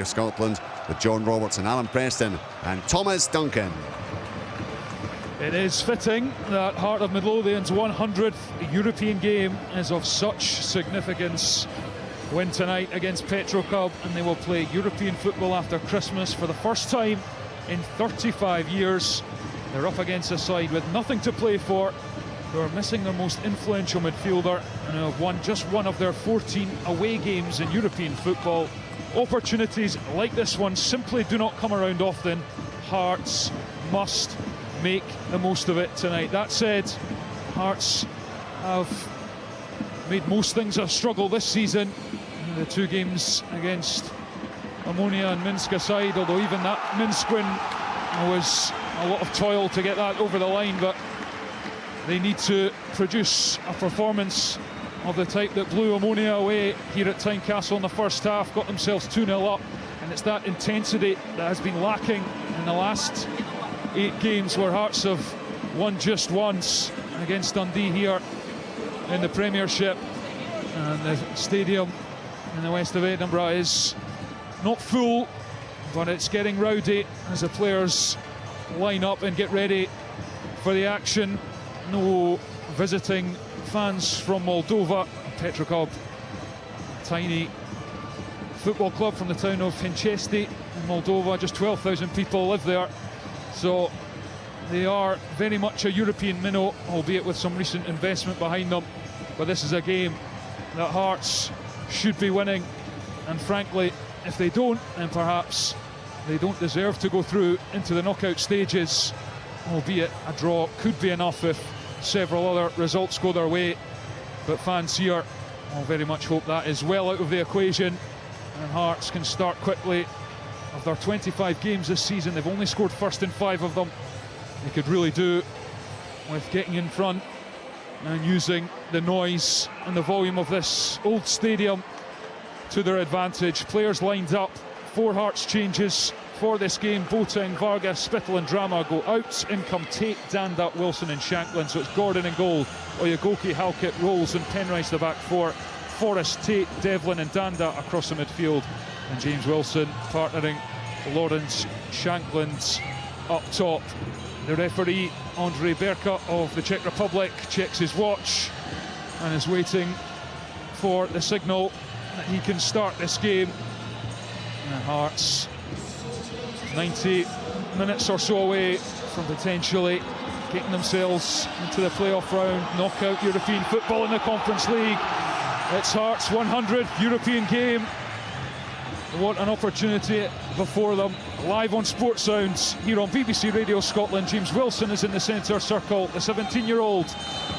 Scotland with John Roberts and Alan Preston and Thomas Duncan. It is fitting that Heart of Midlothian's 100th European game is of such significance. Win tonight against Petrocub, and they will play European football after Christmas for the first time in 35 years. They're up against a side with nothing to play for, who are missing their most influential midfielder and who have won just one of their 14 away games in European football. Opportunities like this one simply do not come around often. Hearts must make the most of it tonight. That said, Hearts have made most things a struggle this season. The two games against Ammonia and Minsk aside, although even that Minsk win was a lot of toil to get that over the line, but they need to produce a performance of the type that blew Ammonia away here at Tynecastle in the first half, got themselves 2-0 up, and it's that intensity that has been lacking in the last 8 games, where Hearts have won just once against Dundee here in the Premiership. And the stadium in the west of Edinburgh is not full, but it's getting rowdy as the players line up and get ready for the action. No visiting fans from Moldova. Petrocub, tiny football club from the town of Hinchesti in Moldova, just 12,000 people live there, so they are very much a European minnow, albeit with some recent investment behind them. But this is a game that Hearts should be winning, and frankly, if they don't, then perhaps they don't deserve to go through into the knockout stages, albeit a draw could be enough if several other results go their way. But fans here will very much hope that is well out of the equation, and Hearts can start quickly. Of their 25 games this season, they've only scored first in 5 of them. They could really do with getting in front and using the noise and the volume of this old stadium to their advantage. Players lined up, 4 Hearts changes for this game. Boateng, Vargas, Spittle and Drama go out. In come Tate, Danda, Wilson and Shanklin. So it's Gordon in goal, Oyegoki, Halkett, Rolls and Penrice the back 4. Forrest, Tate, Devlin and Danda across the midfield. And James Wilson partnering Lawrence Shanklands up top. The referee, Andrei Berka of the Czech Republic, checks his watch and is waiting for the signal that he can start this game. And Hearts 90 minutes or so away from potentially getting themselves into the playoff round, knockout European football in the Conference League. It's Hearts' 100th European game. What an opportunity before them. Live on Sports Sounds here on BBC Radio Scotland. James Wilson is in the centre circle. The 17-year-old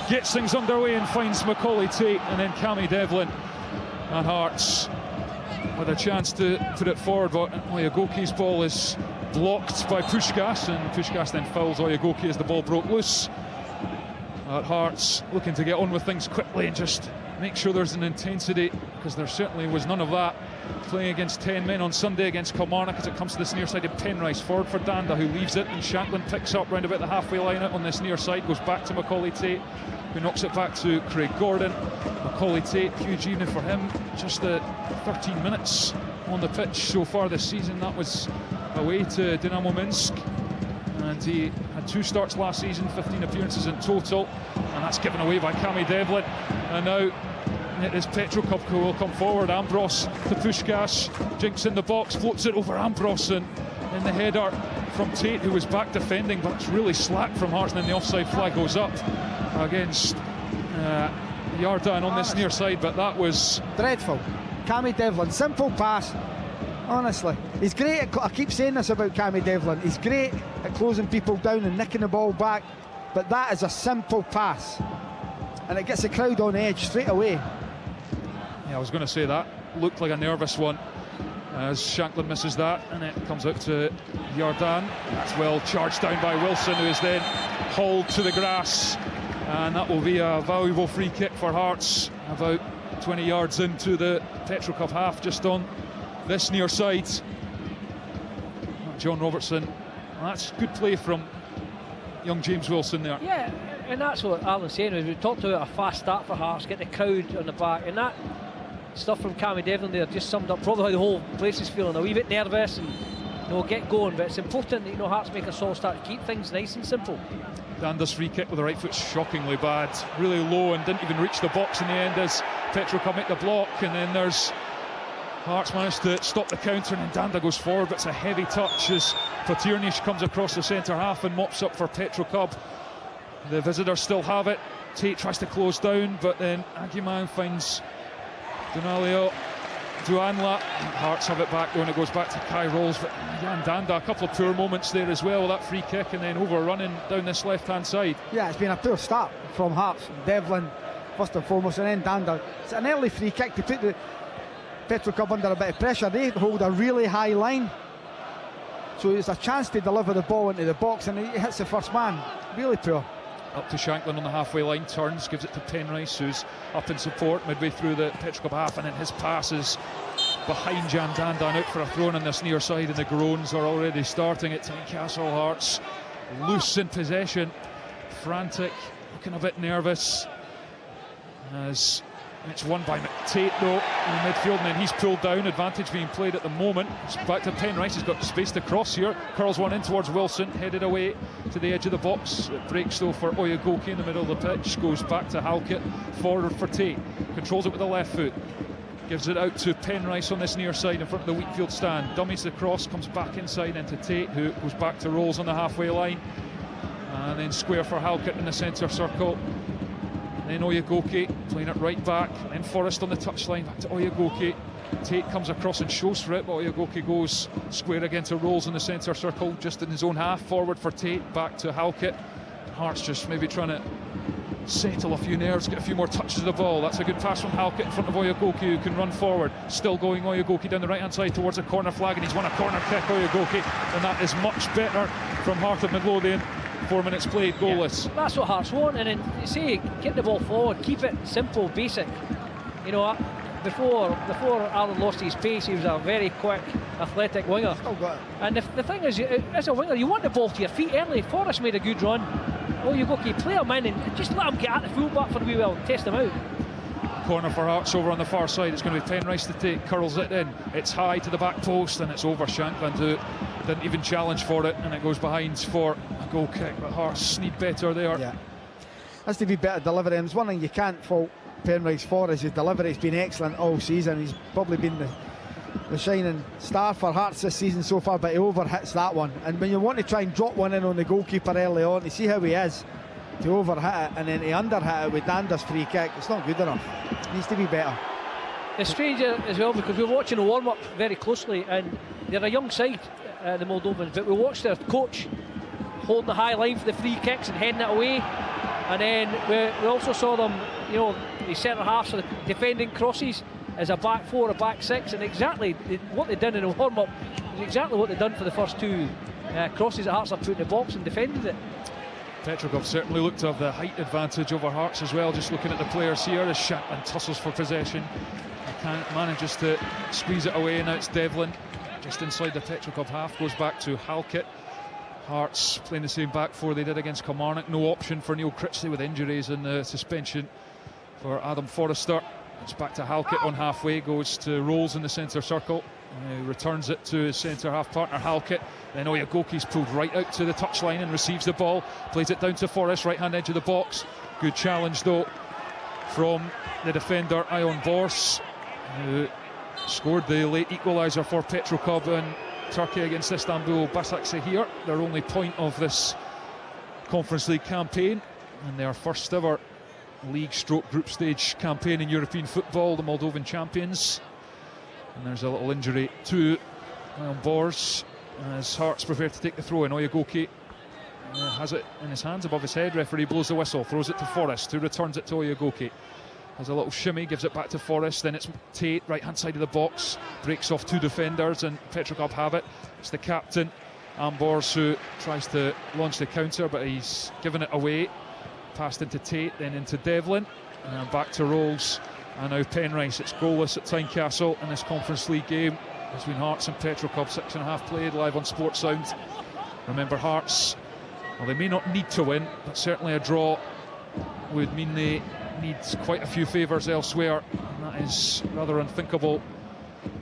gets things underway and finds Macaulay Tate and then Cammy Devlin. And Hearts with a chance to put it forward, but Oyegoki's ball is blocked by Puskás, and Puskás then fouls Oyegoki as the ball broke loose. Hearts looking to get on with things quickly and just make sure there's an intensity, because there certainly was none of that. Playing against 10 men on Sunday against Kilmarnock as it comes to this near side of Penrice. Forward for Danda, who leaves it, and Shanklin picks up round about the halfway line out on this near side, goes back to Macaulay Tate, who knocks it back to Craig Gordon. Macaulay Tate, huge evening for him, just 13 minutes on the pitch so far this season. That was away to Dynamo Minsk, and he had 2 starts last season, 15 appearances in total, and that's given away by Cammy Devlin. And now it is Petrocub who will come forward. Ambros to Puskás, Jinks in the box, floats it over Ambros, and then the header from Tate, who was back defending, but it's really slack from Hearts, and then the offside flag goes up against Yardan on this near side, but that was dreadful. Cammy Devlin, simple pass. Honestly, he's great at, I keep saying this about Cammy Devlin, he's great at closing people down and nicking the ball back, but that is a simple pass, and it gets the crowd on edge straight away. Yeah, I was going to say that looked like a nervous one as Shanklin misses that, and it comes out to Yardan. That's well charged down by Wilson, who is then hauled to the grass, and that will be a valuable free kick for Hearts about 20 yards into the Petrocub half, just on this near side. John Robertson, that's good play from young James Wilson there. Yeah, and that's what Alan's saying, is we talked about a fast start for Hearts, get the crowd on the back, and that stuff from Cammy Devlin there just summed up probably how the whole place is feeling. A wee bit nervous and get going, but it's important that Hearts make a solid start to keep things nice and simple. Dander's free kick with the right foot, shockingly bad, really low, and didn't even reach the box in the end as Petrocub make the block, and then there's Hearts managed to stop the counter, and then Danda goes forward, but it's a heavy touch as Patirnish comes across the centre half and mops up for Petrocub. The visitors still have it. Tate tries to close down, but then Aguiman finds Dunalio, Duanla. Hearts have it back though, and it goes back to Kai Rolls. But Jan Danda, a couple of poor moments there as well, that free kick, and then overrunning down this left-hand side. Yeah, it's been a poor start from Hearts. Devlin first and foremost, and then Danda. It's an early free kick to put the Petrocub under a bit of pressure. They hold a really high line, so it's a chance to deliver the ball into the box, and he hits the first man. Really poor. Up to Shanklin on the halfway line, turns, gives it to Penrice, who's up in support midway through the Petrocub half, and then his pass is behind Jan Danda and out for a throw on this near side, and the groans are already starting at Tynecastle. Hearts loose in possession, frantic, looking a bit nervous, as it's won by Tate though in the midfield, and then he's pulled down, advantage being played at the moment. It's back to Penrice, he's got space to cross here, curls one in towards Wilson, headed away to the edge of the box. It breaks though for Oyegoki in the middle of the pitch, goes back to Halkett, forward for Tate, controls it with the left foot, gives it out to Penrice on this near side in front of the Wheatfield stand, dummies the cross, comes back inside into Tate, who goes back to Rolls on the halfway line, and then square for Halkett in the centre circle. Then Oyegoki playing it right back, and then Forrest on the touchline, back to Oyegoki. Tate comes across and shows for it, but Oyegoki goes square again to Rolls in the centre circle, just in his own half, forward for Tate, back to Halkett. Hearts just maybe trying to settle a few nerves, get a few more touches of the ball. That's a good pass from Halkett in front of Oyegoki, who can run forward. Still going Oyegoki down the right hand side towards the corner flag, and he's won a corner kick, Oyegoki, and that is much better from Heart of Midlothian. 4 minutes played, goalless. Yeah, that's what Hearts want, and then you say get the ball forward, keep it simple, basic. Before Alan lost his pace, he was a very quick, athletic winger. And the thing is, as a winger, you want the ball to your feet early. Forrest made a good run. Oyegoki, play him in and just let him get at the full-back for a wee while and test him out. Corner for Hearts over on the far side. It's going to be Penrice to take, curls it in. It's high to the back post, and it's over Shanklin, who didn't even challenge for it, and it goes behind for a goal kick. But Hearts need better there. Yeah, has to be better delivery. And there's one thing you can't fault Penrice for, is his delivery. It's been excellent all season. He's probably been the shining star for Hearts this season so far, but he overhits that one. And when you want to try and drop one in on the goalkeeper early on, to see how he is, to overhit it and then to underhit it with Dander's free kick, it's not good enough. It needs to be better. It's strange as well, because we're watching the warm-up very closely, and they're a young side, the Moldovans, but we watched their coach holding the high line for the free kicks and heading it away, and then we also saw them, the centre halves of the defending crosses as a back four, a back six, and exactly what they did in the warm-up is exactly what they've done for the first two crosses that Hearts have put in the box and defended it. Petrocub certainly looked to have the height advantage over Hearts as well. Just looking at the players here, as Shanklin tussles for possession, manages to squeeze it away. Now it's Devlin just inside the Petrocub half, goes back to Halkett. Hearts playing the same back four they did against Kilmarnock. No option for Neil Critchley with injuries and the suspension for Adam Forrester. It's back to Halkett on halfway, goes to Rolls in the centre circle. Returns it to his centre half partner Halkett. Then Oyegoki's pulled right out to the touchline and receives the ball, plays it down to Forrest, right hand edge of the box. Good challenge though from the defender Ion Bors, who scored the late equaliser for Petrocub in Turkey against Istanbul Başakşehir, their only point of this Conference League campaign, and their first ever league stroke group stage campaign in European football, the Moldovan champions. And there's a little injury to Bors as Hearts prepare to take the throw in. Oyegoki has it in his hands above his head. Referee blows the whistle, throws it to Forrest, who returns it to Oyegoki. Has a little shimmy, gives it back to Forrest. Then it's Tate, right hand side of the box, breaks off two defenders, and Petrocub have it. It's the captain, Ambors, who tries to launch the counter, but he's given it away. Passed into Tate, then into Devlin, and back to Rolls. And now Penrice. It's goalless at Tynecastle in this Conference League game between Hearts and Petrocub. 6.5 played, live on Sports Sound. Remember, Hearts, well, they may not need to win, but certainly a draw would mean they need quite a few favours elsewhere, and that is rather unthinkable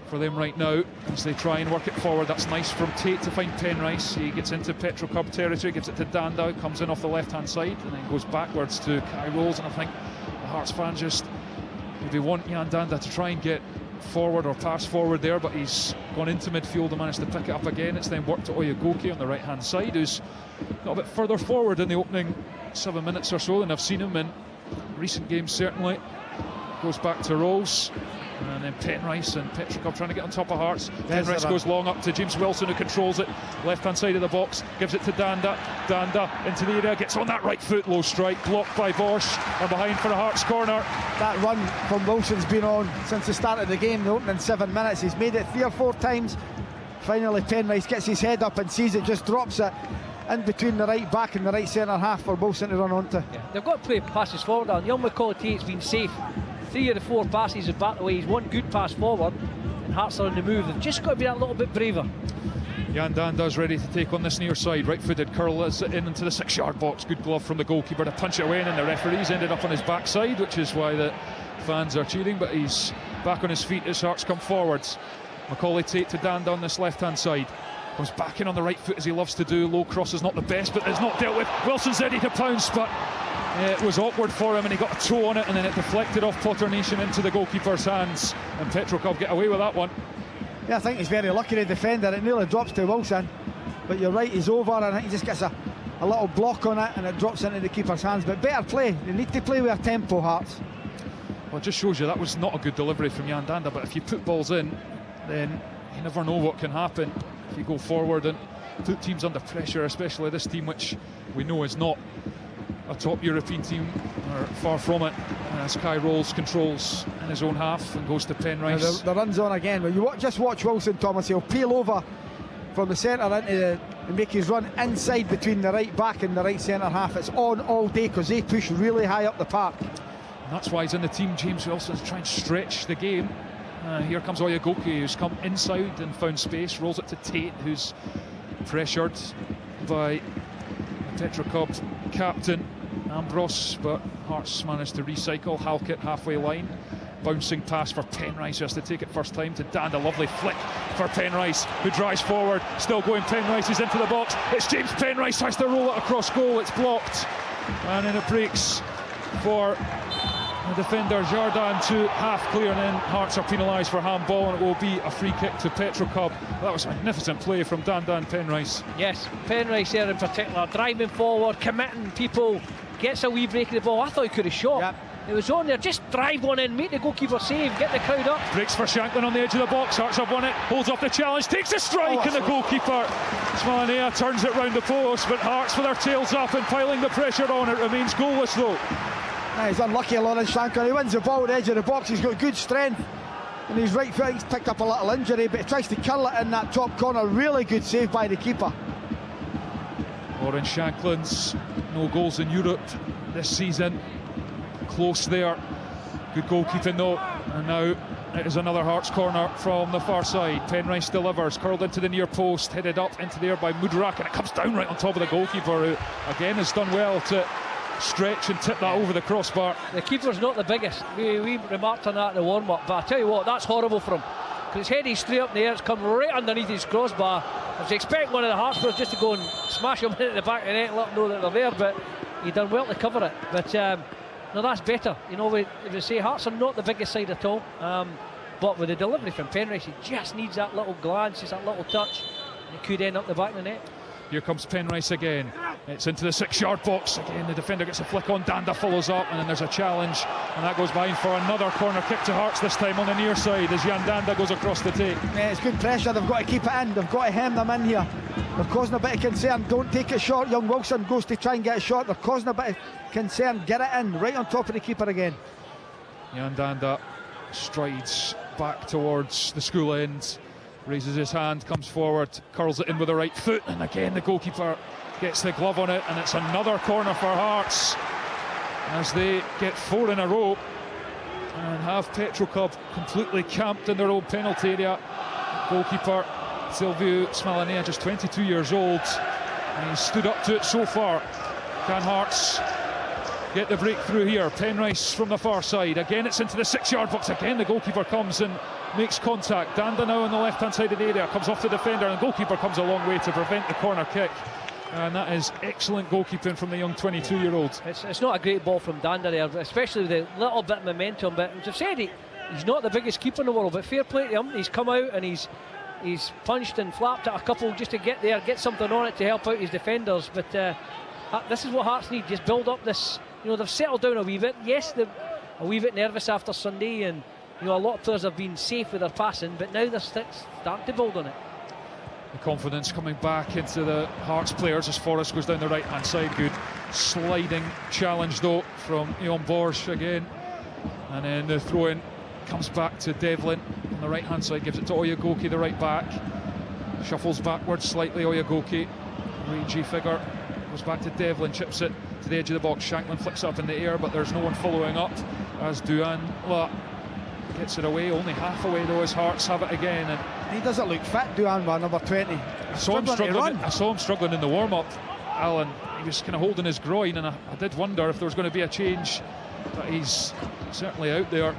for them right now as they try and work it forward. That's nice from Tate to find Penrice. He gets into Petrocub territory, gives it to Danda, comes in off the left-hand side and then goes backwards to Kai Rolls. And I think the Hearts fans just maybe want Jan Danda to try and get forward or pass forward there, but he's gone into midfield and managed to pick it up again. It's then worked to Oyegoke on the right-hand side, who's got a bit further forward in the opening 7 minutes or so than I've seen him in recent games, certainly. Goes back to Rolls. And then Penrice and Petrocub trying to get on top of Hearts. Penrice goes long up to James Wilson, who controls it. Left-hand side of the box, gives it to Danda. Danda into the area, gets on that right foot, low strike, blocked by Bosch. And behind for a Hearts corner. That run from Wilson's been on since the start of the game, the opening 7 minutes. He's made it 3 or 4 times. Finally, Penrice gets his head up and sees it, just drops it in between the right back and the right centre half for Wilson to run onto. Yeah, they've got to play passes forward, and young McCauley Tate's been safe. 3 of the 4 passes have backed away. He's one good pass forward, and Hearts are on the move. They've just got to be that little bit braver. Jan Danda's ready to take on this near side. Right-footed curl is in into the 6-yard box. Good glove from the goalkeeper to punch it away, and then the referee's ended up on his backside, which is why the fans are cheering. But he's back on his feet as Hearts come forwards. McCauley Tate to Danda on this left-hand side. Comes back in on the right foot as he loves to do. Low cross is not the best, but it's not dealt with. Wilson's ready to pounce, but it was awkward for him and he got a toe on it, and then it deflected off Potter Nation into the goalkeeper's hands, and Petrocub get away with that one. Yeah, I think he's very lucky to defend it. It nearly drops to Wilson, but you're right, he's over and he just gets a little block on it and it drops into the keeper's hands. But better play, they need to play with a tempo, Hearts. Well, it just shows you that was not a good delivery from Jan Danda, but if you put balls in, then you never know what can happen if you go forward and put teams under pressure, especially this team, which we know is not a top European team, or far from it, as Kai Rolls controls in his own half and goes to Penrice. The run's on again. Well, just watch Wilson, Thomas. He'll peel over from the centre into and make his run inside between the right back and the right centre half. It's on all day because they push really high up the park. And that's why he's in the team. James Wilson's trying to stretch the game. Here comes Oyegoke, who's come inside and found space, rolls it to Tate, who's pressured by the Petrocub captain Ambrose, but Hearts managed to recycle. Halkett halfway line, bouncing pass for Penrice, who has to take it first time to Danda. Lovely flick for Penrice, who drives forward, still going. Penrice is into the box. It's James Penrice, tries to roll it across goal. It's blocked, and then it breaks for the defender Jardin to half clear, and then Hearts are penalised for handball, and it will be a free kick to Petrocub. That was a magnificent play from Danda and Penrice. Yes, Penrice there in particular, driving forward, committing people, gets a wee break of the ball. I thought he could have shot. Yep. It was on there, just drive one in, make the goalkeeper save, get the crowd up. Breaks for Shanklin on the edge of the box. Hearts have won it, holds up the challenge, takes a strike, and the goalkeeper Smalanea turns it round the post, but Hearts with their tails up and piling the pressure on. It remains goalless though. He's unlucky, Lawrence Shanklin. He wins the ball at the edge of the box. He's got good strength and his right foot. He's picked up a little injury, but he tries to curl it in that top corner. Really good save by the keeper. Lawrence Shanklin's no goals in Europe this season. Close there. Good goalkeeping though. And now it is another Hearts corner from the far side. Penrice delivers, curled into the near post, headed up into the air by Mudarak, and it comes down right on top of the goalkeeper, who again has done well to stretch and tip that over the crossbar. The keeper's not the biggest. We remarked on that in the warm-up, but I tell you what, that's horrible for him, because it's heading straight up in the air. It's come right underneath his crossbar. I was expecting one of the Hearts players just to go and smash him into the back of the net and let them know that they're there, but he done well to cover it. But no, that's better. You know, we say Hearts are not the biggest side at all, but with the delivery from Penrice, he just needs that little glance, just that little touch, and it could end up the back of the net. Here comes Penrice again. It's into the 6-yard box. Again, the defender gets a flick on. Danda follows up, and then there's a challenge, and that goes behind for another corner kick to Hearts, this time on the near side as Jan Danda goes across the take. Yeah, it's good pressure. They've got to keep it in. They've got to hem them in here. They're causing a bit of concern. Don't take it short. Young Wilson goes to try and get a shot. They're causing a bit of concern. Get it in, right on top of the keeper again. Jan Danda strides back towards the school end, raises his hand, comes forward, curls it in with the right foot, and again the goalkeeper gets the glove on it, and it's another corner for Hearts as they get 4 in a row and have Petrocub completely camped in their own penalty area. Goalkeeper Silviu Smalanea, just 22 years old, and he's stood up to it so far. Can Hearts get the breakthrough here. Penrice from the far side. Again, it's into the 6-yard box. Again, the goalkeeper comes and makes contact. Danda now on the left-hand side of the area. Comes off the defender, and the goalkeeper comes a long way to prevent the corner kick. And that is excellent goalkeeping from the young 22-year-old. It's not a great ball from Danda there, especially with a little bit of momentum. But as I've said, he's not the biggest keeper in the world, but fair play to him. He's come out and he's punched and flapped at a couple just to get there, get something on it to help out his defenders. But this is what Hearts need, just build up this. You know, they've settled down a wee bit. Yes, they're a wee bit nervous after Sunday, and you know, a lot of players have been safe with their passing, but now they're starting to build on it. The confidence coming back into the Hearts players as Forrest goes down the right hand side. Good sliding challenge though from Ion Borsch again, and then the throw in comes back to Devlin on the right hand side, gives it to Oyegoke, the right back, shuffles backwards slightly. Oyegoke, rangy figure, goes back to Devlin, chips it to the edge of the box. Shanklin flicks up in the air, but there's no one following up as Duanla gets it away, only half away though, as Hearts have it again. And he doesn't look fit, Duanla, number 20. I saw him struggling in the warm-up, Alan. He was kind of holding his groin, and I did wonder if there was going to be a change, but he's certainly out there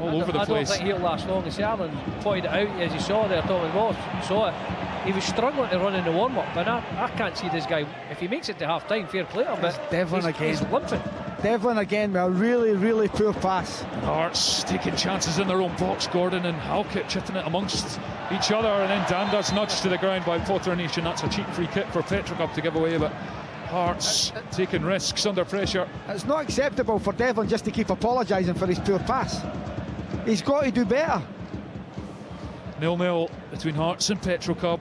all over the place. I don't think he'll last long. As Alan pointed it out, as you saw there, Tommy Ross, you saw it. He was struggling to run in the warm-up, but I can't see this guy. If he makes it to half-time, fair play to him, but Devlin again. He's limping. Devlin again with a really, really poor pass. Hearts taking chances in their own box. Gordon and Halkett chipping it amongst each other, and then Danda's nudged to the ground by Potter Nation. That's a cheap free kick for Petrocub to give away, but Hearts taking risks under pressure. It's not acceptable for Devlin just to keep apologising for his poor pass. He's got to do better. 0-0 between Hearts and Petrocub.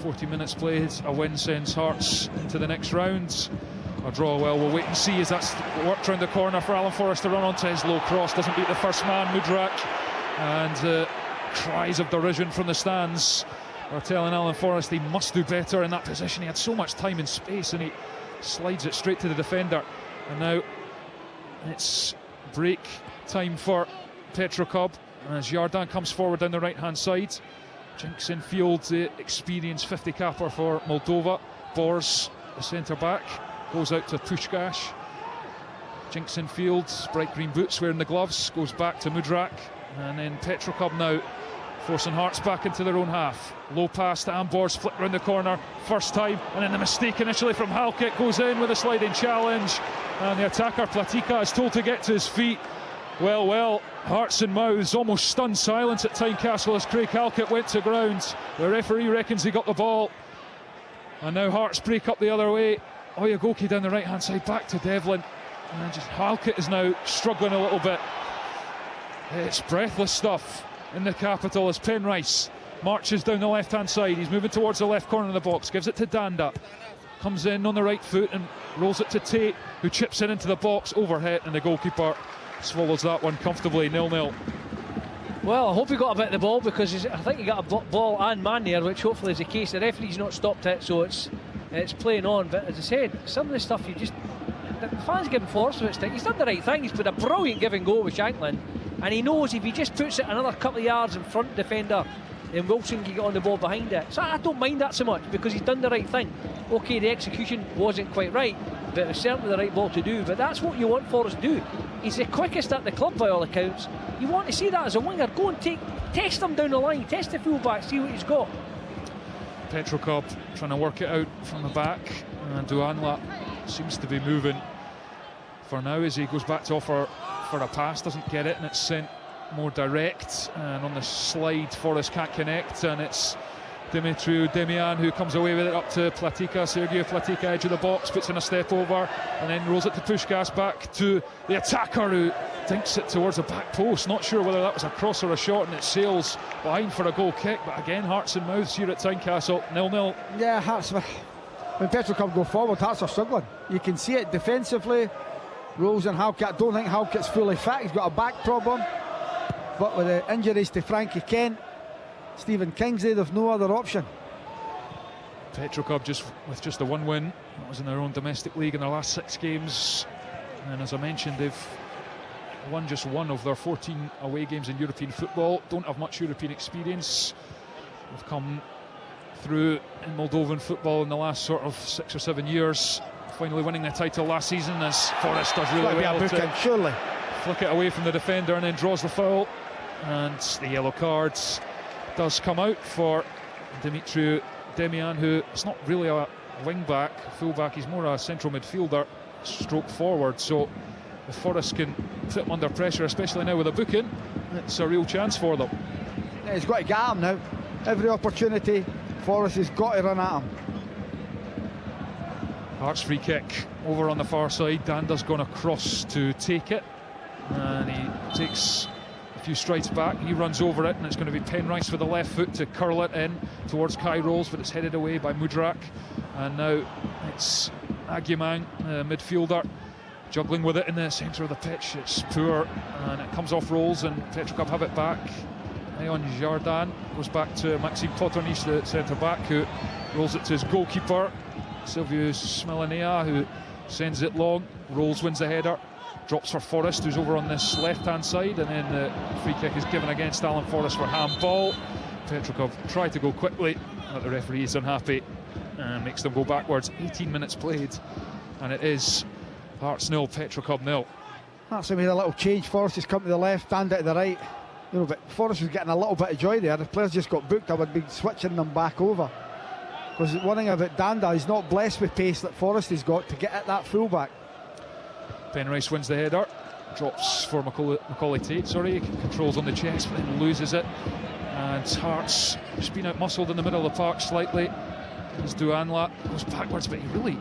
40 minutes played. A win sends Hearts into the next round. A draw, well, we'll wait and see as that's worked round the corner for Alan Forrest to run onto his low cross. Doesn't beat the first man, Mudrak. And cries of derision from the stands are telling Alan Forrest he must do better in that position. He had so much time and space, and he slides it straight to the defender. And now it's break time for Petrocub, as Yardan comes forward down the right hand side. Jinks in field, the experienced 50 capper for Moldova. Bors, the centre back, goes out to Pushkash. Jinks in field, bright green boots, wearing the gloves, goes back to Mudrak. And then Petrocub now forcing Hearts back into their own half. Low pass to Ambors, flick round the corner, first time, and then the mistake initially from Halkett goes in with a sliding challenge, and the attacker Platica is told to get to his feet. Well, hearts and mouths, almost stunned silence at Tynecastle as Craig Halkett went to ground. The referee reckons he got the ball, and now Hearts break up the other way. Oyegoke down the right hand side, back to Devlin, and then just Halkett is now struggling a little bit. It's breathless stuff in the capital as Penrice marches down the left hand side. He's moving towards the left corner of the box, gives it to Danda, comes in on the right foot and rolls it to Tate, who chips it into the box overhead, and the goalkeeper swallows that one comfortably. 0-0. Well, I hope he got a bit of the ball, because I think he got a ball and man there, which hopefully is the case. The referee's not stopped it, so it's playing on. But as I said, some of the stuff the fans give him Forrest a stick. He's done the right thing. He's put a brilliant give and go with Shanklin, and he knows if he just puts it another couple of yards in front defender, then Wilson can get on the ball behind it. So I don't mind that so much, because he's done the right thing. Okay, the execution wasn't quite right, but it was certainly the right ball to do. But that's what you want Forrest to do. He's the quickest at the club by all accounts. You want to see that as a winger. Go and test him down the line, test the fullback, see what he's got. Petrocub trying to work it out from the back, and Duanla seems to be moving for now as he goes back to offer for a pass, doesn't get it, and it's sent more direct, and on the slide Forrest can't connect, and it's Dimitriou Demian who comes away with it up to Platica. Sergio Platica, edge of the box, puts in a step over and then rolls it to Pushkas, back to the attacker who dinks it towards the back post. Not sure whether that was a cross or a shot, and it sails behind for a goal kick. But again, hearts and mouths here at Tynecastle. 0-0. Yeah, Hearts, when Petrocub go forward, Hearts are struggling. You can see it defensively. Rose and Halkett, I don't think Halkett's fully fit. He's got a back problem, but with the injuries to Frankie Kent, Stephen Kingsley, there's no other option. Petrocub with just the one win. That was in their own domestic league in their last 6 games, and as I mentioned, they've won just one of their 14 away games in European football. Don't have much European experience. They've come through in Moldovan football in the last sort of 6 or 7 years, finally winning the title last season, as Forrest does really well to surely flick it away from the defender and then draws the foul. And the yellow card does come out for Dimitri Demian, who is not really a wing-back, full-back, he's more a central midfielder, stroke forward. So if Forrest can put him under pressure, especially now with a booking, it's a real chance for them. Yeah, he's got to get at him now. Every opportunity, Forrest has got to run at him. Hearts free kick over on the far side. Danda's gone across to take it, and he takes a few strides back. He runs over it, and it's going to be Penrice with the left foot to curl it in towards Kai Rolls, but it's headed away by Mudrak. And now it's Agyemang, midfielder, juggling with it in the centre of the pitch. It's poor, and it comes off Rolls, and Petrocub have it back. Ayon Jardin goes back to Maxime Potternice, the centre back, who rolls it to his goalkeeper Silvius Smilanea, who sends it long. Rolls wins the header, drops for Forrest, who's over on this left-hand side, and then the free kick is given against Alan Forrest for handball. Petrocub tried to go quickly, but the referee is unhappy and makes them go backwards. 18 minutes played, and it is Hearts 0, Petrocub 0. That's made a little change. Forrest has come to the left, Danda to the right. You know, but Forrest was getting a little bit of joy there. The players just got booked. I would be switching them back over. Because one thing about Danda, he's not blessed with pace that Forrest has got to get at that fullback. Penrice wins the header, drops for Macaulay Tate, controls on the chest, but then loses it. And Hearts just been out-muscled in the middle of the park slightly. As Duanla goes backwards, but he really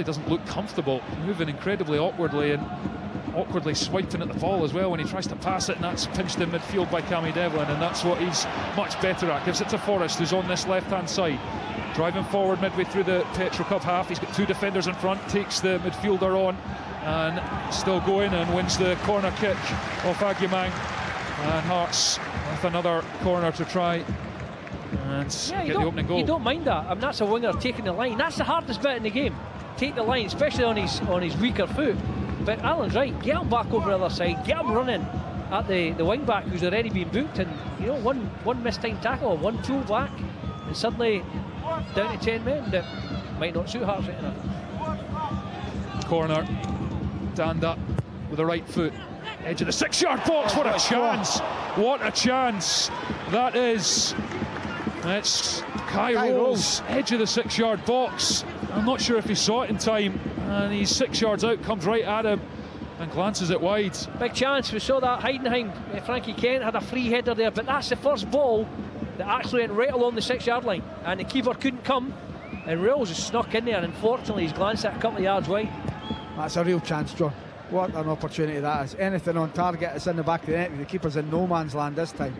doesn't look comfortable, moving incredibly awkwardly and awkwardly swiping at the ball as well when he tries to pass it, and that's pinched in midfield by Cammy Devlin, and that's what he's much better at. Gives it to Forrest, who's on this left-hand side, driving forward midway through the Petrocub half. He's got two defenders in front, takes the midfielder on, and still going, and wins the corner kick off Agyemang. And Hearts with another corner to try and get the opening goal. You don't mind that. I mean, that's a winger taking the line. That's the hardest bit in the game. Take the line, especially on his weaker foot. But Alan's right, get him back over the other side, get him running at the wing back who's already been booked, and you know, one missed time tackle, one pull back, and suddenly down to 10 men that might not suit Hearts right enough. Corner, Danda with the right foot, edge of the 6-yard box. What a chance! What a chance that is! It's Kai Rolls, edge of the 6-yard box. I'm not sure if he saw it in time, and he's 6 yards out, comes right at him and glances it wide. Big chance. We saw that Heidenheim. Frankie Kent had a free header there, but that's the first ball that actually went right along the 6-yard line, and the keeper couldn't come, and Rolls just snuck in there, and unfortunately he's glanced at a couple of yards wide. That's a real chance, John. What an opportunity that is. Anything on target, it's in the back of the net. The keeper's in no man's land this time.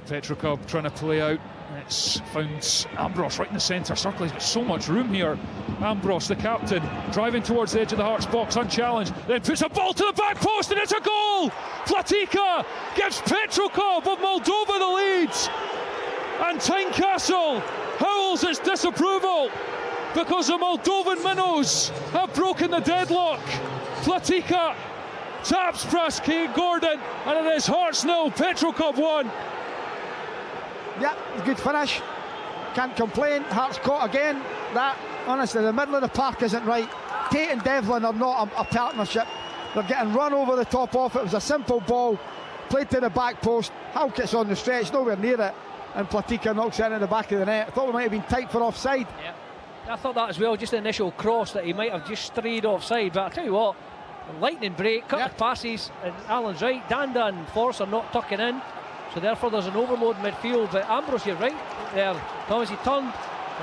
Petrocub trying to play out. It's found Ambrose right in the centre circle. He's got so much room here. Ambrose, the captain, driving towards the edge of the Hearts box, unchallenged, then puts a ball to the back post, and it's a goal! Platica gives Petrocub of Moldova the lead, and Tynecastle howls its disapproval because the Moldovan minnows have broken the deadlock. Platica taps past Kate Gordon, and it is Hearts 0, Petrocub 1. Yeah, good finish. Can't complain. Hearts caught again. That, honestly, the middle of the park isn't right. Tate and Devlin are not a partnership. They're getting run over the top off. It was a simple ball, played to the back post. Halkett's on the stretch, nowhere near it, and Platica knocks it in the back of the net. I thought we might have been tight for offside. Yeah, I thought that as well. Just the initial cross that he might have just strayed offside. But I tell you what, lightning break, cut the passes, and Alan's right. Danda and Force are not tucking in. So therefore there's an overload in midfield, but Ambrose, you're right there, Thomas, he turned,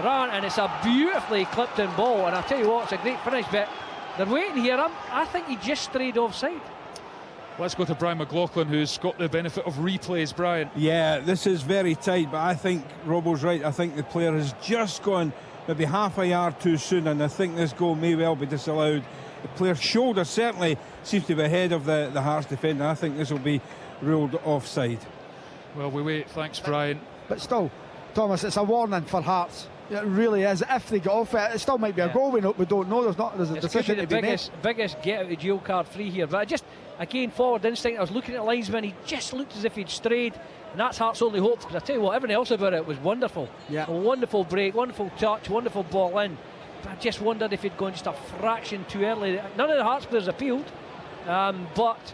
ran, and it's a beautifully clipped in ball, and I'll tell you what, it's a great finish, but they're waiting here. I think he just strayed offside. Let's go to Brian McLaughlin, who's got the benefit of replays. Brian. Yeah, this is very tight, but I think Robbo's right. I think the player has just gone maybe half a yard too soon, and I think this goal may well be disallowed. The player's shoulder certainly seems to be ahead of the Hearts defender. I think this will be ruled offside. Well, we wait. Thanks, Brian. But still, Thomas, it's a warning for Hearts. It really is. If they get off it still might be a goal. We don't know. There's a decision to be made. Biggest get out of jail card free here. But again, forward instinct. I was looking at the linesman. He just looked as if he'd strayed, and that's Hearts' only hope. Because I tell you what, everything else about it was wonderful. Yeah. A wonderful break, wonderful touch, wonderful ball in. I just wondered if he'd gone just a fraction too early. None of the Hearts players appealed, but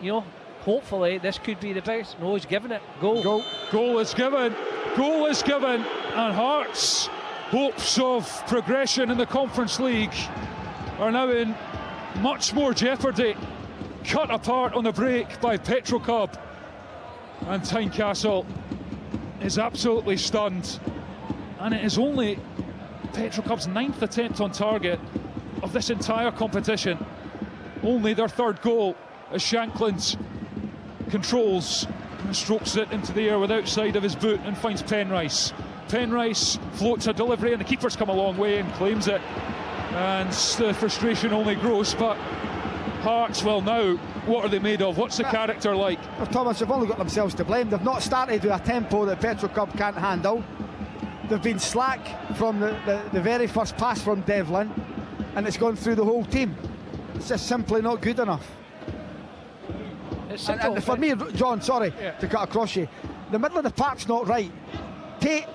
you know, hopefully this could be the best. No, he's given it. Goal is given. Goal is given, and Hearts' hopes of progression in the Conference League are now in much more jeopardy. Cut apart on the break by Petrocub, and Tynecastle is absolutely stunned. And it is only Petrocub's 9th attempt on target of this entire competition. Only their 3rd goal as Shankland controls and strokes it into the air with outside of his boot and finds Penrice. Penrice floats a delivery and the keeper's come a long way and claims it. And the frustration only grows, but Hearts, well now, what are they made of? What's the character like? Well, Thomas, they've only got themselves to blame. They've not started with a tempo that Petrocub can't handle. They've been slack from the very first pass from Devlin, and it's gone through the whole team. It's just simply not good enough. And for me, John, sorry to cut across you, the middle of the park's not right. Tate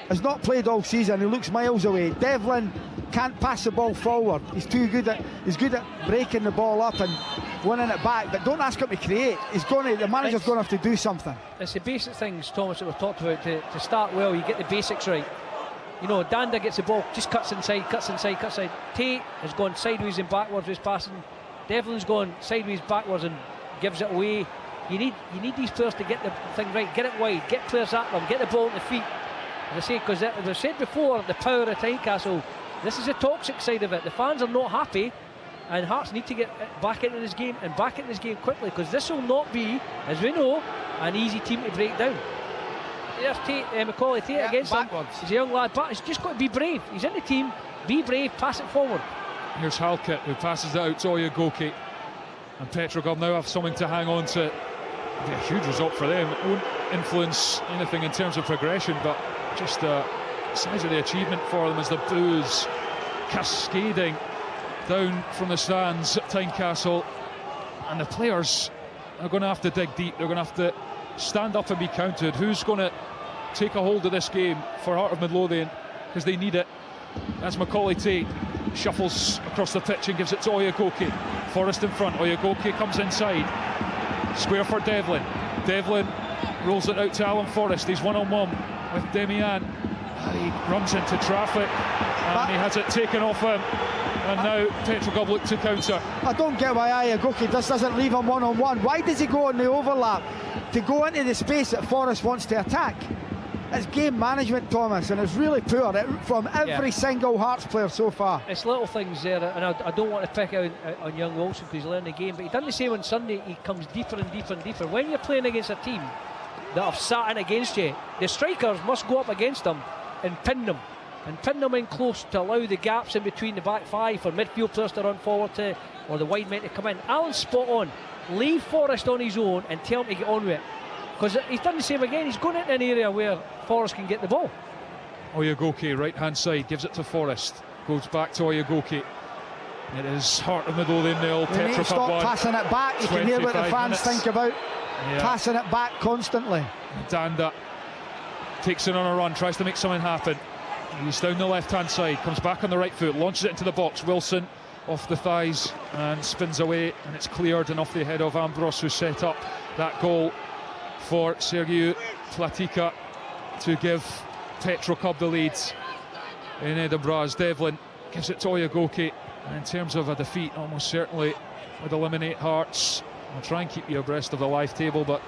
has not played all season. He looks miles away. Devlin can't pass the ball forward. He's good at breaking the ball up and winning it back. But don't ask him to create. The manager's going to have to do something. It's the basic things, Thomas, that we've talked about. To start well, you get the basics right. You know, Danda gets the ball, just cuts inside. Tate has gone sideways and backwards with his passing. Devlin's gone sideways, backwards, and gives it away. You need these players to get the thing right, get it wide, get players at them, get the ball at the feet. As I say, because as I said before, the power of Tynecastle, this is the toxic side of it. The fans are not happy, and Hearts need to get back into this game and back into this game quickly, because this will not be, as we know, an easy team to break down. There's Macaulay Tate against backwards. He's a young lad, but he's just got to be brave. He's in the team, be brave, pass it forward. Here's Halkett, who passes it out to Oyegoke, and Petrocub now have something to hang on to. It'll be a huge result for them. It won't influence anything in terms of progression, but just the size of the achievement for them as the boos cascading down from the stands at Tynecastle, and the players are going to have to dig deep. They're going to have to stand up and be counted. Who's going to take a hold of this game for Heart of Midlothian, because they need it? That's Macaulay Tate, shuffles across the pitch and gives it to Oyegoke. Forrest in front, Oyegoke comes inside, square for Devlin. Devlin rolls it out to Alan Forrest. He's one-on-one with Demian. He runs into traffic and he has it taken off him, and now Petrocub look to counter. I don't get why Oyegoke doesn't leave him one-on-one. Why does he go on the overlap to go into the space that Forrest wants to attack? It's game management, Thomas, and it's really poor from every single Hearts player so far. It's little things there, and I don't want to pick out on young Wilson because he's learning the game, but he done the same on Sunday. He comes deeper and deeper and deeper. When you're playing against a team that have sat in against you, the strikers must go up against them and pin them in close to allow the gaps in between the back five for midfield players to run forward to, or the wide men to come in. Alan's spot on. Leave Forrest on his own and tell him to get on with it, because he's done the same again. He's going into an area where Forrest can get the ball. Oyegoke, right hand side, gives it to Forrest, goes back to Oyegoke. It is Heart of Midlothian nil, Petrocub stop 1. Passing it back. You can hear what the fans think about passing it back constantly. Danda takes it on a run, tries to make something happen. He's down the left hand side, comes back on the right foot, launches it into the box. Wilson off the thighs and spins away, and it's cleared and off the head of Ambros, who set up that goal for Sergiu Platika to give Petrocub the lead in Edinburgh, as Devlin gives it to Oyegoke. And in terms of a defeat, almost certainly would eliminate Hearts. I'll try and keep you abreast of the live table, but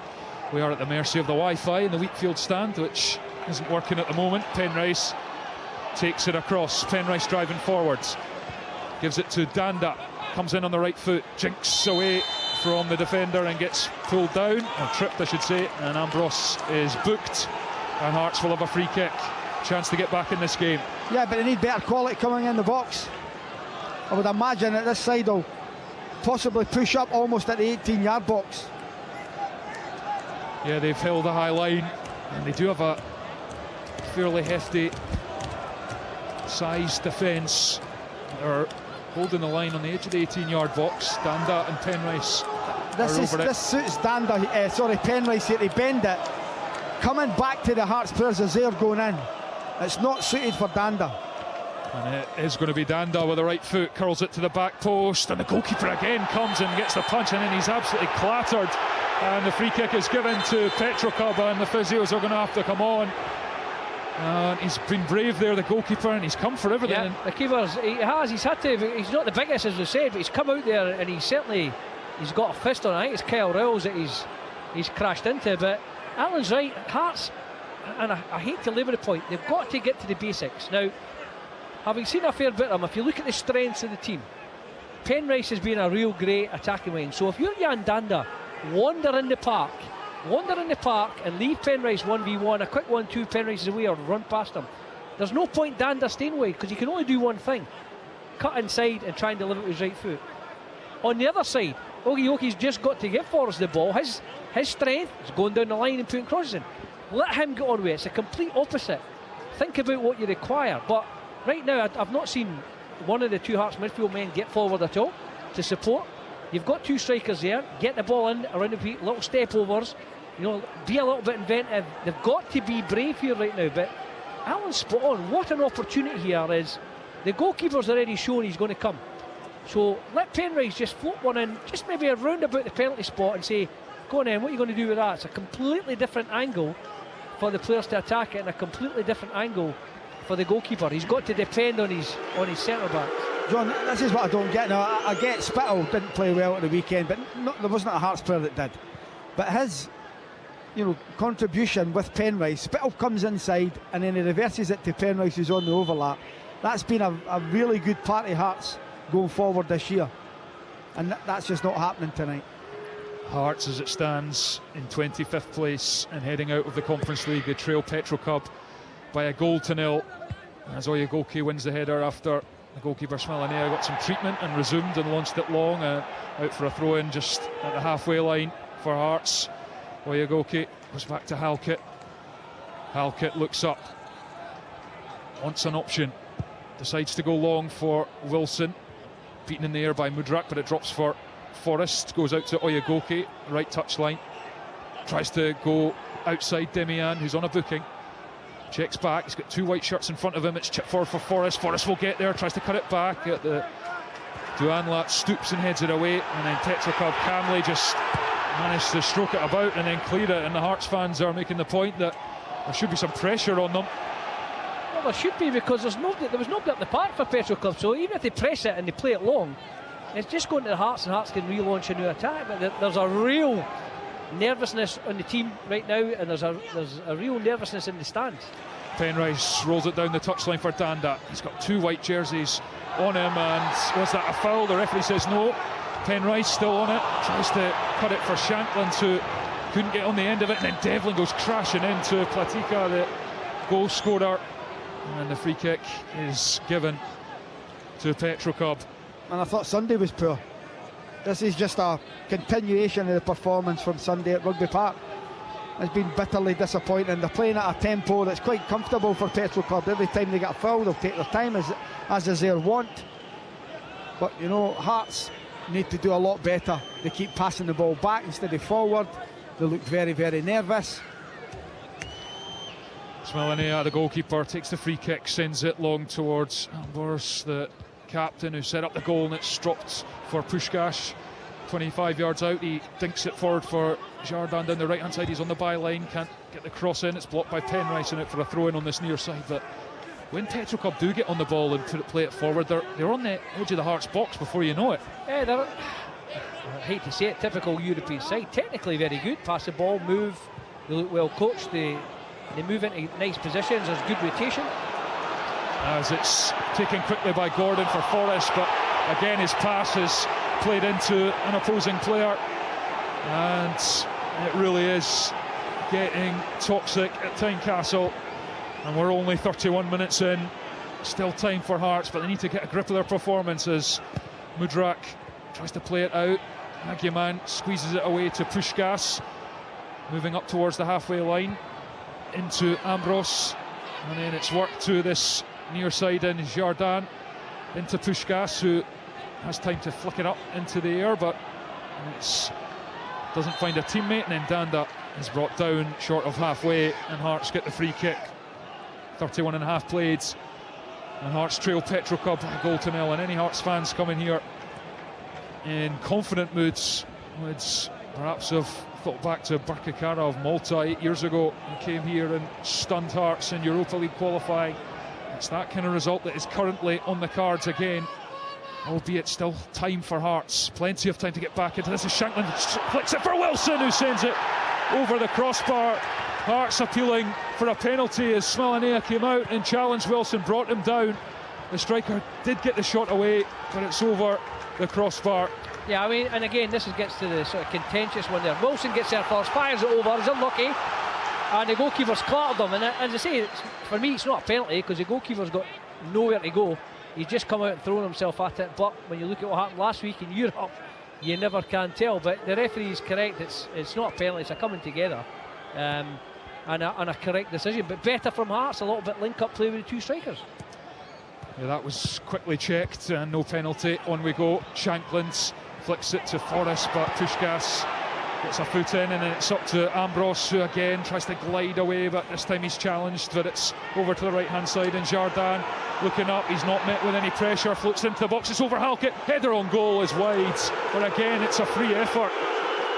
we are at the mercy of the Wi-Fi in the Wheatfield stand, which isn't working at the moment. Penrice takes it across. Penrice driving forwards, gives it to Danda, comes in on the right foot, jinks away from the defender and gets pulled down, or tripped I should say, and Ambros is booked, and Hearts will have a free kick. Chance to get back in this game. Yeah, but they need better quality coming in the box. I would imagine that this side will possibly push up almost at the 18-yard box. Yeah, they've held a high line, and they do have a fairly hefty size defence. They're holding the line on the edge of the 18-yard box. Danda and Penrice this suits Penrice here to bend it. Coming back to the Hearts players as they're going in. It's not suited for Danda. And it is going to be Danda with the right foot, curls it to the back post, and the goalkeeper again comes and gets the punch, and then he's absolutely clattered. And the free kick is given to Petrocub, and the physios are going to have to come on. And he's been brave there, the goalkeeper, and he's come for everything. Yeah, the keeper's, he's had to, he's not the biggest as we said, but he's come out there and he's got a fist on it. I think it's Kyle Rowles that he's crashed into, but Alan's right, Hearts, and I hate to labour the point, they've got to get to the basics. Now, having seen a fair bit of them, if you look at the strengths of the team, Penrice has been a real great attacking wing. So if you're Jan Danda, wander in the park and leave Penrice 1v1, a quick 1-2, Penrice is away, or run past him. There's no point Danda staying away, because he can only do one thing: cut inside and try and deliver with his right foot. On the other side, Ogiyoki's just got to give Forrest the ball. His strength is going down the line and putting crosses in. Let him get on with it. It's a complete opposite. Think about what you require. But right now, I've not seen one of the two Hearts midfield men get forward at all to support. You've got two strikers there. Get the ball in around the feet, little step overs. You know, be a little bit inventive. They've got to be brave here right now. But Alan's spot on. What an opportunity here is. The goalkeeper's already shown he's going to come. So let Penrice just float one in, just maybe around about the penalty spot, and say, go on then, what are you going to do with that? It's a completely different angle for the players to attack it, and a completely different angle for the goalkeeper. He's got to depend on his centre back. John, this is what I don't get. Now, I get Spittle didn't play well at the weekend, but there wasn't a Hearts player that did. But his, contribution with Penrice, Spittle comes inside and then he reverses it to Penrice, who's on the overlap. That's been a really good part of Hearts going forward this year, and that's just not happening tonight. Hearts, as it stands, in 25th place and heading out of the Conference League. They trail Petrocub by a 1-0 as Oyegoke wins the header after the goalkeeper Smalanea got some treatment and resumed and launched it long, out for a throw-in just at the halfway line for Hearts. Oyegoke goes back to Halkett. Halkett looks up, wants an option, decides to go long for Wilson, beaten in the air by Mudrak, but it drops for Forrest, goes out to Oyegoke, right touchline, tries to go outside Demian, who's on a booking, checks back, he's got two white shirts in front of him, it's chipped forward for Forrest. Forrest will get there, tries to cut it back at the Duanlat, stoops and heads it away, and then Petrocub calmly just managed to stroke it about and then clear it, and the Hearts fans are making the point that there should be some pressure on them. Well, there should be, because there was nobody up the park for Petrocub, so even if they press it and they play it long, it's just going to the Hearts, and Hearts can relaunch a new attack. But there's a real nervousness on the team right now, and there's a real nervousness in the stands. Penrice rolls it down the touchline for Danda. He's got two white jerseys on him, and was that a foul? The referee says no. Penrice still on it, tries to cut it for Shankland, who couldn't get on the end of it, and then Devlin goes crashing into Platica, the goal scorer, and the free kick is given to Petrocub. And I thought Sunday was poor. This is just a continuation of the performance from Sunday at Rugby Park. It's been bitterly disappointing. They're playing at a tempo that's quite comfortable for Petrocub. Every time they get a foul, they'll take their time, as is their want. But Hearts need to do a lot better. They keep passing the ball back instead of forward. They look very, very nervous. Smalanea, the goalkeeper, takes the free kick, sends it long towards Ambers, the captain who set up the goal, and it's dropped for Pushkash 25 yards out. He dinks it forward for Jardin down the right hand side. He's on the byline, can't get the cross in. It's blocked by Penrice, and out for a throw in on this near side. But when Petrocub do get on the ball and play it forward, they're on the edge of the Hearts box before you know it. Yeah, I hate to say it, typical European side. Technically very good, pass the ball, move, they look well coached, they move into nice positions, there's good rotation. As it's taken quickly by Gordon for Forrest, but again his pass is played into an opposing player, and it really is getting toxic at Tynecastle, and we're only 31 minutes in. Still time for Hearts, but they need to get a grip of their performance as Mudrak tries to play it out. Nagyaman squeezes it away to Pushkas, moving up towards the halfway line into Ambrose, and then it's worked to this near side in Jardin into Pushkas, who has time to flick it up into the air, but doesn't find a teammate, and then Danda is brought down short of halfway, and Hearts get the free kick. 31 and a half played. And Hearts trail Petrocub by a goal to nil. And any Hearts fans coming here in confident moods would perhaps have thought back to Barkakara of Malta 8 years ago, who came here and stunned Hearts in Europa League qualifying. It's that kind of result that is currently on the cards again, albeit still time for Hearts. Plenty of time to get back into this. Shanklin flicks it for Wilson, who sends it over the crossbar. Hearts appealing for a penalty as Smilanea came out and challenged Wilson, brought him down. The striker did get the shot away, but it's over the crossbar. Yeah, I mean, and again, this gets to the sort of contentious one there. Wilson gets there first, fires it over, he's unlucky, and the goalkeeper's clattered him. And as I say, for me, it's not a penalty because the goalkeeper's got nowhere to go. He's just come out and thrown himself at it. But when you look at what happened last week in Europe, you never can tell. But the referee is correct. It's not a penalty. It's a coming together, and a correct decision. But better from Hearts, a little bit link-up play with the two strikers. Yeah, that was quickly checked and no penalty. On we go. Shanklands flicks it to Forrest, but Puskás gets a foot in, and then it's up to Ambrose, who again tries to glide away, but this time he's challenged. But it's over to the right-hand side, and Jardin looking up. He's not met with any pressure. Floats into the box. It's over Halkett. Header on goal is wide, but again it's a free effort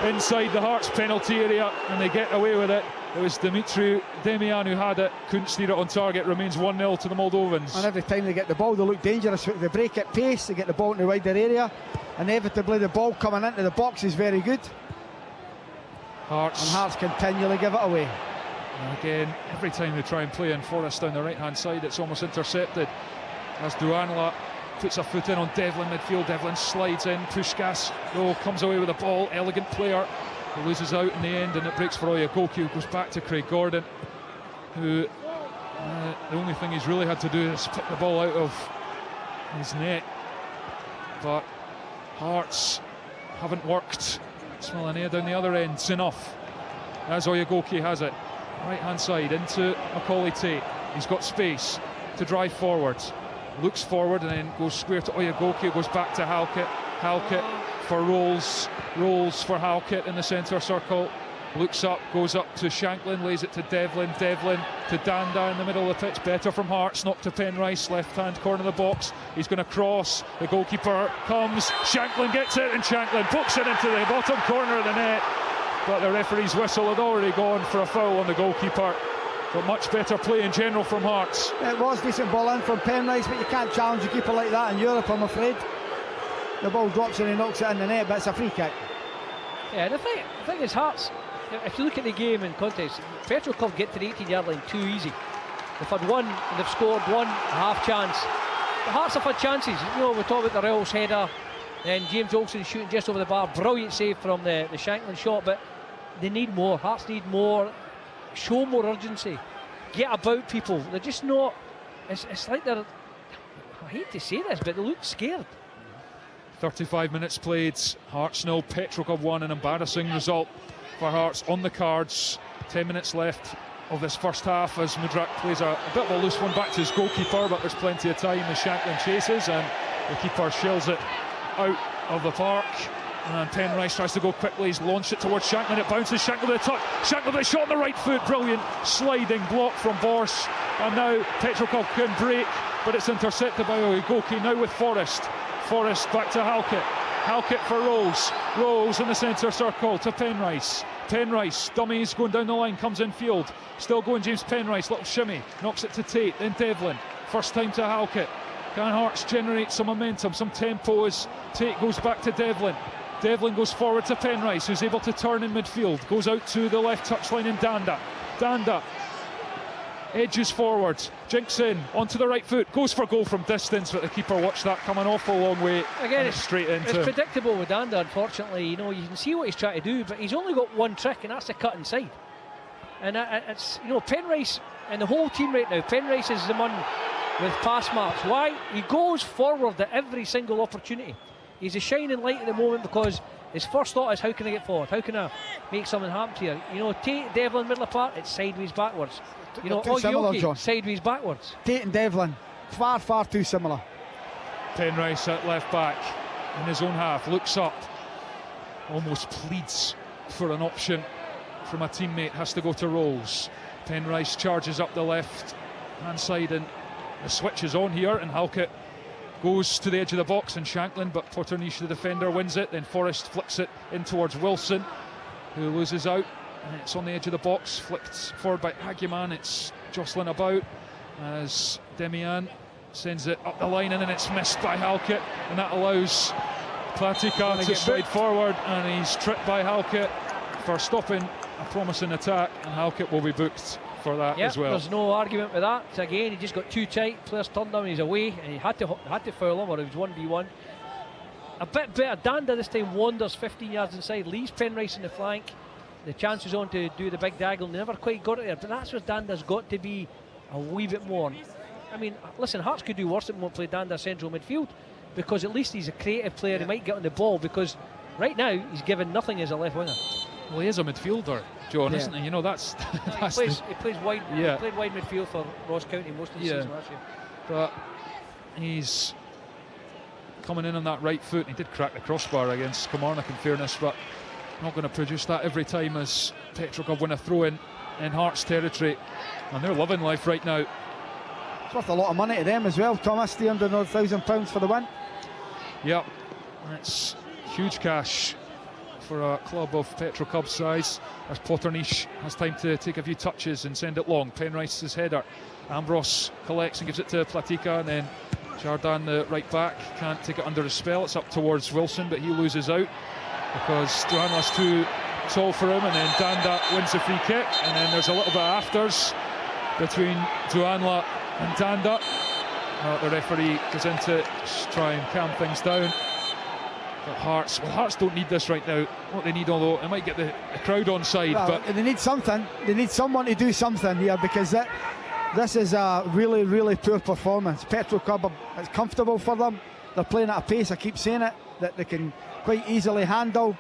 inside the Hearts penalty area, and they get away with it. It was Dimitri Demian who had it, couldn't steer it on target. Remains 1-0 to the Moldovans. And every time they get the ball, they look dangerous. They break at pace, they get the ball into the wider area. Inevitably, the ball coming into the box is very good. Hearts continually give it away. And again, every time they try and play in Forrest down the right-hand side, it's almost intercepted. As Duanla puts a foot in on Devlin midfield. Devlin slides in. Puskás comes away with the ball. Elegant player. He loses out in the end, and it breaks for Oyagoki, who goes back to Craig Gordon, who the only thing he's really had to do is pick the ball out of his net. But Hearts haven't worked. Smilanea down the other end, it's enough. As Oyagoki has it, right hand side into Macaulay Tate. He's got space to drive forward. Looks forward and then goes square to Oyagoki, goes back to Halkett. Halkett for Rolls for Halkett in the centre circle. Looks up, goes up to Shanklin, lays it to Devlin. Devlin to Danda in the middle of the pitch. Better from Hearts, knocked to Penrice, left-hand corner of the box. He's going to cross. The goalkeeper comes. Shanklin gets it, and Shanklin pokes it into the bottom corner of the net. But the referee's whistle had already gone for a foul on the goalkeeper. But much better play in general from Hearts. It was decent ball in from Penrice, but you can't challenge a keeper like that in Europe, I'm afraid. The ball drops and he knocks it in the net, but it's a free kick. Yeah, the thing is, Hearts, if you look at the game in context, Petrocub get to the 18-yard line too easy. They've had one, and they've scored one, a half chance. The Hearts have had chances. You know, we talk about the Reals header, and James Olsen shooting just over the bar. Brilliant save from the Shanklin shot, but they need more. Hearts need more. Show more urgency. Get about people. They're just not. It's like they're. I hate to say this, but they look scared. 35 minutes played. Hearts 0, Petrocub 1. An embarrassing result for Hearts on the cards. 10 minutes left of this first half as Mudrak plays a bit of a loose one back to his goalkeeper, but there's plenty of time as Shanklin chases and the keeper shells it out of the park. And Penrice tries to go quickly. He's launched it towards Shanklin. It bounces. Shanklin with a touch. Shanklin with a shot on the right foot. Brilliant sliding block from Bors. And now Petrocub can break, but it's intercepted by Oyagoki. Now with Forrest. Forrest back to Halkett. Halkett for Rolls. Rolls in the centre circle to Penrice. Penrice, dummies going down the line, comes in field. Still going James Penrice. Little shimmy. Knocks it to Tate. Then Devlin. First time to Halkett. Can Hearts generate some momentum, some tempo as Tate goes back to Devlin. Devlin goes forward to Penrice, who's able to turn in midfield. Goes out to the left touchline in Danda. Danda edges forward, jinks in, onto the right foot, goes for goal from distance, but the keeper watched that come an awful long way. Again, it's straight into. It's predictable with Danda, unfortunately. You know, you can see what he's trying to do, but he's only got one trick, and that's the cut inside. And it's, you know, Penrice and the whole team right now. Penrice is the one with pass marks. Why? He goes forward at every single opportunity. He's a shining light at the moment because his first thought is, how can I get forward? How can I make something happen here? You know, Tate, Devlin, middle apart, it's sideways backwards. You know, Oyagoki, sideways backwards. Tate and Devlin, far, far too similar. Penrice at left back in his own half, looks up, almost pleads for an option from a teammate, has to go to Rolls. Penrice charges up the left hand side and The switch is on here, and Halkett goes to the edge of the box, and Shanklin, but Potternish, the defender, wins it. Then Forrest flicks it in towards Wilson, who loses out, and it's on the edge of the box, flicked forward by Aguiman. It's jostling about as Demian sends it up the line, and then it's missed by Halkett, and that allows Platica to stride forward, and he's tripped by Halkett for stopping a promising attack, and Halkett will be booked for that as well. There's no argument with that. So again, he just got too tight, players turned him, he's away, and he had to foul him, or it was 1v1. A bit better. Danda this time wanders 15 yards inside, leaves Penrice in the flank. The chance was on to do the big diagonal, never quite got it there, but that's where Danda's got to be a wee bit more. I mean, listen, Hearts could do worse if they won't play Danda central midfield, because at least he's a creative player. He might get on the ball, because right now he's given nothing as a left winger. Well, he is a midfielder, John, isn't he? You know, that's he plays wide. He played wide midfield for Ross County most of the season last year. But he's coming in on that right foot. He did crack the crossbar against Kilmarnock, in fairness, but not going to produce that every time as Petrocub win a throw in Hearts territory, and they're loving life right now. It's worth a lot of money to them as well, Thomas. £300,000 for the win. Yep, that's huge cash for a club of Petrocub size, as Potternish has time to take a few touches and send it long. Penrice's header, Ambrose collects and gives it to Platica, and then Jardin, the right back, can't take it under his spell. It's up towards Wilson, but he loses out because Duhanla's too tall for him, and then Danda wins the free kick, and then there's a little bit of afters between Duhanla and Danda. The referee goes in to try and calm things down. But Hearts don't need this right now. What they need, although it might get the crowd on side, but they need something. They need someone to do something here, because this is a really, really poor performance. Petrocub, it's comfortable for them. They're playing at a pace, I keep saying it, that they can quite easily handle.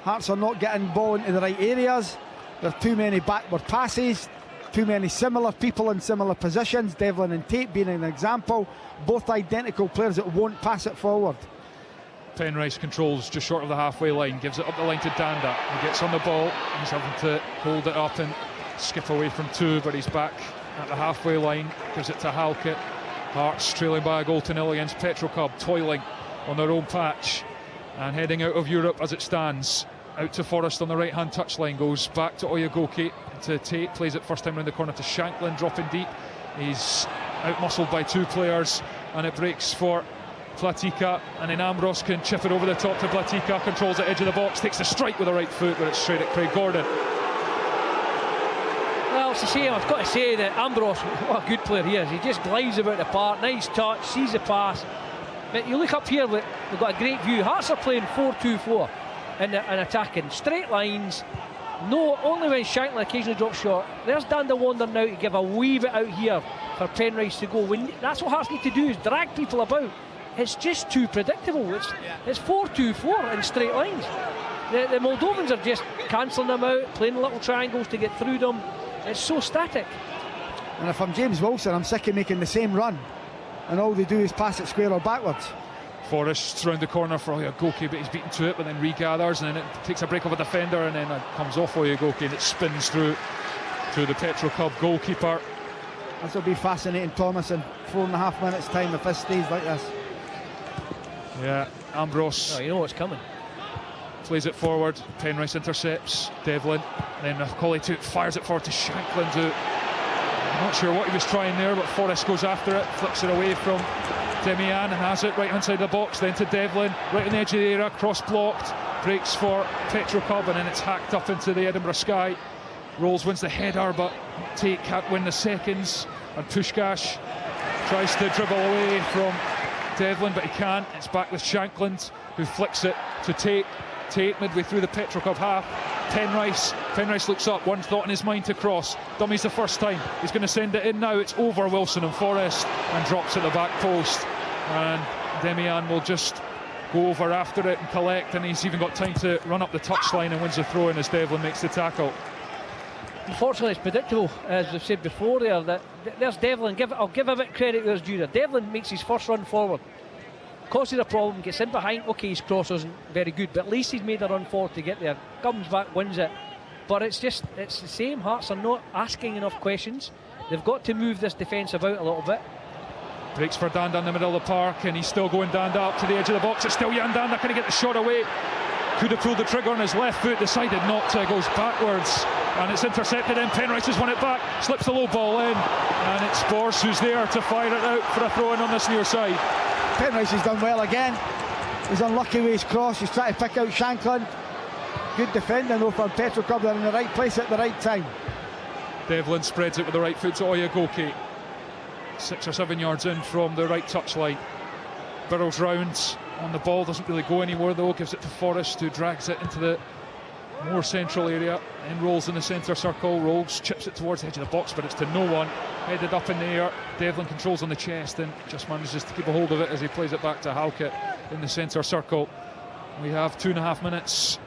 Hearts are not getting ball into the right areas. There are too many backward passes, too many similar people in similar positions. Devlin and Tate being an example, both identical players that won't pass it forward. Penrice controls just short of the halfway line, gives it up the line to Danda. He gets on the ball, he's having to hold it up and skip away from two, but he's back at the halfway line, gives it to Halkett. Hearts trailing by a goal to nil against Petrocub, toiling on their own patch and heading out of Europe as it stands. Out to Forrest on the right hand touchline, goes back to Oyegoke, to Tate, plays it first time around the corner to Shanklin, dropping deep. He's out-muscled by two players, and it breaks for Platica, and then Ambrose can chip it over the top to Platica, controls the edge of the box, takes the strike with the right foot, but it's straight at Craig Gordon. Well, it's a shame. I've got to say that Ambrose, what a good player he is. He just glides about the park, nice touch, sees the pass. But you look up here, we've got a great view. Hearts are playing 4-2-4 and attacking straight lines. No, only when Shanklin occasionally drops short. There's Danda Wander now to give a wee bit out here for Penrice to go. That's what Hearts need to do, is drag people about. It's just too predictable. It's 4-2-4 in straight lines. The Moldovans are just cancelling them out, playing little triangles to get through them. It's so static. And if I'm James Wilson, I'm sick of making the same run, and all they do is pass it square or backwards. Forrest round the corner for Oyegoke, but he's beaten to it, but then regathers, and then it takes a break of a defender, and then it comes off Oyegoke, and it spins through to the Petrocub goalkeeper. This will be fascinating, Thomas, in 4.5 minutes time if this stays like this. Yeah, Ambrose. Oh, you know what's coming. Plays it forward, Penrice intercepts Devlin, then Macaulay fires it forward to Shanklin. I'm not sure what he was trying there, but Forrest goes after it, flips it away from Demian and has it right hand side of the box, then to Devlin, right on the edge of the area, cross blocked, breaks for Petrocub, and then it's hacked up into the Edinburgh sky. Rolls wins the header, but Tate can't win the seconds, and Pushkash tries to dribble away from Devlin, but he can't. It's back with Shanklin, who flicks it to Tate. Tate midway through the Petrocub half. Penrice looks up, one thought in his mind to cross. Dummies the first time. He's going to send it in now. It's over Wilson and Forrest, and drops at the back post. And Demian will just go over after it and collect, and he's even got time to run up the touchline and wins the throw in as Devlin makes the tackle. Unfortunately, it's predictable, as we've said before there, that there's Devlin. I'll give a bit of credit where it's due there. Devlin makes his first run forward, causes a problem, gets in behind. Okay, his cross wasn't very good, but at least he's made a run forward to get there. Comes back, wins it. But it's the same. Hearts are not asking enough questions. They've got to move this defence about a little bit. Breaks for Danda in the middle of the park, and he's still going Danda up to the edge of the box. It's still Jan Danda. Can he get the shot away? Could have pulled the trigger on his left foot, decided not to, goes backwards, and it's intercepted in. Penrice has won it back, slips the low ball in, and it's Bors who's there to fire it out for a throw-in on this near side. Penrice has done well again. He's unlucky with his cross. He's trying to pick out Shanklin. Good defending though from Petrocub. They're in the right place at the right time. Devlin spreads it with the right foot to Oyegoke. 6 or 7 yards in from the right touchline. Burrows round on the ball, doesn't really go anywhere though, gives it to Forrest, who drags it into the more central area and rolls in the centre circle, rolls, chips it towards the edge of the box, but it's to no one. Headed up in the air, Devlin controls on the chest and just manages to keep a hold of it as he plays it back to Halkett in the centre circle. We have 2.5 minutes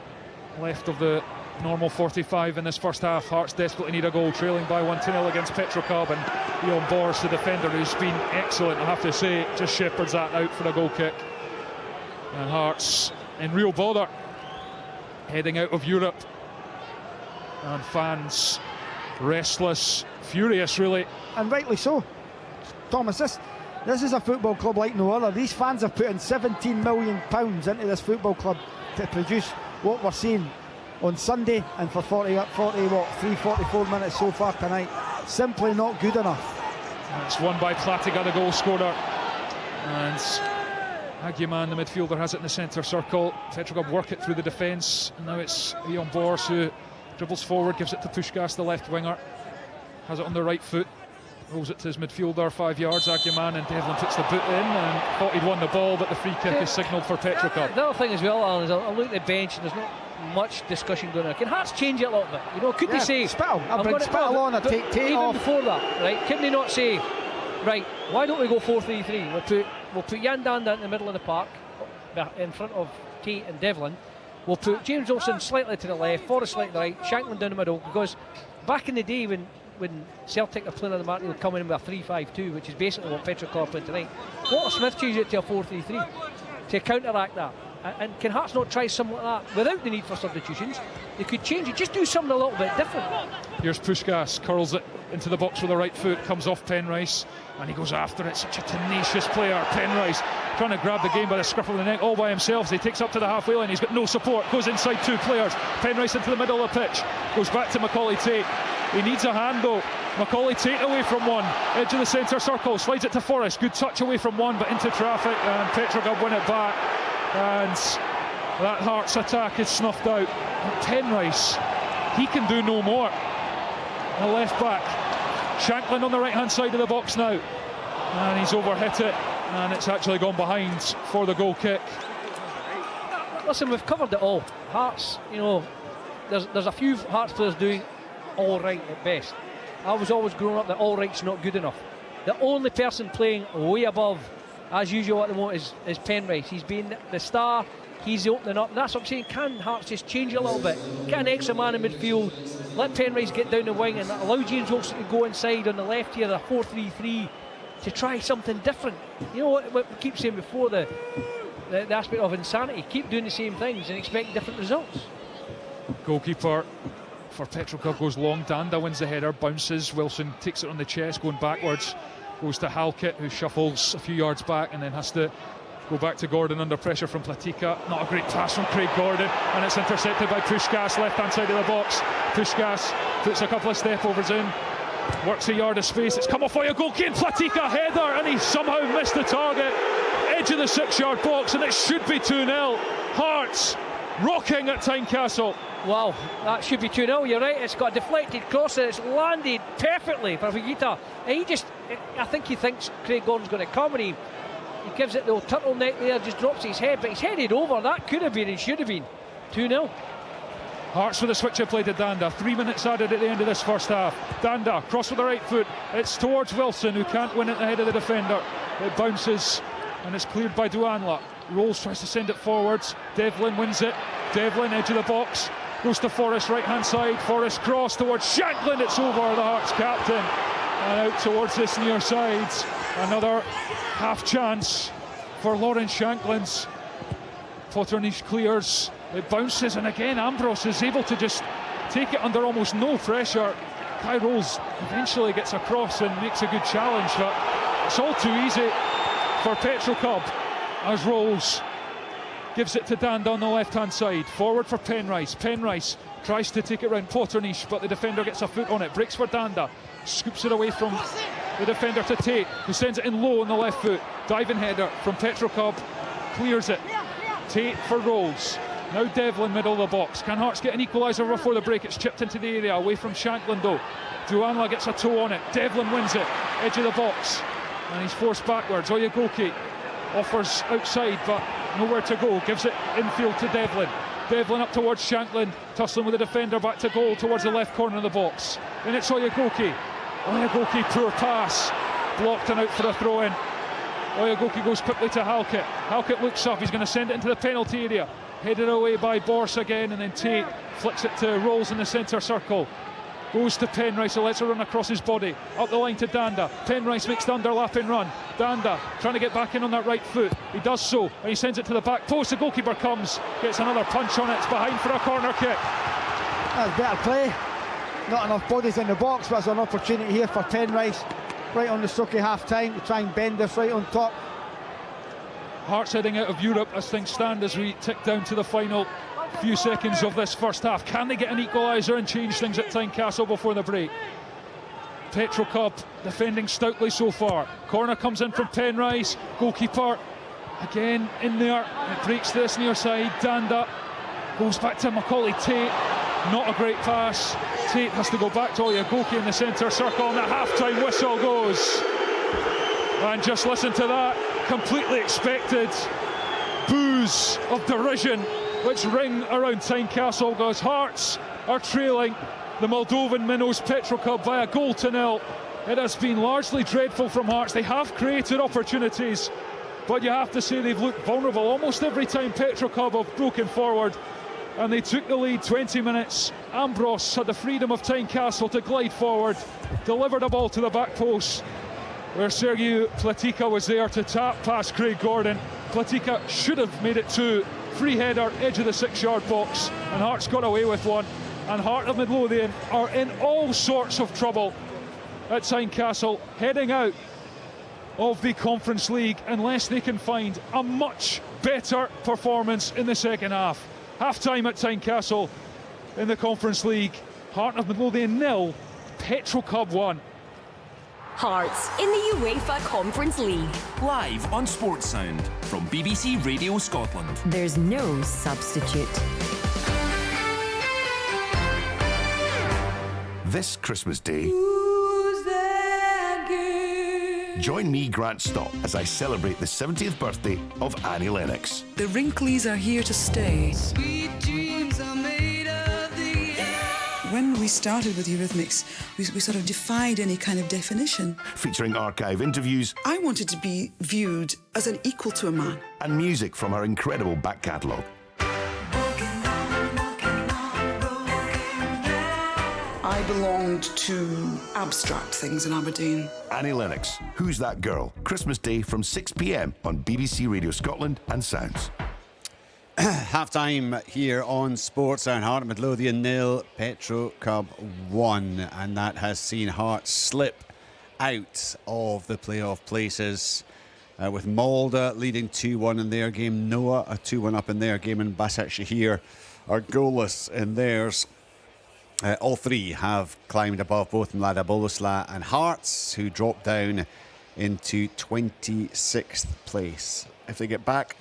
left of the normal 45 in this first half. Hearts desperately need a goal, trailing by 1-0 against Petrocub, and Ian Bors, the defender, who's been excellent, I have to say, just shepherds that out for a goal kick. And Hearts in real bother, heading out of Europe, and fans restless, furious really. And rightly so. Thomas, this is a football club like no other. These fans have put in £17 million into this football club to produce what we're seeing on Sunday, and for 44 minutes so far tonight. Simply not good enough. It's won by Platiga, the goal scorer, and Aguiman, the midfielder, has it in the centre circle. Petrocub work it through the defence, and now it's Ian Bors who dribbles forward, gives it to Puskás, the left winger, has it on the right foot, rolls it to his midfielder, 5 yards. Aguiman, and Devlin puts the boot in and thought he'd won the ball, but the free kick is signalled for Petrocub. The other thing as well, Alan, is I look at the bench and there's not much discussion going on. Can Hearts change it a little bit? You know, could they say Spittle, I'll bring Spittle on and take even off. before that, right? Can they not say, right, why don't we go 4-3-3? We'll put Jan Danda in the middle of the park in front of Tate and Devlin. We'll put James Wilson slightly to the left, Forrest slightly to the right, Shanklin down the middle, because back in the day when Celtic are playing on the mark, they'll come in with a 3-5-2, which is basically what Petrocub are playing tonight. Walter Smith changed it to a 4-3-3 to counteract that. And can Hearts not try something like that without the need for substitutions? They could change it, just do something a little bit different. Here's Puskás, curls it into the box with the right foot, comes off Penrice, and he goes after it. Such a tenacious player, Penrice, trying to grab the game by the scruff of the neck all by himself. As he takes up to the halfway line, he's got no support, goes inside 2 players. Penrice into the middle of the pitch, goes back to Macaulay Tate. He needs a hand though. Macaulay Tate away from one, edge of the centre circle, slides it to Forrest. Good touch away from one, but into traffic, and Petrocub win it back. And that Hearts attack is snuffed out. And Penrice, he can do no more. The left back, Shanklin on the right hand side of the box now, and he's overhit it, and it's actually gone behind for the goal kick. Listen, we've covered it all. Hearts, you know, there's a few Hearts players doing all right at best. I was always growing up that all right's not good enough. The only person playing way above, as usual at the moment, is Penrice. He's been the star, he's opening up. That's what I'm saying. Can Hearts just change it a little bit? Get an extra man in midfield, let Penrice get down the wing, and allow James Wilson to go inside on the left here, a 4-3-3, to try something different. You know what we keep saying before, the aspect of insanity. Keep doing the same things and expect different results. Goalkeeper for Petrocub goes long. Danda wins the header, bounces. Wilson takes it on the chest, going backwards. Goes to Halkett, who shuffles a few yards back and then has to go back to Gordon under pressure from Platica. Not a great pass from Craig Gordon, and it's intercepted by Puskás, left hand side of the box. Puskás puts a couple of step overs in, works a yard of space. It's come off by a goalkeeper, and Platica header, and he somehow missed the target. Edge of the 6-yard box, and it should be 2-0. Hearts rocking at Tynecastle. Wow, that should be 2-0, you're right. It's got a deflected cross and it's landed perfectly for Fujita. And I think he thinks Craig Gordon's going to come, and he gives it the old turtleneck there, just drops his head, but he's headed over. That could have been and should have been 2-0. Hearts with a switch play to Danda. 3 minutes added at the end of this first half. Danda, cross with the right foot. It's towards Wilson, who can't win it ahead of the defender. It bounces and it's cleared by Duanla. Rolls, tries to send it forwards. Devlin wins it. Devlin, edge of the box. Goes to Forrest, right hand side. Forrest cross towards Shanklin. It's over, the Hearts captain. And out towards this near side. Another half chance for Lawrence Shanklin's. Potternish clears. It bounces, and again Ambrose is able to just take it under almost no pressure. Kai Rolls eventually gets across and makes a good challenge, but it's all too easy for Petrocub as Rolls gives it to Danda on the left-hand side. Forward for Penrice. Penrice tries to take it round Potternish, but the defender gets a foot on it. Breaks for Danda. Scoops it away from the defender to Tate, who sends it in low on the left foot. Diving header from Petrocub. Clears it. Tate for Rolls. Now Devlin, middle of the box. Can Hearts get an equaliser before the break? It's chipped into the area, away from Shanklin though. Duanla gets a toe on it. Devlin wins it. Edge of the box. And he's forced backwards. Oyegoke offers outside, but nowhere to go. Gives it infield to Devlin. Devlin up towards Shanklin. Tussling with the defender back to goal towards the left corner of the box. Then it's Oyegoke. Oyegoke, poor pass. Blocked and out for a throw-in. Oyegoke goes quickly to Halkett. Halkett looks up. He's going to send it into the penalty area. Headed away by Bors again, and then Tate flicks it to Rolls in the centre circle. Goes to Penrice, so lets it run across his body. Up the line to Danda. Penrice makes the underlapping run. Danda trying to get back in on that right foot. He does so, and he sends it to the back post. The goalkeeper comes, gets another punch on it. It's behind for a corner kick. That's better play. Not enough bodies in the box, but there's an opportunity here for Penrice. Right on the Sucky half-time to try and bend this right on top. Hearts heading out of Europe as things stand as we tick down to the final few seconds of this first half. Can they get an equaliser and change things at Tynecastle before the break? Petrocub defending stoutly so far. Corner comes in from Penrice. Goalkeeper again in there. It breaks this near side. Danda goes back to Macaulay Tate. Not a great pass. Tate has to go back to Oyegoke in the centre circle, and the half-time whistle goes. And just listen to that. Completely expected boos of derision which ring around Tynecastle, because Hearts are trailing the Moldovan minnows Petrocub by 1-0. It has been largely dreadful from Hearts. They have created opportunities, but you have to say they've looked vulnerable almost every time Petrocub have broken forward, and they took the lead 20 minutes. Ambros had the freedom of Tynecastle to glide forward, delivered a ball to the back post, where Sergiu Platica was there to tap past Craig Gordon. Platica should have made it two. Free header, edge of the 6-yard box, and Hearts got away with one. And Heart of Midlothian are in all sorts of trouble at Tynecastle, heading out of the Conference League unless they can find a much better performance in the second half. Half-time at Tynecastle in the Conference League. Heart of Midlothian 0, Petrocub 1. Hearts in the UEFA Conference League. Live on Sports Sound from BBC Radio Scotland. There's no substitute. This Christmas Day, join me, Grant Stott, as I celebrate the 70th birthday of Annie Lennox. The Wrinklies are here to stay. Sweet dreams are made of the air. When we started with Eurythmics, we sort of defied any kind of definition. Featuring archive interviews I wanted to be viewed as an equal to a man. and music from her incredible back catalogue. I belonged to abstract things in Aberdeen. Annie Lennox, Who's That Girl? Christmas Day from 6 p.m. on BBC Radio Scotland and Sounds. Half-time here on Sports Sound. Heart of Midlothian 0, Petrocub 1, and that has seen Hearts slip out of the playoff places with Malda leading 2-1 in their game, Noah a 2-1 up in their game, and Bassat Shahir are goalless in theirs. All three have climbed above both Mlada Bolesla and Hearts, who dropped down into 26th place. If they get back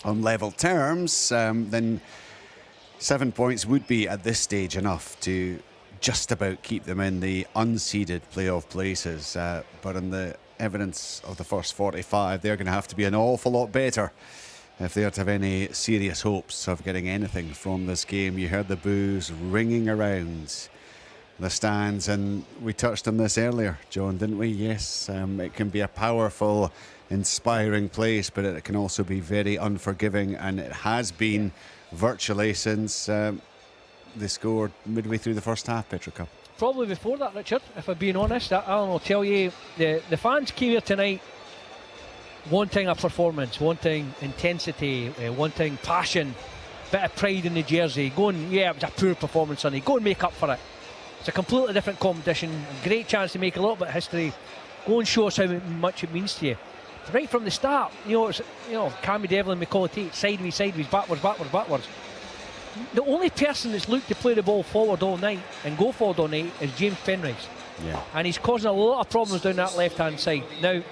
on level terms, then 7 points would be at this stage enough to just about keep them in the unseeded playoff places. But on the evidence of the first 45, they're going to have to be an awful lot better if they are to have any serious hopes of getting anything from this game. You heard the boos ringing around the stands, and we touched on this earlier, John, didn't we? Yes, it can be a powerful, inspiring place, but it can also be very unforgiving, and it has been virtually since they scored midway through the first half, Petrocub. Probably before that, Richard, if I'm being honest. Alan will tell you, the fans came here tonight wanting a performance, wanting intensity, wanting passion, bit of pride in the jersey, going, yeah, it was a poor performance, Sonny, go and make up for it. It's a completely different competition. Great chance to make a little bit of history. Go and show us how much it means to you. Right from the start, it's Cammy Devlin, Macaulay Tate, sideways, backwards. The only person that's looked to play the ball forward all night and go forward all night is James Penrice. Yeah. And he's causing a lot of problems down that left-hand side. Now,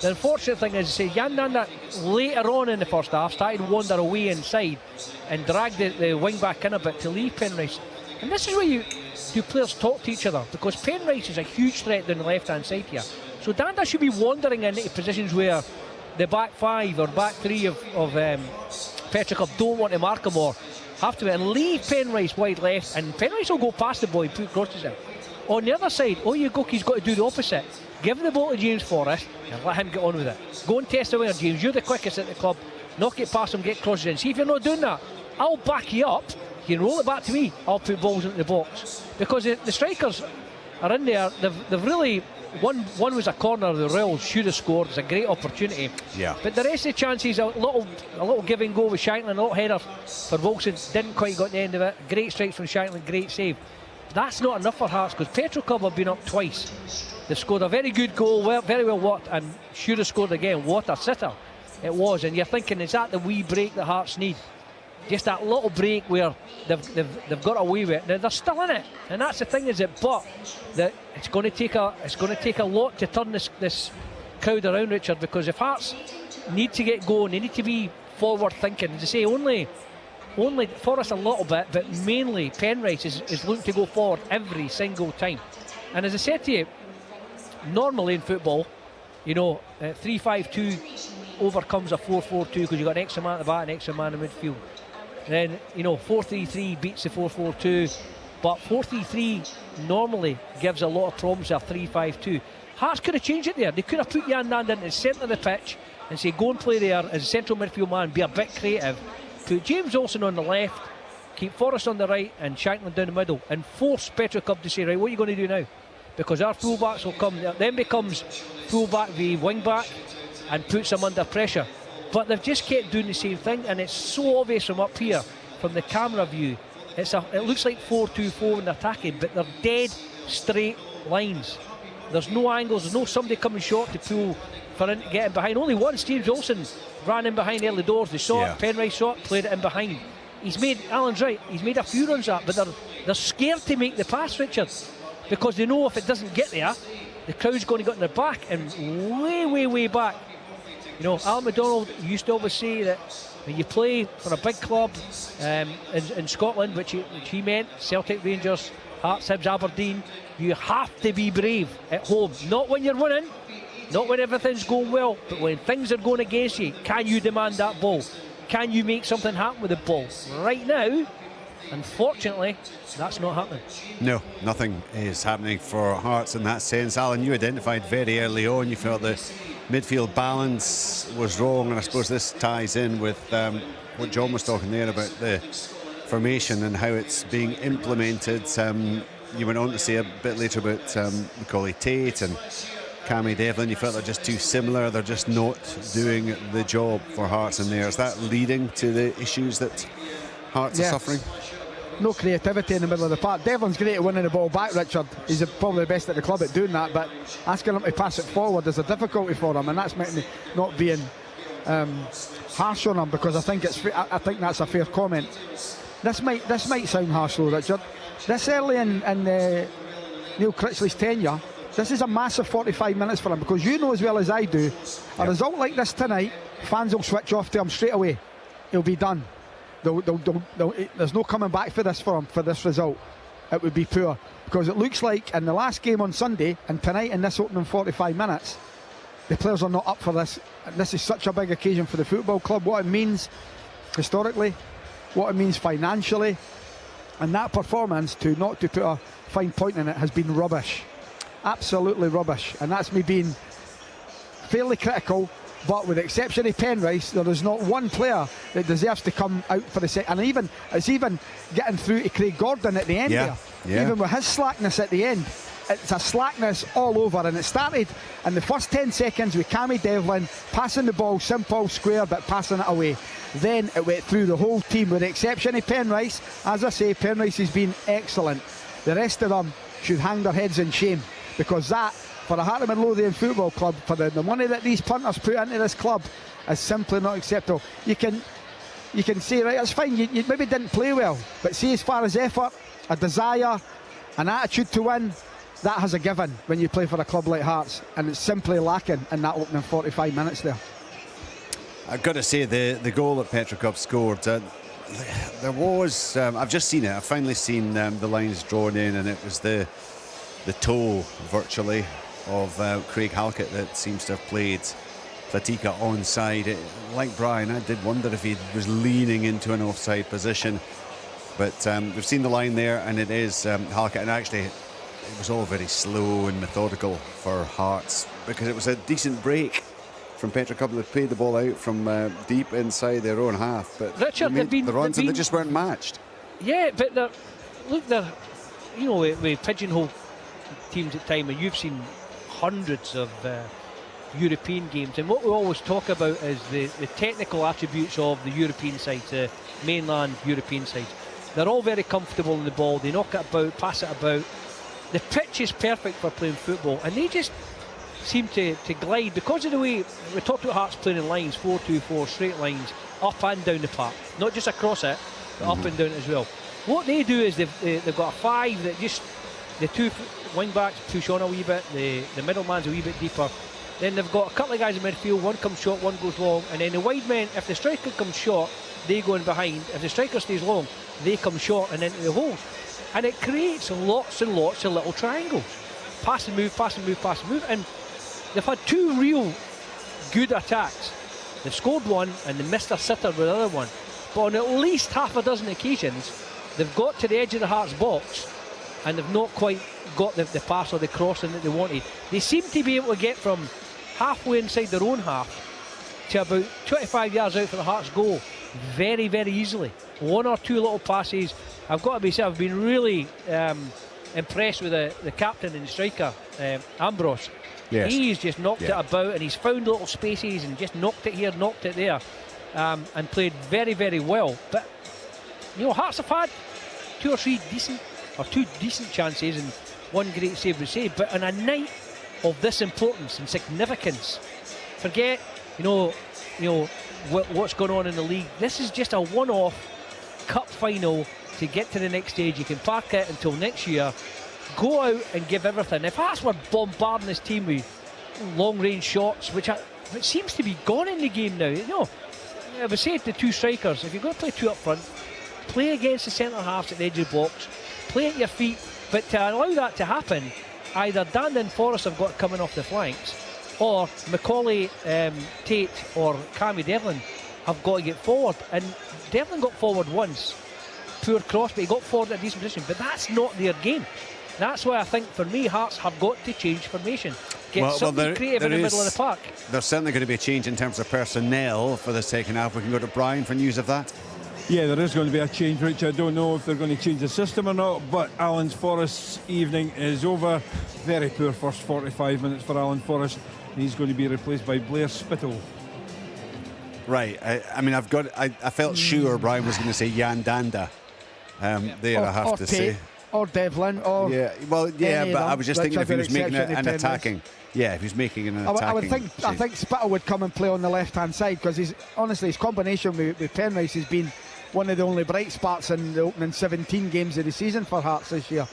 the unfortunate thing is, Jan Nanda later on in the first half started to wander away inside and dragged the wing back in a bit to leave Penrice. And this is where you players talk to each other, because Penrice is a huge threat down the left-hand side here. So Danda should be wandering into positions where the back five or back three of Petrocub don't want to mark him or have to, and leave Penrice wide left, and Penrice will go past the ball and put crosses in. On the other side, Oyegoki's got to do the opposite. Give the ball to James Forrest and let him get on with it. Go and test the winger, James. You're the quickest at the club. Knock it past him, get crosses in. See if you're not doing that, I'll back you up. You can roll it back to me. I'll put balls into the box. Because the strikers are in there. They've really... One was a corner the Royals should have scored. It's a great opportunity. Yeah. But the rest of the chances, a little give and go with Shanklin, a little header for Wilson. Didn't quite got the end of it. Great strikes from Shanklin, great save. That's not enough for Hearts, because Petrocub have been up twice. They've scored a very good goal, very well worked, and should have scored again. What a sitter it was. And you're thinking, is that the wee break that Hearts need? Just that little break where they've got away with it. Now they're still in it, and that's the thing, is it? But it's going to take a lot to turn this crowd around, Richard. Because if Hearts need to get going, they need to be forward thinking. As I say, only Forrest a little bit, but mainly Penrice is looking to go forward every single time. And as I said to you, normally in football, 3-5-2 overcomes a 4-4-2 because you've got an extra man at the back and an extra man in midfield. Then 4-3-3 beats the 4-4-2, but 4-3-3 normally gives a lot of problems to a 3-5-2. Hearts could have changed it there. They could have put Jan Nanda in the centre of the pitch and say, go and play there as a central midfield man, be a bit creative. Put James Olsen on the left, keep Forrest on the right and Shanklin down the middle, and force Petrocub to say, right, what are you going to do now? Because our fullbacks will come, then becomes fullback v wing back and puts them under pressure. But they've just kept doing the same thing, and it's so obvious from up here, from the camera view. It looks like 4-2-4 when they're attacking, but they're dead straight lines. There's no angles, there's no somebody coming short to pull for him to get in behind. Only once James Olsen ran in behind early doors. They saw it, Penrice saw it, played it in behind. Alan's right, he's made a few runs at, but they're scared to make the pass, Richard, because they know if it doesn't get there, the crowd's going to get in their back, and way back. Alan McDonald used to always say that when you play for a big club in Scotland, which he meant Celtic, Rangers, Hearts, Hibs, Aberdeen, you have to be brave at home. Not when you're winning, not when everything's going well, but when things are going against you. Can you demand that ball? Can you make something happen with the ball? Right now, unfortunately, that's not happening. No, nothing is happening for Hearts in that sense. Alan, you identified very early on, you felt the midfield balance was wrong, and I suppose this ties in with what John was talking there about the formation and how it's being implemented. You went on to say a bit later about Macaulay Tate and Cammy Devlin. You felt they're just too similar, they're just not doing the job for Hearts in there. Is that leading to the issues that Hearts are suffering? No creativity in the middle of the park. Devlin's great at winning the ball back, Richard. He's probably the best at the club at doing that, but asking him to pass it forward is a difficulty for him, and that's me not being harsh on him, because I think that's a fair comment. This might sound harsh though, Richard. This early in Neil Critchley's tenure, this is a massive 45 minutes for him, because you know as well as I do, a result like this tonight, fans will switch off to him straight away. He'll be done. There's no coming back for this result. It would be poor, because it looks like in the last game on Sunday and tonight in this opening 45 minutes, the players are not up for this. This is such a big occasion for the football club, what it means historically, what it means financially, and that performance, not to put a fine point in it, has been rubbish, absolutely rubbish. And that's me being fairly critical. But with the exception of Penrice, there is not one player that deserves to come out for the set. And it's even getting through to Craig Gordon at the end there. Yeah. Even with his slackness at the end, it's a slackness all over. And it started in the first 10 seconds with Cammy Devlin passing the ball, simple, square, but passing it away. Then it went through the whole team, with the exception of Penrice. As I say, Penrice has been excellent. The rest of them should hang their heads in shame, because that, for the Heart of Midlothian Football Club, for the money that these punters put into this club, is simply not acceptable. You can say, right, it's fine, you maybe didn't play well, but see, as far as effort, a desire, an attitude to win, that has a given when you play for a club like Hearts, and it's simply lacking in that opening 45 minutes there. I've got to say, the goal that Petrocub scored, there was, I've just seen it, I've finally seen the lines drawn in, and it was the toe, virtually, of Craig Halkett that seems to have played Platica onside. Like Brian, I did wonder if he was leaning into an offside position, but we've seen the line there, and it is Halkett, and actually it was all very slow and methodical for Hearts, because it was a decent break from Petrocub that played the ball out from deep inside their own half, but Richard, the runs and they just weren't matched. Yeah, but they're you know, we pigeonhole teams at time, and you've seen hundreds of European games, and what we always talk about is the technical attributes of the European sides, the mainland European sides. They're all very comfortable in the ball, they knock it about, pass it about. The pitch is perfect for playing football, and they just seem to glide because of the way we talked about Hearts playing in lines, 4-2-4, straight lines, up and down the park, not just across it, but up and down it as well. What they do is they've got a five that just, the two wing backs push on a wee bit, the middleman's a wee bit deeper, then they've got a couple of guys in midfield, one comes short, one goes long, and then the wide men, if the striker comes short, they go in behind, if the striker stays long, they come short and into the holes, and it creates lots and lots of little triangles, pass and move, pass and move, pass and move, and they've had two real good attacks. They've scored one and they missed a sitter with the other one, but on at least half a dozen occasions they've got to the edge of the Hearts box and they've not quite got the pass or the crossing that they wanted. They seem to be able to get from halfway inside their own half to about 25 yards out for the Hearts goal very, very easily. One or two little passes. I've got to be said, I've been really impressed with the captain and the striker, Ambrose. Yes. He's just knocked it about, and he's found little spaces and just knocked it here, knocked it there, and played very, very well. But you know, Hearts have had two decent chances and one great save we say. But on a night of this importance and significance, forget what's going on in the league. This is just a one-off cup final to get to the next stage. You can park it until next year. Go out and give everything. If Hearts were bombarding this team with long-range shots, which seems to be gone in the game now. You know, I would say to the two strikers, if you're going to play two up front, play against the centre halves at the edge of the box, play at your feet, but to allow that to happen, either Danda and Forrest have got coming off the flanks, or Macaulay, Tate or Cammy Devlin have got to get forward. And Devlin got forward once, poor cross, but he got forward at a decent position, but that's not their game. That's why I think, for me, Hearts have got to change formation. Get something creative in the middle of the park. There's certainly going to be a change in terms of personnel for the second half. We can go to Brian for news of that. Yeah, there is going to be a change, Rich. I don't know if they're going to change the system or not, but Alan Forrest's evening is over. Very poor first 45 minutes for Alan Forrest. He's going to be replaced by Blair Spittle. Right. I felt sure Brian was going to say Jan Danda. I have to say. Or Devlin, or but I was just thinking if he was making an attacking. Yeah, if he's making an attacking. I think Spittle would come and play on the left-hand side, because his combination with Penrice has been one of the only bright spots in the opening 17 games of the season for Hearts this year.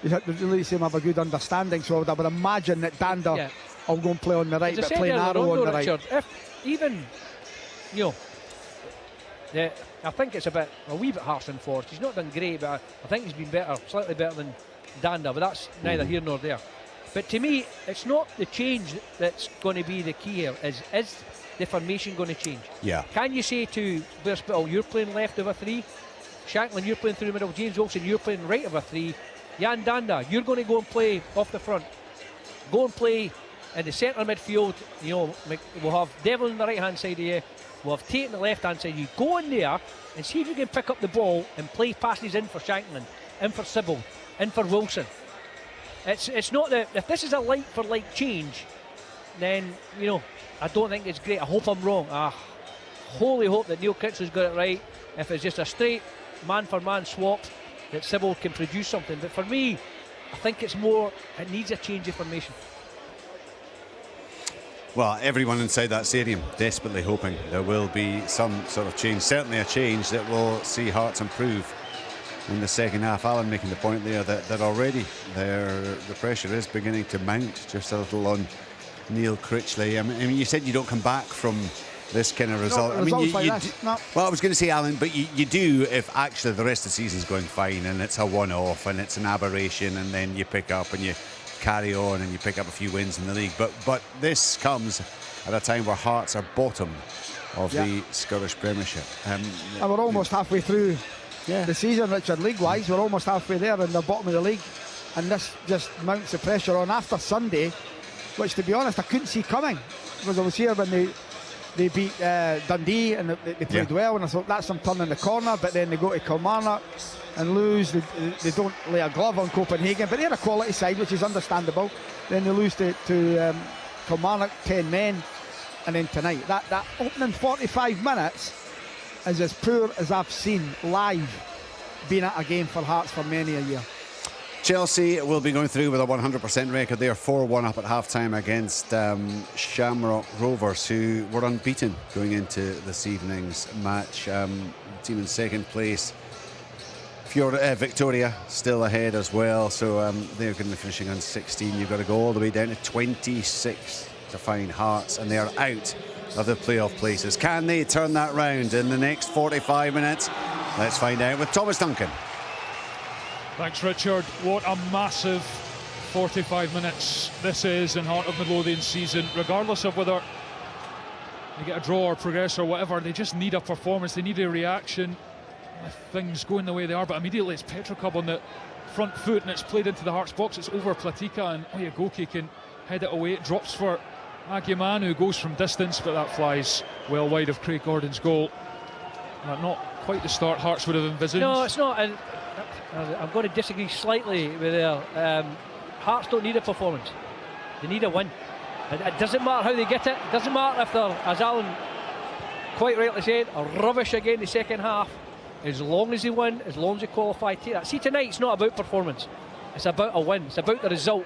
You really seem to have a good understanding, so I would imagine that Danda will go and play on the right, but play Narrow on the right. Richard, if even, I think it's a wee bit harsh on Forrest. He's not done great, but I think he's been better, slightly better than Danda, but that's neither here nor there. But to me, it's not the change that's going to be the key here. Is the formation going to change? Yeah. Can you say to Blair Spittle, you're playing left of a three, Shanklin, you're playing through the middle, James Wilson, you're playing right of a three, Jan Danda, you're going to go and play off the front, go and play in the centre midfield. We'll have Devlin on the right hand side of you, we'll have Tate on the left hand side. You go in there and see if you can pick up the ball and play passes in for Shanklin, in for Sybil, in for Wilson. It's not that if this is a like for like change, then I don't think it's great. I hope I'm wrong. I wholly hope that Neil Kitsley's got it right. If it's just a straight man for man swap, that Sybil can produce something. But for me, I think it's more, it needs a change of formation. Well, everyone inside that stadium desperately hoping there will be some sort of change, certainly a change that will see Hearts improve in the second half. Alan making the point there that already the pressure is beginning to mount just a little on Neil Critchley. I mean, you said you don't come back from this kind of result. No, I mean, no. Well, I was going to say, Alan, but you do if actually the rest of the season's going fine and it's a one-off and it's an aberration, and then you pick up and you carry on and you pick up a few wins in the league. But this comes at a time where Hearts are bottom of the Scottish Premiership. And we're almost halfway through the season, Richard, league-wise. We're almost halfway there in the bottom of the league, and this just mounts the pressure on after Sunday, which, to be honest, I couldn't see coming, because I was here when they beat Dundee and they played well, and I thought that's them turning the corner. But then they go to Kilmarnock and lose. They don't lay a glove on Copenhagen, but they're a quality side, which is understandable. Then they lose to Kilmarnock, 10 men, and then tonight that opening 45 minutes is as poor as I've seen live being at a game for Hearts for many a year. Chelsea will be going through with a 100% record. They are 4-1 up at half-time against Shamrock Rovers, who were unbeaten going into this evening's match. Team in second place, Victoria still ahead as well, so they're going to be finishing on 16. You've got to go all the way down to 26 to find Hearts, and they are out of the playoff places. Can they turn that round in the next 45 minutes? Let's find out with Thomas Duncan. Thanks, Richard. What a massive 45 minutes this is in Heart of Midlothian season. Regardless of whether they get a draw or progress or whatever, they just need a performance. They need a reaction if things going the way they are. But immediately it's Petrocub on the front foot, and it's played into the Hearts box. It's over Platika, and Oyegoke can head it away. It drops for Aguiman, who goes from distance, but that flies well wide of Craig Gordon's goal. Not quite the start Hearts would have envisaged. No, it's not. And I'm going to disagree slightly with there. Hearts don't need a performance. They need a win. It doesn't matter how they get it. It doesn't matter if they're, as Alan quite rightly said, a rubbish again in the second half. As long as they win, as long as they qualify, take that. See, tonight it's not about performance. It's about a win. It's about the result.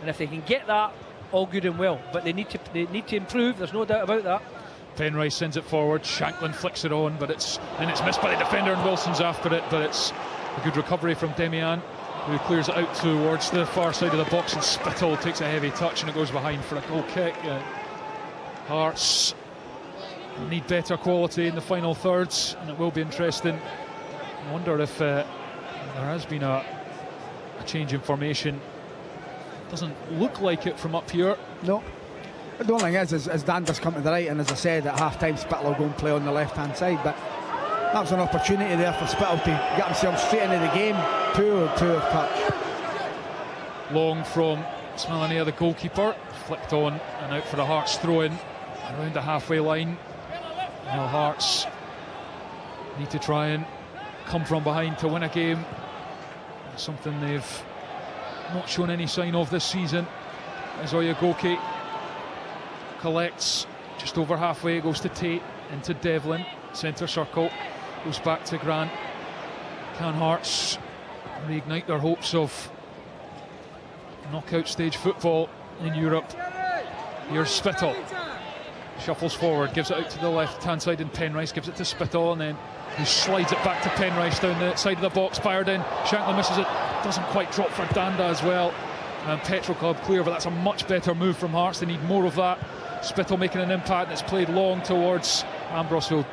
And if they can get that, all good and well. But they need to improve. There's no doubt about that. Penrice sends it forward. Shanklin flicks it on, but it's missed by the defender, and Wilson's after it. But it's a good recovery from Demian, who clears it out towards the far side of the box, and Spittle takes a heavy touch and it goes behind for a goal kick. Hearts need better quality in the final thirds, and it will be interesting. I wonder if there has been a change in formation. Doesn't look like it from up here. No. The only thing is Dander's come to the right, and as I said, at half-time Spittle will go and play on the left-hand side, but that was an opportunity there for Spittle to get himself straight into the game. Poor touch. Long from Smilania, the goalkeeper, flicked on and out for the Hearts throw-in around the halfway line. Now Hearts need to try and come from behind to win a game. Something they've not shown any sign of this season. As Oyegoke collects just over halfway, goes to Tate, into Devlin, centre circle, goes back to Grant. Can Hearts reignite their hopes of knockout stage football in Europe? Here's Spittle, shuffles forward, gives it out to the left hand side, and Penrice gives it to Spittle, and then he slides it back to Penrice down the side of the box. Fired in, Shanklin misses it, doesn't quite drop for Danda as well, and Petrocub clear, but that's a much better move from Hearts. They need more of that. Spittle making an impact, and it's played long towards Ambrose, who'll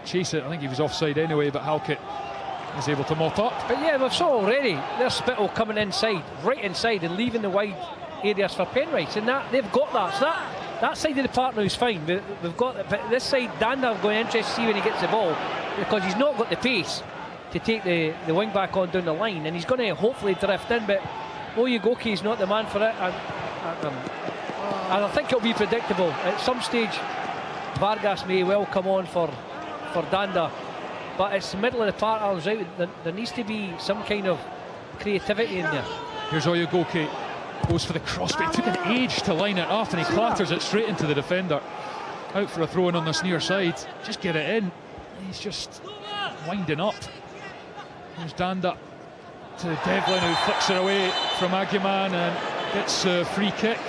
chase it. I think he was offside anyway, but Halkett is able to mop up. But yeah, we've saw already there's Spittle coming inside, right inside, and leaving the wide areas for Penrice, and that they've got that. So that side of the partner is fine. We've got it, but this side, Danda going interested to see when he gets the ball, because he's not got the pace to take the wing back on down the line, and he's going to hopefully drift in. But Oyegoke is not the man for it, and I think it'll be predictable. At some stage, Vargas may well come on for Danda, but it's the middle of the park. There needs to be some kind of creativity in there. Here's Oyegoke, goes for the cross, but it took an age to line it up, and he clatters it straight into the defender. Out for a throw-in on this near side. Just get it in. He's just winding up. Here's Danda. to Devlin, who flicks her away from Aguiman and gets a free kick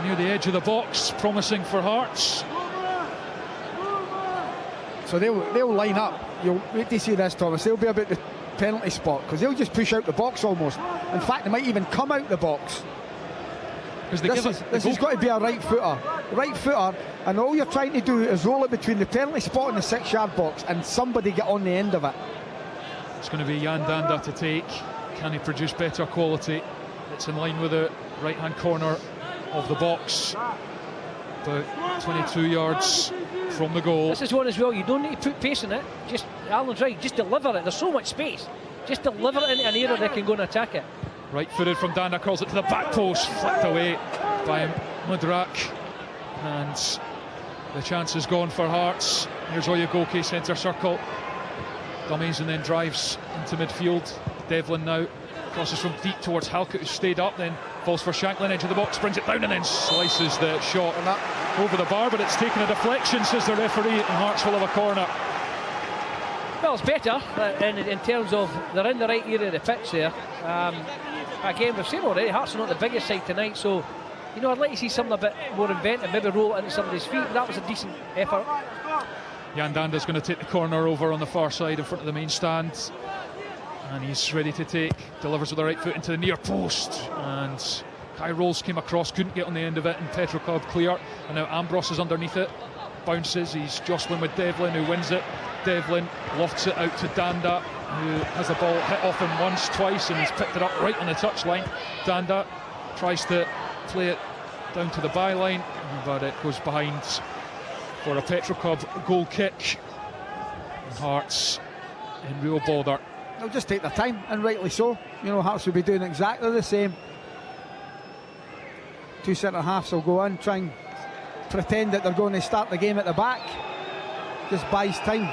near the edge of the box, promising for Hearts. So they'll line up. You'll wait to see this, Thomas. They'll be about the penalty spot because they'll just push out the box almost. In fact, they might even come out the box. This has got to be a right footer, and all you're trying to do is roll it between the penalty spot and the 6-yard box, and somebody get on the end of it. It's going to be Jan Danda to take. Can he produce better quality? It's in line with the right-hand corner of the box, about 22 yards from the goal. This is one as well. You don't need to put pace in it. Just Alan's right. Just deliver it. There's so much space. Just deliver it into an area they can go and attack it. Right-footed from Danda, curls it to the back post, flicked away by Mudrak, and the chance is gone for Hearts. Here's Oyegoke, centre circle, dummies and then drives into midfield. Devlin now crosses from deep towards Halkett, who stayed up, then falls for Shanklin, edge of the box, brings it down and then slices the shot over the bar, but it's taken a deflection, says the referee, and Hearts will have a corner. Well, it's better in terms of they're in the right area of the pitch there. Again, we've seen already, Hearts are not the biggest side tonight, so I'd like to see something a bit more inventive, maybe roll it into somebody's feet, but that was a decent effort. Jan Danda's going to take the corner over on the far side in front of the main stand, and he's ready to take, delivers with the right foot into the near post, and high rolls came across, couldn't get on the end of it, and Petrocub clear, and now Ambrose is underneath it, bounces, he's jostling with Devlin, who wins it. Devlin lofts it out to Danda, who has the ball hit off him once, twice, and he's picked it up right on the touchline. Danda tries to play it down to the byline, but it goes behind for a Petrocub goal kick. Hearts in real bother. They'll just take their time, and rightly so. Hearts will be doing exactly the same. Two centre-halves will go in, try and pretend that they're going to start the game at the back. Just buys time.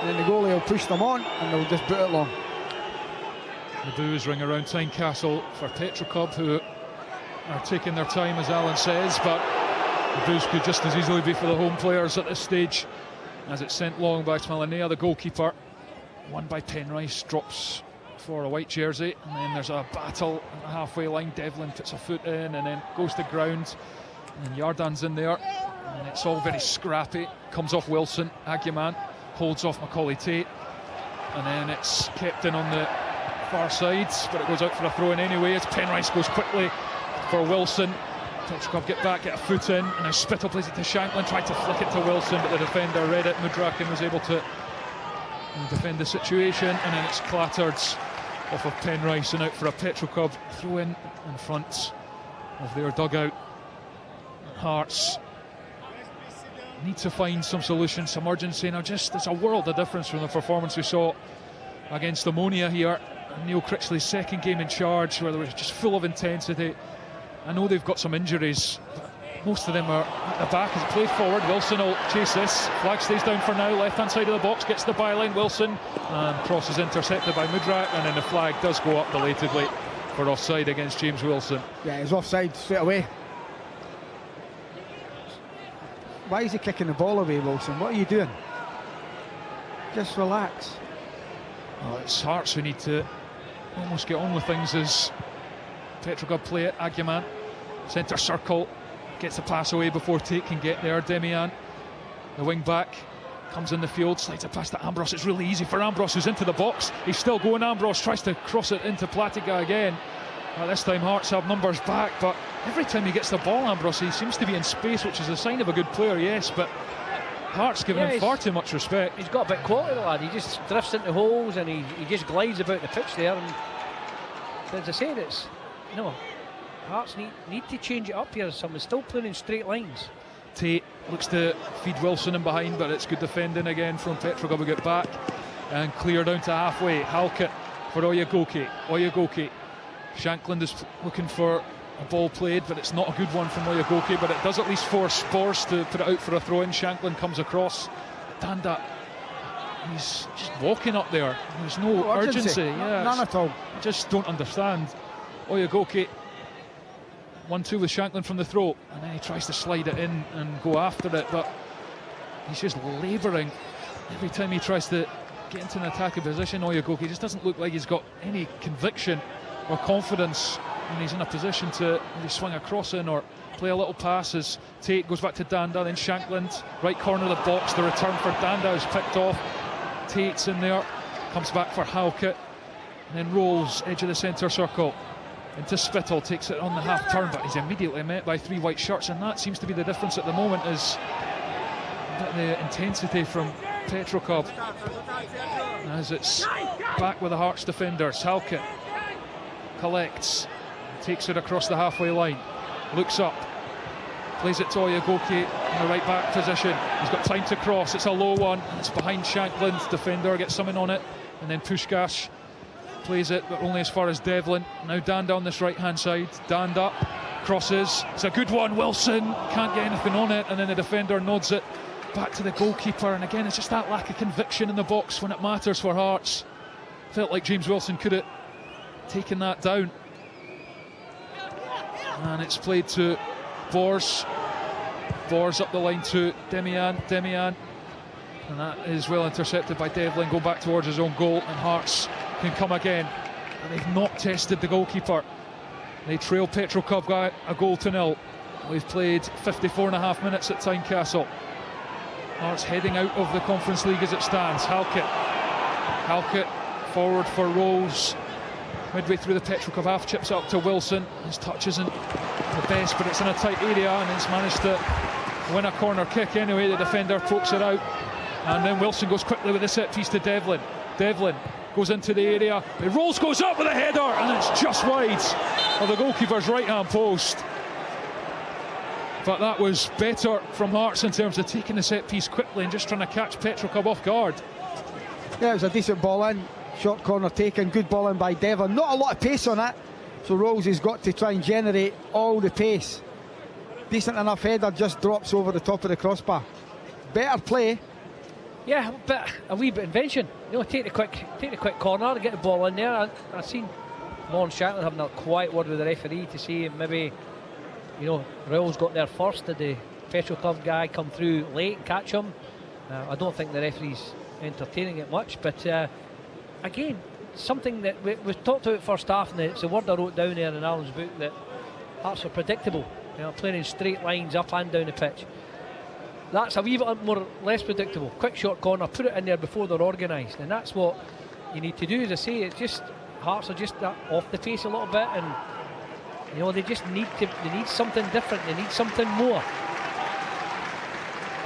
And then the goalie will push them on and they'll just boot it long. The boos ring around Tynecastle for Petrocub, who are taking their time, as Alan says, but the boos could just as easily be for the home players at this stage, as it's sent long by Smalanea, the goalkeeper. Won by Penrice, drops for a white jersey, and then there's a battle at the halfway line. Devlin puts a foot in and then goes to ground, and Yardan's in there, and it's all very scrappy. Comes off Wilson, Aguiman holds off Macaulay Tate, and then it's kept in on the far side, but it goes out for a throw in anyway as Penrice goes quickly for Wilson. Petrocub get back, get a foot in, and now Spittle plays it to Shanklin, tried to flick it to Wilson, but the defender read it. Mudrakin was able to defend the situation, and then it's clattered off of Penrice and out for a Petrocub throw in front of their dugout. Hearts need to find some solution, some urgency. Now, there's a world of difference from the performance we saw against Ammonia here. Neil Critchley's second game in charge, where they were just full of intensity. I know they've got some injuries, but most of them are at the back as it plays forward. Wilson will chase this. Flag stays down for now. Left-hand side of the box, gets the byline. Wilson, and cross is intercepted by Mudrak, and then the flag does go up belatedly for offside against James Wilson. Yeah, he's offside straight away. Why is he kicking the ball away, Wilson? What are you doing? Just relax. Well, it's Hearts who need to almost get on with things as Petrocub play it. Aguiman, centre circle, gets the pass away before Tate can get there. Demian, the wing back, comes in the field, slides it past to Ambrose. It's really easy for Ambrose, who's into the box. He's still going. Ambrose tries to cross it into Platiga again. This time Hearts have numbers back, but every time he gets the ball, Ambrose, he seems to be in space, which is a sign of a good player, yes, but Hearts giving him far too much respect. He's got a bit of quality, the lad. He just drifts into holes and he just glides about the pitch there. And as I said, Hearts need to change it up here. Someone's still playing in straight lines. Tate looks to feed Wilson in behind, but it's good defending again from Petrocub. We get back and clear down to halfway. Halkett for Oyegoke. Shanklin is looking for a ball played, but it's not a good one from Oyegoke, but it does at least force Spors to put it out for a throw-in. Shanklin comes across. Danda, he's just walking up there. There's no urgency. None at all. I just don't understand. Oyegoke 1-2 with Shanklin from the throw, and then he tries to slide it in and go after it, but he's just labouring every time he tries to get into an attacking position. Oyegoke just doesn't look like he's got any conviction or confidence when he's in a position to maybe swing a cross in or play a little pass. As Tate goes back to Danda, then Shankland, right corner of the box. The return for Danda is picked off. Tate's in there, comes back for Halkett, and then rolls edge of the centre circle into Spittle, takes it on the half turn, but he's immediately met by 3 white shirts, and that seems to be the difference at the moment, is the intensity from Petrocub as it's back with the Hearts defenders. Halkett collects, takes it across the halfway line, looks up, plays it to Oyegoke in the right back position. He's got time to cross, it's a low one, it's behind Shankland, defender gets something on it, and then Puskás plays it, but only as far as Devlin. Now Danda on this right hand side. Danda crosses, it's a good one. Wilson can't get anything on it, and then the defender nods it back to the goalkeeper. And again, it's just that lack of conviction in the box when it matters for Hearts. Felt like James Wilson could have taken that down. And it's played to Bors. Bors up the line to Demian. And that is well intercepted by Devlin, go back towards his own goal, and Hearts can come again. And they've not tested the goalkeeper. They trail Petrocub a goal to nil. We've played 54.5 minutes at Tynecastle. Hearts heading out of the Conference League as it stands. Halkett forward for Rolls. Midway through the Petrocub half, chips up to Wilson. His touch isn't the best, but it's in a tight area, and it's managed to win a corner kick anyway. The defender pokes it out, and then Wilson goes quickly with the set piece to Devlin. Devlin goes into the area. Rolls goes up with a header, and it's just wide of the goalkeeper's right hand post. But that was better from Hearts in terms of taking the set piece quickly and just trying to catch Petrocub off guard. Yeah, it was a decent ball in, short corner taken, good ball in by Devlin. Not a lot of pace on it, so Rolls has got to try and generate all the pace. Decent enough header, just drops over the top of the crossbar. Better play. Yeah, but a wee bit invention. You know, take the quick corner, get the ball in there. I've seen Lon Shankland having a quiet word with the referee to see maybe, you know, Royals got there first. Did the Petrocub guy come through late and catch him? I don't think the referee's entertaining it much, but again, something that we talked about first half, and it's a word I wrote down there in Alan's book, that Hearts are predictable. You know, playing in straight lines up and down the pitch. That's a wee bit more less predictable. Quick short corner, put it in there before they're organised, and that's what you need to do. As I say, it's just Hearts are just off the pace a little bit, and you know, they just need something different. They need something more.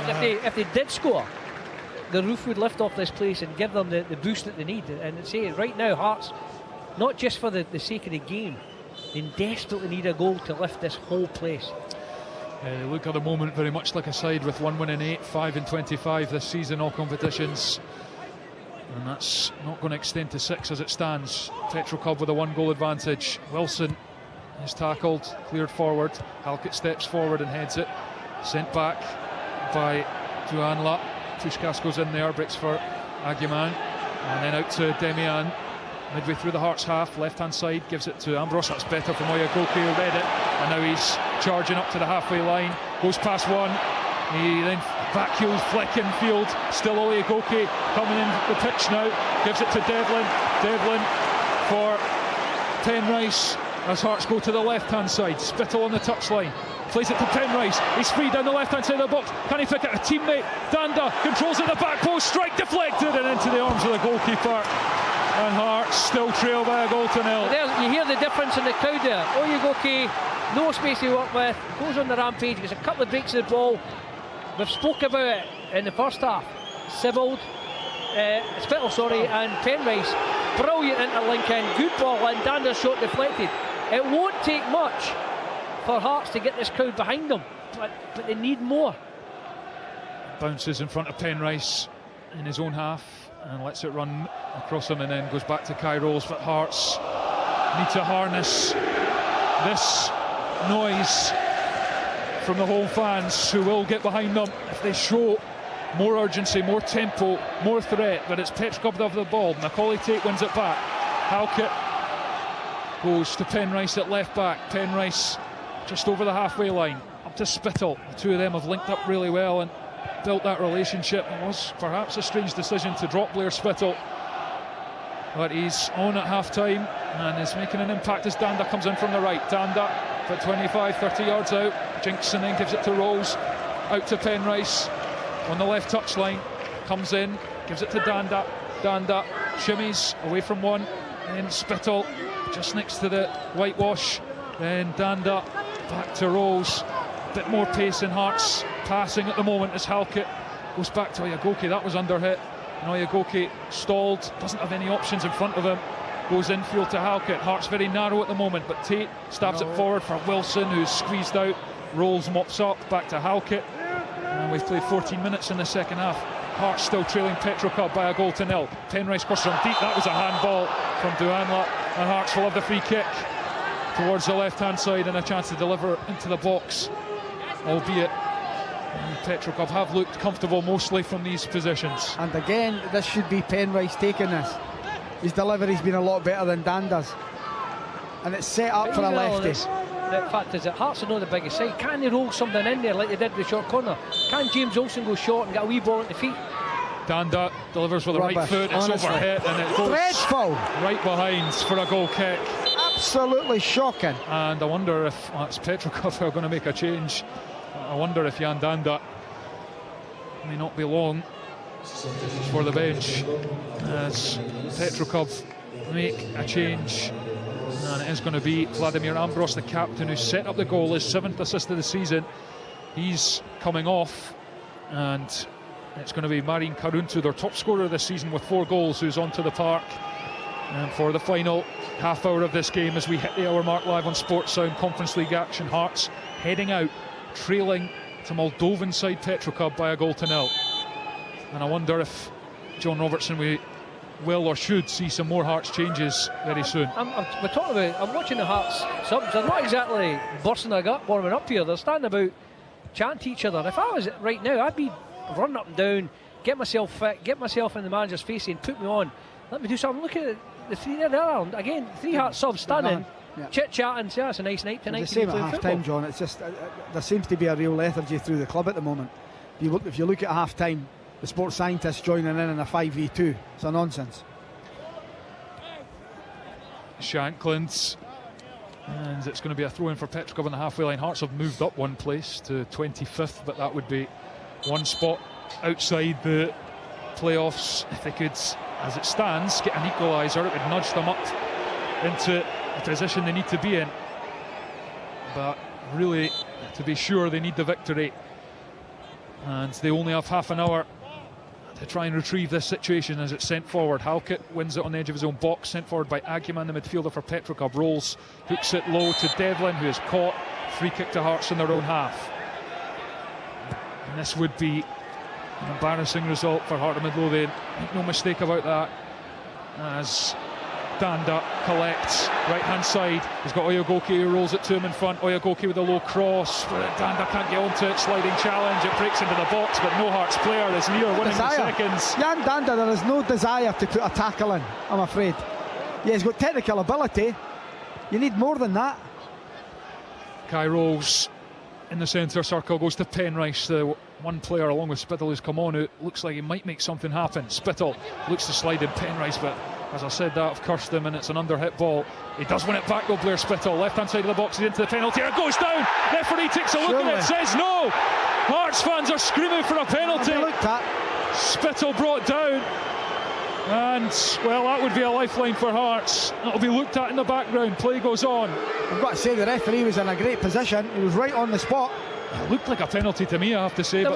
If they did score, the roof would lift off this place and give them the boost that they need. And say right now, Hearts, not just for the sake of the game, they desperately need a goal to lift this whole place. They look at the moment very much like a side with 1 win in 8, 5 in 25 this season, all competitions. And that's not going to extend to 6 as it stands. Petrocub with a 1-goal advantage. Wilson is tackled, cleared forward. Halkett steps forward and heads it. Sent back by Duanla. Puskás goes in there, breaks for Aguiman. And then out to Demian. Midway through the Hearts half, left-hand side, gives it to Ambrose. That's better from Oyegoke, who read it. And now he's charging up to the halfway line. Goes past one. He then backheels flicking field. Still Oyegoke coming in the pitch now. Gives it to Devlin. Devlin for Penrice as Hearts go to the left-hand side. Spittle on the touchline. Plays it to Penrice. He's free down the left-hand side of the box. Can he pick it? A teammate. Danda controls it at the back post. Strike deflected and into the arms of the goalkeeper. And Hearts still trail by a goal to nil. You hear the difference in the crowd there. Oyegoke, no space to work with, goes on the rampage, gets a couple of breaks of the ball. We've spoke about it in the first half. Spittle, and Penrice, brilliant interlink in, good ball in, Dander's shot deflected. It won't take much for Hearts to get this crowd behind them, but they need more. Bounces in front of Penrice in his own half and lets it run across him, and then goes back to Kai Rolls. But Hearts need to harness this noise from the home fans, who will get behind them if they show more urgency, more tempo, more threat. But it's Petrocub with the ball. Macaulay Tate wins it back. Halkett goes to Penrice at left back. Penrice just over the halfway line, up to Spittle. The two of them have linked up really well, and built that relationship. It was perhaps a strange decision to drop Blair Spittle, but he's on at half-time and is making an impact as Danda comes in from the right. Danda, but 25-30 yards out. Jinks and then gives it to Rolls, out to Penrice on the left touchline, comes in, gives it to Danda. Danda shimmies away from one, then Spittle just next to the whitewash, then Danda back to Rolls. A bit more pace in Hearts passing at the moment as Halkett goes back to Oyegoke. That was under hit, and Oyegoke stalled, doesn't have any options in front of him, goes infield to Halkett. Hearts very narrow at the moment, but Tate stabs it forward for Wilson, who's squeezed out. Rolls mops up, back to Halkett, and we've played 14 minutes in the second half. Hearts still trailing Petrocub by a goal to nil. Penrice crosses from deep, that was a handball from Duanla, and Hearts will have the free kick towards the left-hand side and a chance to deliver into the box, albeit Petrocub have looked comfortable mostly from these positions. And again, this should be Penrice taking this. His delivery's been a lot better than Danda's, and it's set up for a lefty. The fact is that Hearts are not the biggest side. Can they roll something in there like they did with the short corner? Can James Olsen go short and get a wee ball at the feet? Danda delivers with the right foot, it's honestly. overhit, and it goes dreadful right behind for a goal kick. Absolutely shocking. And I wonder if it's Petrocub who are going to make a change. I wonder if Jan Danda may not be long for the bench as Petrocub make a change, and it is going to be Vladimir Ambros, the captain, who set up the goal, his 7th assist of the season. He's coming off, and it's going to be Marin Karuntu, their top scorer this season with 4 goals, who's onto the park for the final half hour of this game as we hit the hour mark live on Sports Sound. Conference League action. Hearts heading out, trailing to Moldovan side Petrocub by a goal to nil. And I wonder if John Robertson will or should see some more Hearts changes very soon. I'm watching the Hearts subs. They're not exactly bursting a gut warming up here. They're standing about chatting to each other. If I was right now, I'd be running up and down, get myself fit, get myself in the manager's face and put me on. Let me do something. Look at the 3 there. Again, 3 Hearts subs standing, chit-chatting. Yeah, it's a nice night tonight. It's the same at half-time, John. It's just there seems to be a real lethargy through the club at the moment. If you look at half-time, the sports scientists joining in a 5v2. It's a nonsense. Shanklands, and it's going to be a throw in for Petrocub on the halfway line. Hearts have moved up one place to 25th, but that would be one spot outside the playoffs. If they could, as it stands, get an equaliser, it would nudge them up into the position they need to be in. But really, to be sure, they need the victory, and they only have half an hour to try and retrieve this situation as it's sent forward. Halkett wins it on the edge of his own box, sent forward by Aguiman, the midfielder for Petrocub. Rolls, hooks it low to Devlin, who is caught. Free kick to Hearts in their own half. And this would be an embarrassing result for Heart of Midlothian. Make no mistake about that. As Danda collects, right hand side, he's got Oyegoke who rolls it to him in front. Oyegoke with a low cross, but Danda can't get onto it. Sliding challenge, it breaks into the box, but no Hearts player is near winning the seconds. Jan Danda, there is no desire to put a tackle in, I'm afraid. Yeah, he's got technical ability. You need more than that. Kai Rolls in the centre circle goes to Penrice, the one player along with Spittle who's come on, who looks like he might make something happen. Spittle looks to slide in Penrice, but as I said, that I've cursed him, and it's an under-hit ball. He does win it back though, Blair Spittle. Left-hand side of the box, he's into the penalty area, goes down. Referee takes a look at it, says no. Hearts fans are screaming for a penalty. Spittle brought down, and well, that would be a lifeline for Hearts. That'll be looked at in the background. Play goes on. I've got to say, the referee was in a great position. He was right on the spot. It looked like a penalty to me, I have to say. There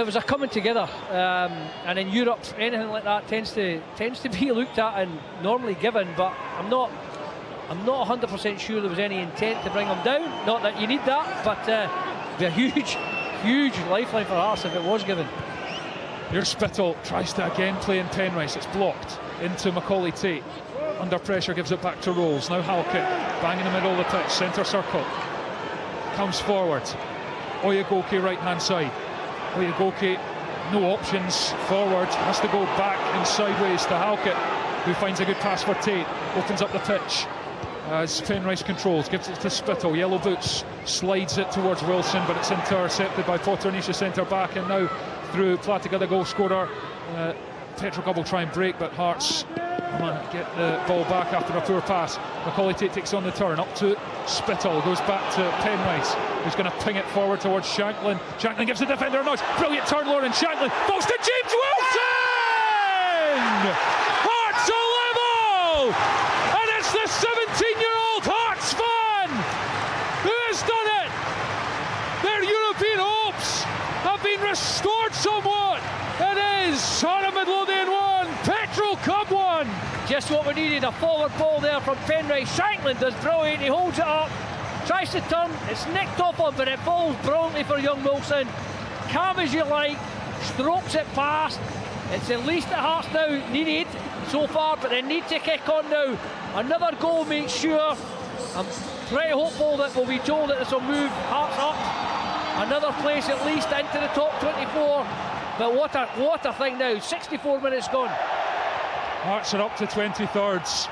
was a coming together, and in Europe, anything like that tends to be looked at and normally given. But I'm not 100% sure there was any intent to bring him down. Not that you need that, but it'd be a huge lifeline for Hearts if it was given. Here's Spittle, tries to again play in Penrice. It's blocked into Macaulay Tate. Under pressure, gives it back to Rolls. Now Halkett, bang in the middle of the pitch, centre circle. Comes forward. Oyegoke right hand side. Oyegoke, no options forward, has to go back and sideways to Halkett, who finds a good pass for Tate, opens up the pitch as Penrice controls, gives it to Spittle. Yellow boots, slides it towards Wilson, but it's intercepted by Potternisha centre back, and now through. Platica, the goal scorer. Petrocub will try and break, but Hearts get the ball back after a poor pass. Macaulay Tate takes on the turn, up to Spittle, goes back to Penrice, who's going to ping it forward towards Shanklin. Shanklin gives the defender a nudge. Brilliant turn, Lauren Shanklin. Falls to James Wilson! Hearts are level! And it's the 17-year-old Hearts fan who has done it! Their European hopes have been restored somewhat. It is Heart of Midlothian 1, Petrocub 1. Just what we needed, a forward ball there from Penrice. Shanklin does brilliant, he holds it up, tries to turn, it's nicked off him, but it falls brilliantly for young Wilson. Calm as you like, strokes it past. It's at least at Hearts now needed so far, but they need to kick on now. Another goal makes sure. I'm pretty hopeful that we'll be told that this will move Hearts up another place at least into the top 24. But what a thing now, 64 minutes gone. Hearts are up to 23rds.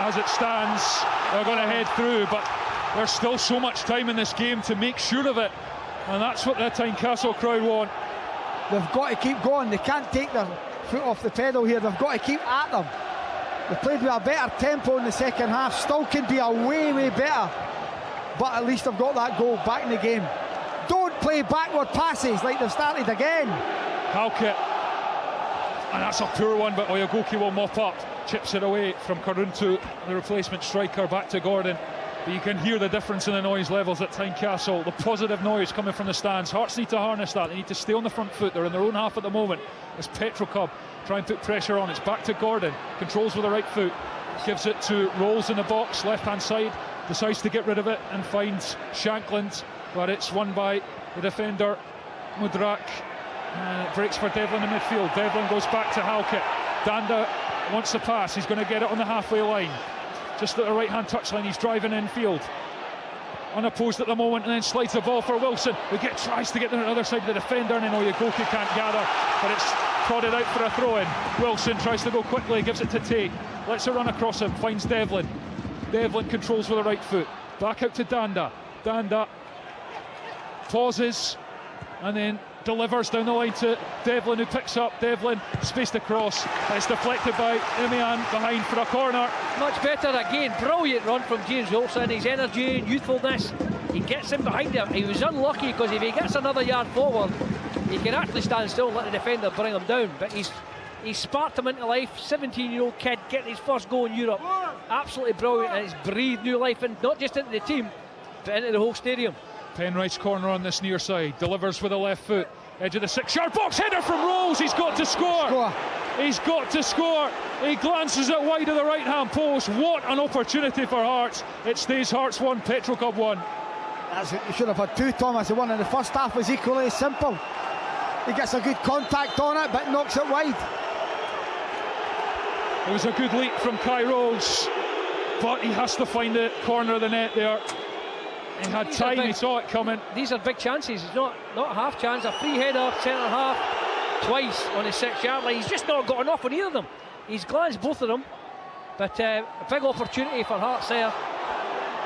As it stands, they're going to head through, but there's still so much time in this game to make sure of it, and that's what the Tynecastle crowd want. They've got to keep going, they can't take their foot off the pedal here, they've got to keep at them. They've played with a better tempo in the second half, still can be a way better, but at least they've got that goal back in the game. Don't play backward passes like they've started again. Halkett, and that's a poor one, but Oyegoki will mop up, chips it away from Karuntu, the replacement striker, back to Gordon. But you can hear the difference in the noise levels at Tynecastle, the positive noise coming from the stands. Hearts need to harness that, they need to stay on the front foot. They're in their own half at the moment as Petrocub try and put pressure on. It's back to Gordon, controls with the right foot, gives it to Rolls in the box, left hand side, decides to get rid of it and finds Shanklin, but it's won by the defender Mudrak. Breaks for Devlin in midfield. Devlin goes back to Halkett. Danda wants the pass, he's going to get it on the halfway line, just at the right hand touchline. He's driving infield, unopposed at the moment, and then slides the ball for Wilson, who tries to get to the other side of the defender, and then Oyegoki can't gather, but it's prodded out for a throw-in. Wilson tries to go quickly, gives it to Tate, lets it run across him, finds Devlin. Devlin controls with the right foot, back out to Danda. Danda pauses and then delivers down the line to Devlin, who picks up. Devlin spaced across, and it's deflected by Emian behind for a corner. Much better again, brilliant run from James Wilson, his energy and youthfulness, he gets him behind him. He was unlucky because if he gets another yard forward he can actually stand still and let the defender bring him down, but he's sparked him into life. 17-year-old kid getting his first goal in Europe, absolutely brilliant, and he's breathed new life in, not just into the team but into the whole stadium. Penrice corner on this near side, delivers with the left foot, edge of the 6-yard box, header from Rolls. He's got to score. He's got to score. He glances it wide of the right hand post. What an opportunity for Hearts. It stays Hearts 1, Petrocub 1. You should have had two, Thomas. The one in the first half was equally as simple. He gets a good contact on it but knocks it wide. It was a good leap from Kai Rolls, but he has to find the corner of the net there. He had time, he saw it coming. These are big chances, it's not a half chance. A free header, centre half, twice on his 6-yard line. He's just not got enough on either of them. He's glanced both of them, but a big opportunity for Hearts there.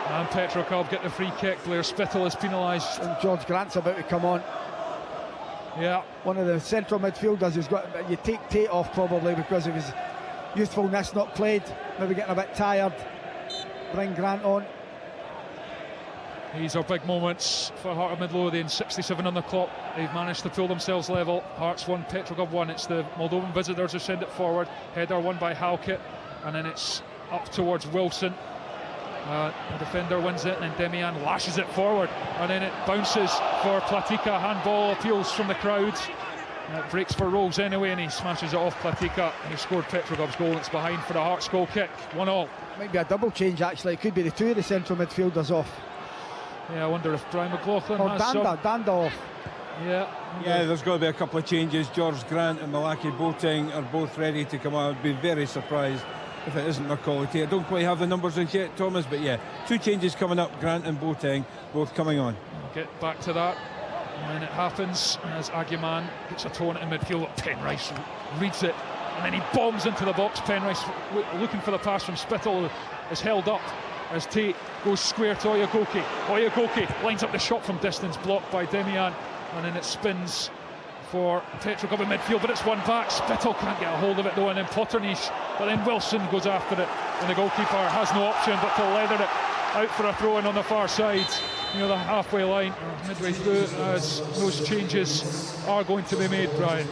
And Petrocub get the free kick. Blair Spittle is penalised. And George Grant's about to come on. Yeah. One of the central midfielders who's got, you take Tate off probably because of his youthfulness, not played, maybe getting a bit tired. Bring Grant on. These are big moments for Heart of Midlothian. 67 on the clock. They've managed to pull themselves level. Hearts 1, Petrocub 1. It's the Moldovan visitors who send it forward. Header won by Halkett, and then it's up towards Wilson. The defender wins it, and then Demian lashes it forward, and then it bounces for Platica. Handball appeals from the crowd. It breaks for Rolls anyway, and he smashes it off Platica. He scored Petrocub's goal. It's behind for the Hearts goal kick. 1-1. Might be a double change actually. It could be the two of the central midfielders off. Yeah, I wonder if Brian McLaughlin has Danda off. Yeah, there's got to be a couple of changes. George Grant and Malaki Boateng are both ready to come out. I'd be very surprised if it isn't Macaulay Tate. I don't quite have the numbers as yet, Thomas, but yeah, two changes coming up. Grant and Boateng both coming on. We'll get back to that. And then it happens as Aguiman gets a toe in midfield. Penrice reads it, and then he bombs into the box. Penrice looking for the pass from Spittle, is held up as Tate goes square to Oyegoki. Oyegoki lines up the shot from distance, blocked by Demian, and then it spins for Petrocub in midfield, but it's won back. Spittle can't get a hold of it though, and then Potternish, but then Wilson goes after it, and the goalkeeper has no option but to leather it out for a throw-in on the far side, near the halfway line, or midway through, as those changes are going to be made, Brian.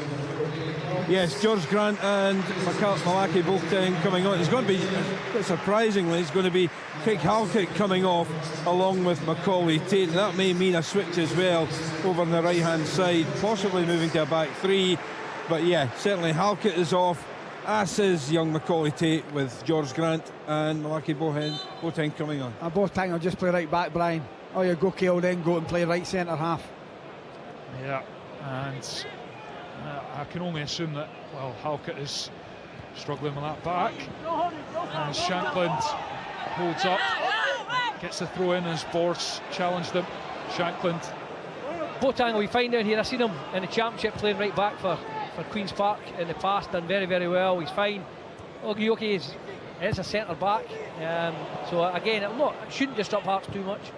Yes, George Grant and Malaki both coming on. It's going to be, surprisingly, it's going to be Craig Halkett coming off along with Macaulay Tate. That may mean a switch as well over on the right-hand side, possibly moving to a back three. But yeah, certainly Halkett is off, as is young Macaulay Tate, with George Grant and Malaki Boateng coming on. Boateng will just play right back, Brian. Oh, you go Kale, then go and play right centre half. Yeah, and I can only assume that, well, Halkett is struggling with that back. And Shankland holds up, gets the throw in as Bors challenged him. Shankland. Boateng will be fine down here. I've seen him in the Championship playing right back for Queen's Park in the past, done very, very well. He's fine. Ogioke is a centre back. So again, it shouldn't disrupt Hearts too much.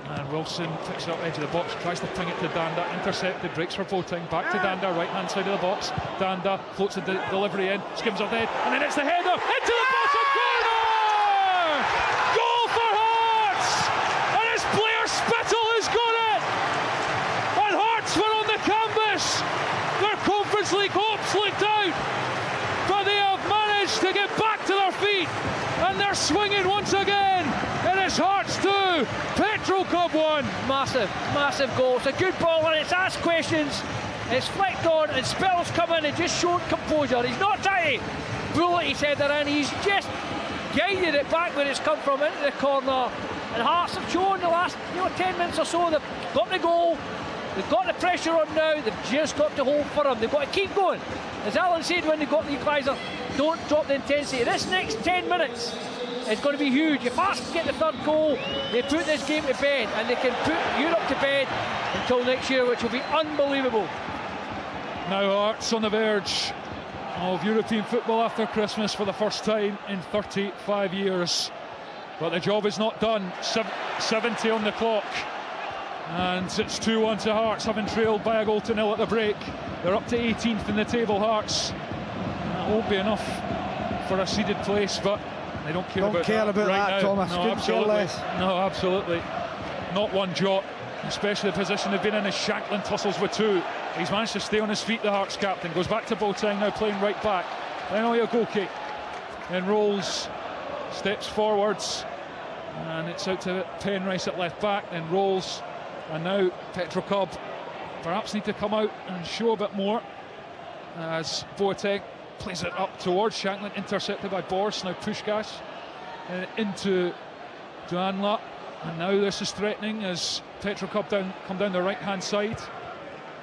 And Wilson picks it up edge of the box, tries to ping it to Danda, intercepted, breaks for Boateng, back to Danda, right hand side of the box. Danda floats the delivery in, skims off the head, and then it's the header into the bottom corner! Goal for Hearts! And it's Blair Spittle who's got it! And Hearts were on the canvas! Their Conference League hopes leaked out, but they have managed to get back to their feet, and they're swinging once again. It is Hearts 2, Petrocub 1. Massive goal. It's a good ball and it's asked questions. It's flicked on and Spittle's come in and just showed composure. He's not trying to bullet his header in, he's just guided it back where it's come from into the corner. And Hearts have shown the last 10 minutes or so, they've got the goal, they've got the pressure on now, they've just got to hold for him, they've got to keep going. As Alan said when they got the equaliser, don't drop the intensity. This next 10 minutes is going to be huge. If Hearts can get the third goal, they put this game to bed, and they can put Europe to bed until next year, which will be unbelievable. Now Hearts on the verge of European football after Christmas for the first time in 35 years. But the job is not done. 70 on the clock. And it's 2-1 to Hearts, having trailed by a goal to nil at the break. They're up to 18th in the table, Hearts. That won't be enough for a seeded place, but they don't care about that right that, now. Thomas. No, absolutely. Not one jot, especially the position they've been in as Shankland tussles with two. He's managed to stay on his feet, the Hearts captain. Goes back to Boateng, now playing right back. Then Oyagoke, then rolls, steps forwards, and it's out to Penrice at left back, then rolls. And now Petrocub perhaps need to come out and show a bit more, as Boateng plays it up towards Shankland, intercepted by Bors. Now Puskás into Duanla, and now this is threatening as Petrocub come down the right hand side.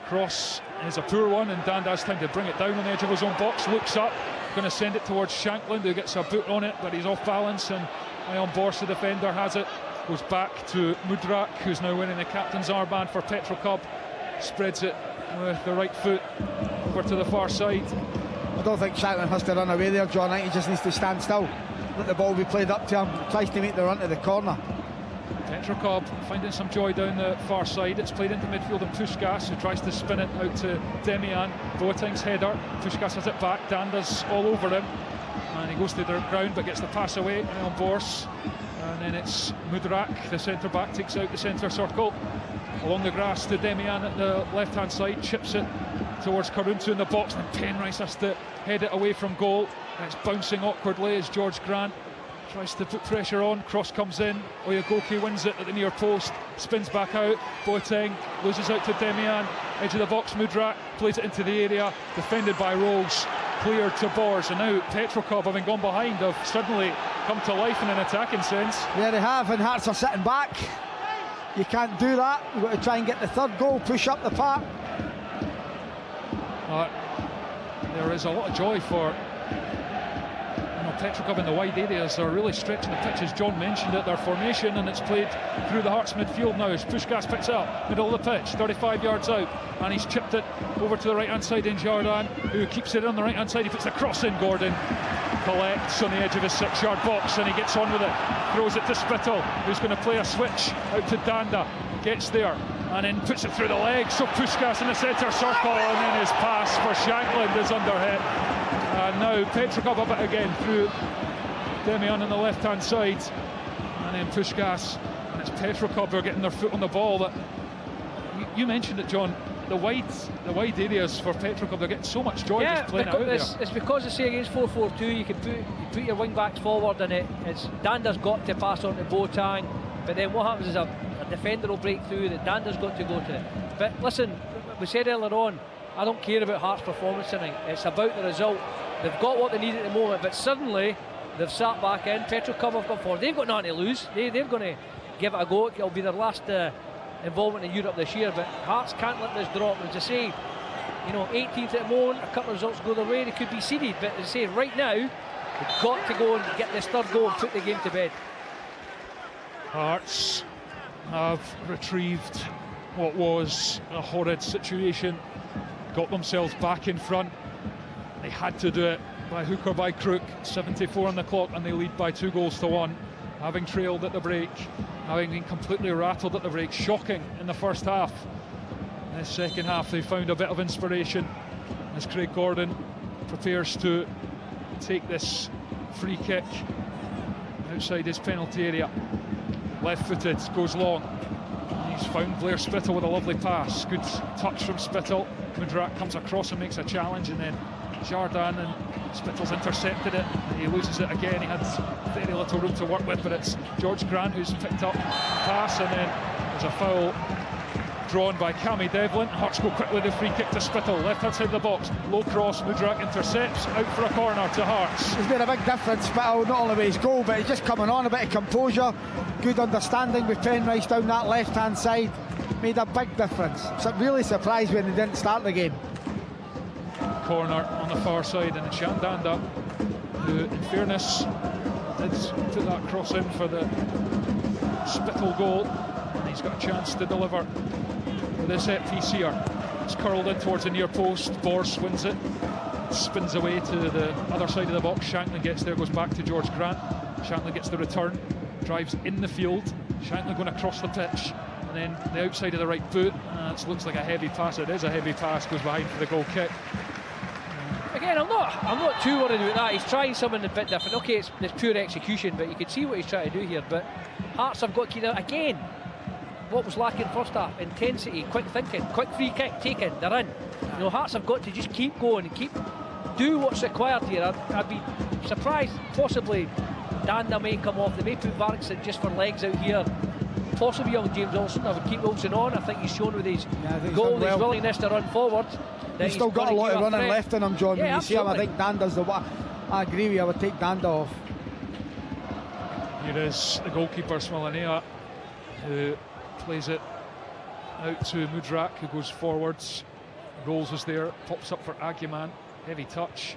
Cross is a poor one, and Danda has time to bring it down on the edge of his own box. Looks up, going to send it towards Shankland, who gets a boot on it, but he's off balance, and Ion Bors, the defender, has it. Goes back to Mudrak, who's now winning the captain's armband for Petrocub. Spreads it with the right foot over to the far side. I don't think Shankland has to run away there, John. I think he just needs to stand still, let the ball be played up to him, tries to make the run to the corner. Petrocub finding some joy down the far side. It's played into midfield, and Puskás, who tries to spin it out to Demian. Boateng's header, Puskás has it back, Danda's all over him, and he goes to the ground but gets the pass away on Bors. And then it's Mudrak, the centre back, takes out the centre circle along the grass to Demian at the left hand side, chips it towards Karuntu in the box, and Penrice has to head it away from goal. And it's bouncing awkwardly as George Grant tries to put pressure on. Cross comes in, Oyagoke wins it at the near post, spins back out. Boateng loses out to Demian, edge of the box. Mudrak plays it into the area, defended by Rolls, cleared to Bors. And now Petrocub, having gone behind, have suddenly come to life in an attacking sense. Yeah, they have, and Hearts are sitting back. You can't do that. You've got to try and get the third goal, push up the park. There is a lot of joy for Petrocub in the wide areas. They're really stretching the pitch, as John mentioned, at their formation, and it's played through the Hearts midfield now as Puskás picks it up, middle of the pitch, 35 yards out, and he's chipped it over to the right hand side in Jordan, who keeps it on the right hand side. He puts the cross in. Gordon collects on the edge of his 6-yard box, and he gets on with it, throws it to Spittle, who's going to play a switch out to Danda, gets there, and then puts it through the legs. So Puskás in the centre circle, and then his pass for Shankland is under hit. And now Petrocub up it again through Demian on the left-hand side, and then Puskás, and it's Petrocub who are getting their foot on the ball. That you mentioned it, John. The wide areas for Petrocub, they're getting so much joy just playing out there. It's because they say against 4-4-2 you can put your wing backs forward, and Dander's got to pass on to Boateng, but then what happens is a defender will break through that Dander's got to go to. But listen, we said earlier on, I don't care about Hearts' performance tonight. It's about the result. They've got what they need at the moment, but suddenly they've sat back in. Petrocub have got forward. They've got nothing to lose. They're going to give it a go. It'll be their last involvement in Europe this year, but Hearts can't let this drop. As I say, 18th at the moment, a couple of results go their way, they could be seeded, but as I say, right now they've got to go and get this third goal and put the game to bed. Hearts have retrieved what was a horrid situation, got themselves back in front. They had to do it by hook or by crook. 74 on the clock, and they lead by 2-1, having trailed at the break, having been completely rattled at the break. Shocking in the first half. In the second half they found a bit of inspiration as Craig Gordon prepares to take this free kick outside his penalty area. Left-footed, goes long. He's found Blair Spittle with a lovely pass. Good touch from Spittle. Mudrak comes across and makes a challenge, and then Jardin, and Spittle's intercepted it. He loses it again. He had very little room to work with, but it's George Grant who's picked up the pass, and then there's a foul drawn by Cammy Devlin. Hearts go quickly, the free kick to Spittle, left-hand side of the box, low cross, Mudrak intercepts, out for a corner to Hearts. He's made a big difference, Spittle, not only with his goal, but he's just coming on, a bit of composure, good understanding with Penrice down that left-hand side, made a big difference. So really surprised when he didn't start the game. Corner on the far side, and it's Jandanda who, in fairness, did put that cross in for the Spittle goal, and he's got a chance to deliver with this set piece here. It's curled in towards the near post. Bors wins it, spins away to the other side of the box. Shankland gets there, goes back to George Grant. Shankland gets the return, drives in the field. Shankland going across the pitch, and then the outside of the right boot. It looks like a heavy pass. It is a heavy pass, goes behind for the goal kick. Again, I'm not too worried about that. He's trying something a bit different. Okay, it's pure execution, but you can see what he's trying to do here. But Hearts have got to keep out again. What was lacking first half? Intensity, quick thinking, quick free kick taken, they're in. Hearts have got to just keep going and do what's required here. I'd be surprised, possibly Danda may come off. They may put Vargas in just for legs out here. Possibly young James Wilson. I would keep Wilson on. I think he's shown with his goal, his willingness to run forward. He's still got a lot of running left in him, John. Yeah, when you absolutely. see him, I think Danda's the one. I agree with you, I would take Danda off. Here is the goalkeeper, Smolanea, who plays it out to Mudrak, who goes forwards. Rolls is there, pops up for Aguiman. Heavy touch.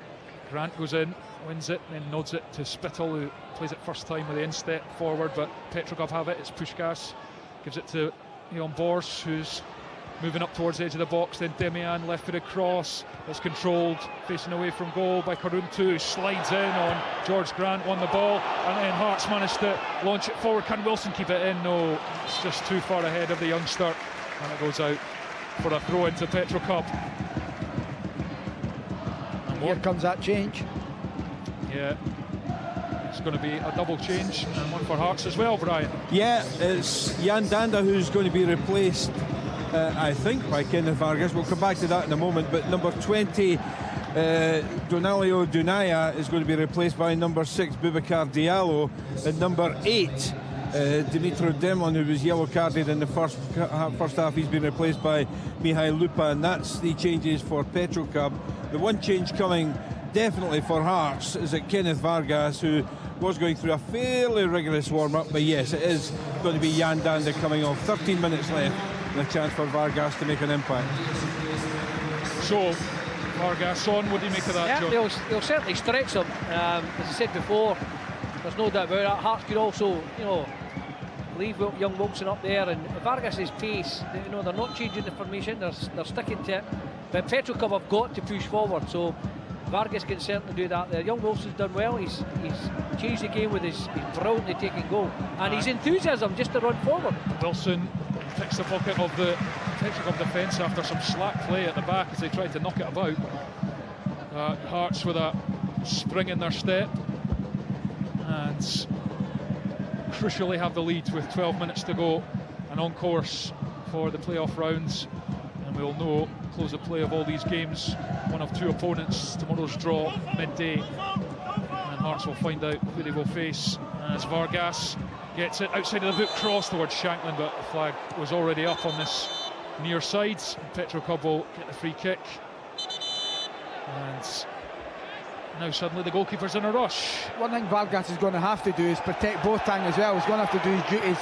Grant goes in, wins it, then nods it to Spittle, who plays it first time with the instep forward, but Petrocub have it. It's Puskás, gives it to Ion Bors, who's moving up towards the edge of the box. Then Demian, left-footed cross, it's controlled, facing away from goal by Karuntu, slides in on George Grant, won the ball, and then Hearts managed to launch it forward. Can Wilson keep it in? No, it's just too far ahead of the youngster, and it goes out for a throw into Petrocub. Here comes that change. Yeah, it's going to be a double change, and one for Hearts as well, Brian. Yeah, it's Jan Danda who's going to be replaced, I think, by Kenneth Vargas. We'll come back to that in a moment, but number 20, Donalio Dunaya, is going to be replaced by number 6, Boubacar Diallo, and number 8, Dimitro Demlin, who was yellow carded in the first half. He's been replaced by Mihai Lupa, and that's the changes for Petrocub. The one change coming definitely for Hearts is that Kenneth Vargas, who was going through a fairly rigorous warm-up, but yes, it is going to be Jan Danda coming off. 13 minutes left and a chance for Vargas to make an impact. So Vargas on, what do you make of that, John? They'll certainly stretch him. As I said before, there's no doubt about that. Hearts could also, leave young Wilson up there, and Vargas's pace, they're not changing the formation, they're sticking to it. But Petrocub have got to push forward, so Vargas can certainly do that there. Young Wilson's done well, he's changed the game with his brilliantly taken goal, and his enthusiasm just to run forward. Wilson picks the pocket of the Petrocub defence after some slack play at the back as they tried to knock it about. Hearts with a spring in their step and crucially have the lead with 12 minutes to go and on course for the playoff rounds. And we'll know close the play of all these games, one of two opponents. Tomorrow's draw midday, and Hearts will find out who they will face as Vargas gets it outside of the boot, cross towards Shanklin, but the flag was already up on this near side. Petrocub will get the free kick, and now suddenly the goalkeeper's in a rush. One thing Vargas is going to have to do is protect Boateng as well. He's going to have to do his duties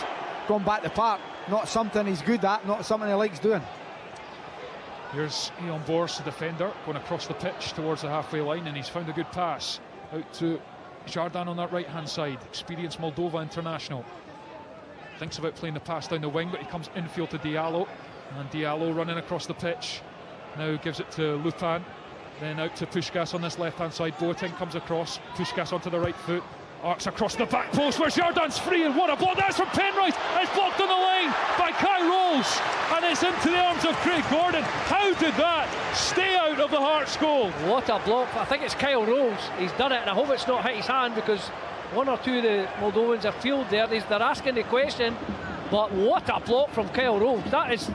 going back to park. Not something he's good at, not something he likes doing. Here's Ian Bors, the defender, going across the pitch towards the halfway line, and he's found a good pass out to Jardin on that right-hand side. Experienced Moldova international. Thinks about playing the pass down the wing, but he comes infield to Diallo, and Diallo running across the pitch. Now gives it to Lupin, then out to Puskás on this left-hand side. Boateng comes across, Puskás onto the right foot, arcs across the back post where Jardin's free, and what a block! That's from Penrice. It's blocked on the line by Kai Rolls, and it's into the arms of Craig Gordon. How did that stay out of the Hearts goal? What a block. I think it's Kyle Rolls. He's done it, and I hope it's not hit his hand, because one or two of the Moldovans are peeled there. They're asking the question, but what a block from Kyle Rolls. That is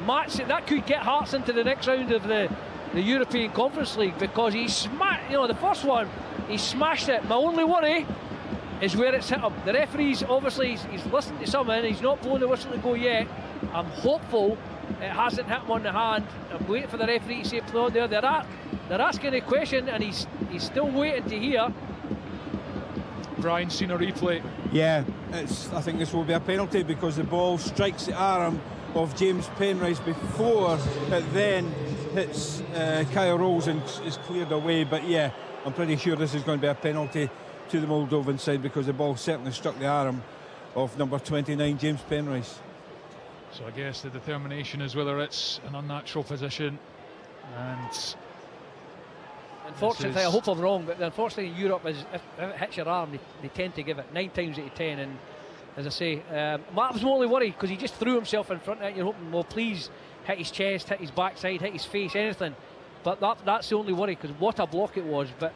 match. That could get Hearts into the next round of the European Conference League, because he smashed, the first one, he smashed it. My only worry is where it's hit him. The referee's obviously he's listened to something, he's not blown the whistle to go yet. I'm hopeful it hasn't hit him on the hand. I'm waiting for the referee to say play on there. They're asking a question, and he's still waiting to hear. Brian's seen a replay. Yeah, I think this will be a penalty, because the ball strikes the arm of James Penrice before it then hits Kyle Rolls and is cleared away. But yeah, I'm pretty sure this is going to be a penalty to the Moldovan side, because the ball certainly struck the arm of number 29, James Penrice. So I guess the determination is whether it's an unnatural position, and unfortunately, I hope I'm wrong, but unfortunately in Europe, if it hits your arm, they tend to give it 9 times out of 10. And as I say, that was my only worry, because he just threw himself in front of it. You're hoping, well, please hit his chest, hit his backside, hit his face, anything. But that's the only worry, because what a block it was. But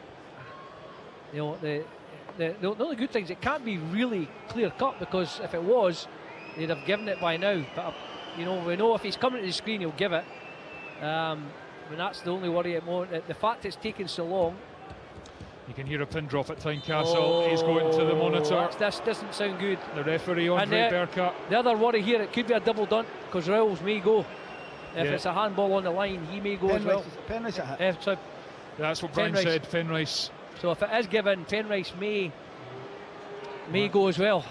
the only good thing is it can't be really clear cut, because if it was, they'd have given it by now. But we know if he's coming to the screen, he'll give it. And that's the only worry at the moment. The fact it's taken so long. You can hear a pin drop at Tynecastle. He's going to the monitor. This doesn't sound good. The referee, Andre Berka. The other worry here, it could be a double dunk, because Rowles may go. If it's a handball on the line, he may go as well. Penrice that's what Brian said, Penrice. So if it is given, Penrice may go as well,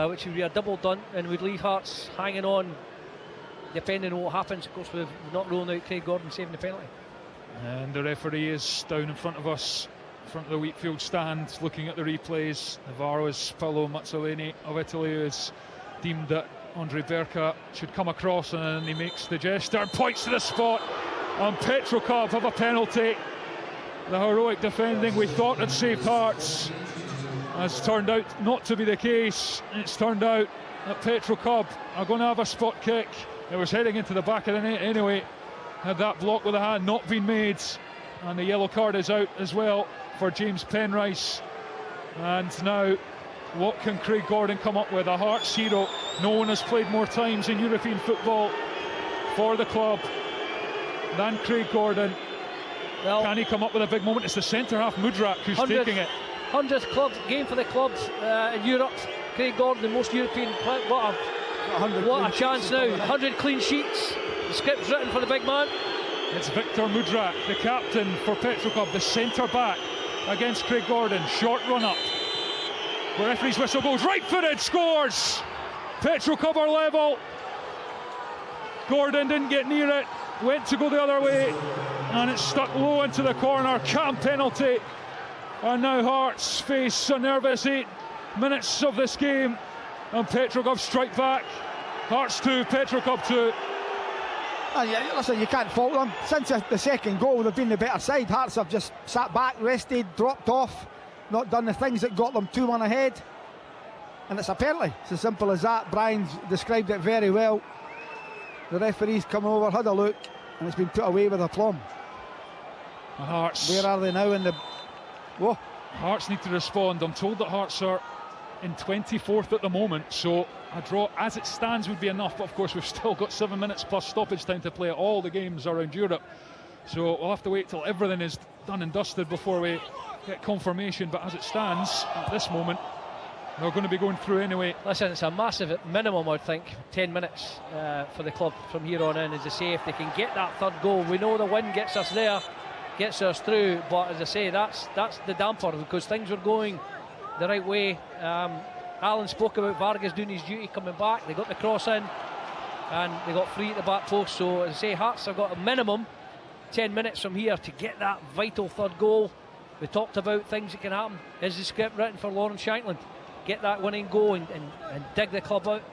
which would be a double dunk and would leave Hearts hanging on, depending on what happens. Of course, we've not ruling out Craig Gordon saving the penalty. And the referee is down in front of us, in front of the Wheatfield stand, looking at the replays. Navarro is Paolo Mazzolini of Italy, who has deemed that Andre Berka should come across, and he makes the gesture and points to the spot. And Petrocub have a penalty. The heroic defending we thought had saved Hearts has turned out not to be the case. It's turned out that Petrocub are going to have a spot kick. It was heading into the back of the net anyway. Had that block with a hand not been made, and the yellow card is out as well for James Penrice. And now, what can Craig Gordon come up with? A Hearts hero. No one has played more times in European football for the club than Craig Gordon. Well, can he come up with a big moment? It's the centre half Mudrak who's taking it. 100th club game for the clubs in Europe. Craig Gordon, the most European player. What a chance now. 100 clean sheets. The script's written for the big man. It's Victor Mudrak, the captain for Petrocub, the centre back against Craig Gordon. Short run up. The referee's whistle goes, right-footed, scores! Petrocub are level. Gordon didn't get near it, went to go the other way, and it's stuck low into the corner. Camp penalty. And now Hearts face a nervous 8 minutes of this game, and Petrocub strike back. Hearts 2, Petrocub 2. Listen, you can't fault them. Since the second goal, they've been the better side. Hearts have just sat back, rested, dropped off, not done the things that got them 2-1 ahead. And it's a penalty. It's as simple as that. Brian's described it very well. The referee's come over, had a look, and it's been put away with aplomb. Hearts. Where are they now in the... Whoa. Hearts need to respond. I'm told that Hearts are in 24th at the moment, so a draw as it stands would be enough, but of course we've still got 7 minutes plus stoppage time to play at all the games around Europe, so we'll have to wait till everything is done and dusted before we get confirmation. But as it stands at this moment, they're going to be going through anyway. Listen, it's a massive minimum, I'd think, 10 minutes for the club from here on in. As I say, if they can get that third goal, we know the win gets us there, gets us through, but as I say, that's the damper, because things were going the right way. Alan spoke about Vargas doing his duty, coming back. They got the cross in and they got free at the back post. So as I say, Hearts have got a minimum 10 minutes from here to get that vital third goal. We talked about things that can happen. Is the script written for Lawrence Shankland? Get that winning goal and dig the club out.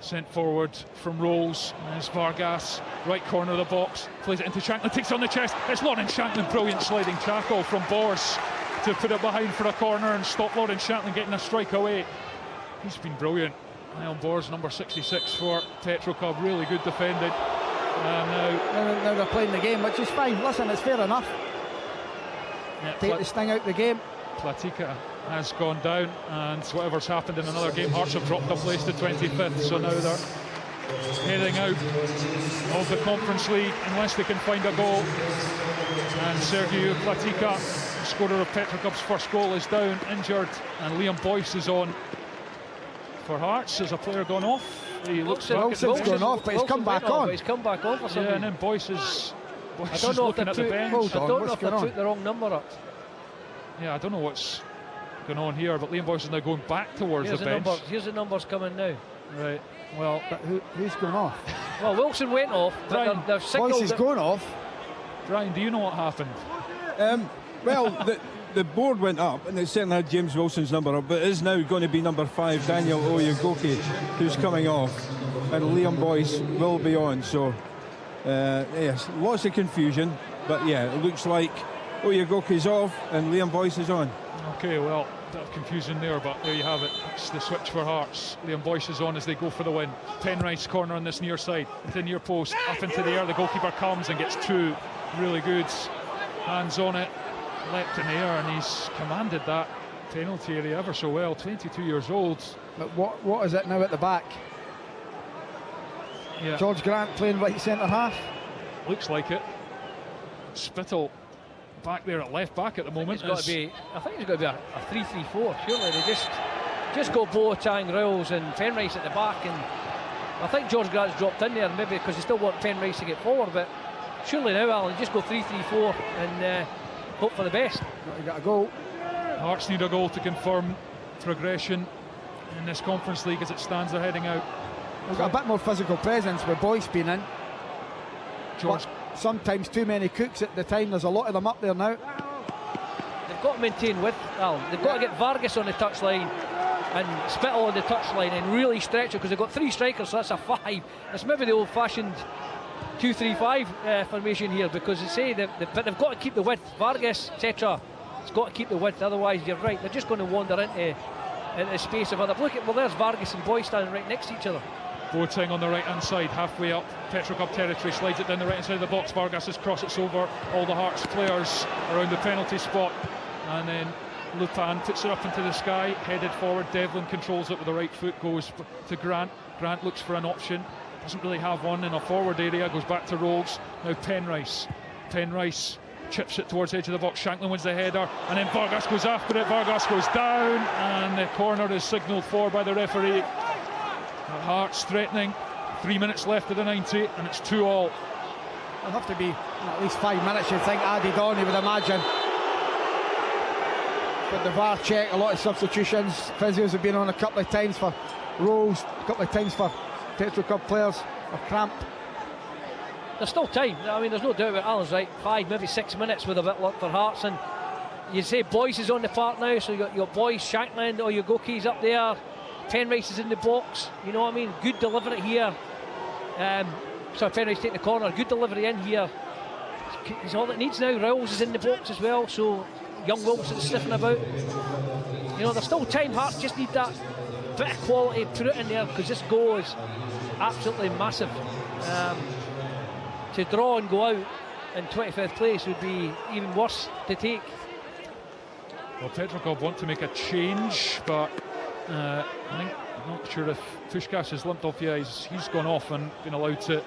Sent forward from Rolls. There's Vargas, right corner of the box, plays it into Shankland, takes it on the chest. It's Lawrence Shankland, brilliant sliding tackle from Bors to put it behind for a corner and stop Lawrence Shankland getting a strike away. He's been brilliant. Niall Bors, number 66 for Petrocub, really good defending. Now they're playing the game, which is fine. Listen, it's fair enough. Yeah, Take the sting out the game. Platica has gone down, and whatever's happened in another game, Hearts have dropped a place to 25th, so now they're heading out of the Conference League unless they can find a goal. And Sergio Platica, scorer of Petrocub's first goal, is down injured, and Liam Boyce is on for Hearts. Has a player gone off? He looks back. Wilson's gone off, but he's come back on. He's come back on for something. Yeah, and then Boyce is I don't know looking at the bench. Hold on, I don't know what's if they going put on? the wrong number up. Yeah, I don't know what's going on here, but Liam Boyce is now going back towards the bench. Here's the numbers coming now. Right. Well, but who's going off? Well, Wilson went off, but they've signalled. Boyce is going off. Brian, do you know what happened? Well, the board went up, and it certainly had James Wilson's number up, but it is now going to be number 5, Daniel Oyegoke, who's coming off, and Liam Boyce will be on. So, yes, lots of confusion, but yeah, it looks like Oyegoke's off and Liam Boyce is on. Okay, well, a bit of confusion there, but there you have it. It's the switch for Hearts. Liam Boyce is on as they go for the win. Penrice corner on this near side, into near post, up into the air. The goalkeeper comes and gets two really good hands on it, leapt in the air, and he's commanded that penalty area ever so well. 22 years old. But what is it now at the back? Yeah. George Grant playing right centre half. Looks like it. Spittle back there at left back at the moment. I think it's got to be a 3-3-4. Surely they just go Boateng, Riles and Penrice at the back, and I think George Grant's dropped in there maybe because they still want Penrice to get forward, but surely now, Alan, just go 3-3-4 and hope for the best. You got a goal. Hearts need a goal to confirm progression in this Conference League as it stands. They're heading out. We've got a bit more physical presence with Boyce being in. George. But sometimes too many cooks at the time. There's a lot of them up there now. They've got to maintain width, Alan. They've got to get Vargas on the touchline and Spittle on the touchline and really stretch it, because they've got 3 strikers, so that's a 5. It's maybe the old-fashioned 2-3-5 formation here, because they say but they've got to keep the width. Vargas, etc. It's got to keep the width, otherwise you're right, they're just going to wander into the space of other. Look at, well, there's Vargas and Boyce standing right next to each other. Boateng on the right hand side, halfway up Petrocub territory, slides it down the right hand side of the box. Vargas has crossed it over all the Hearts players around the penalty spot, and then Lupin puts it up into the sky, headed forward. Devlin controls it with the right foot, goes to Grant. Grant looks for an option, doesn't really have one in a forward area, goes back to Rolls. Now Penrice chips it towards the edge of the box. Shankland wins the header, and then Vargas goes after it. Vargas goes down, and the corner is signalled for by the referee. Hearts threatening. 3 minutes left of the 90, and it's 2-2. There'll have to be at least 5 minutes, you'd think, added on, you would imagine. But the VAR check, a lot of substitutions. Physios have been on a couple of times for Rolls, a couple of times for Petrocub players, or cramp. There's still time. I mean, there's no doubt about Alan's right. 5, maybe 6 minutes with a bit of luck for Hearts. And you say Boyce is on the park now, so you got your Boyce, Shankland, or your Goki's up there. Penrice is in the box. You know what I mean? Good delivery here. Penrice taking the corner. Good delivery in here. It's all it needs now. Riles is in the box as well, so young Wilson's sniffing about. You know, there's still time. Hearts just need that bit of quality, put it in there, because this goal is absolutely massive. To draw and go out in 25th place would be even worse to take. Well, Petrocub want to make a change, but I think, I'm not sure if Puskás has limped off. Yeah, he's gone off and been allowed to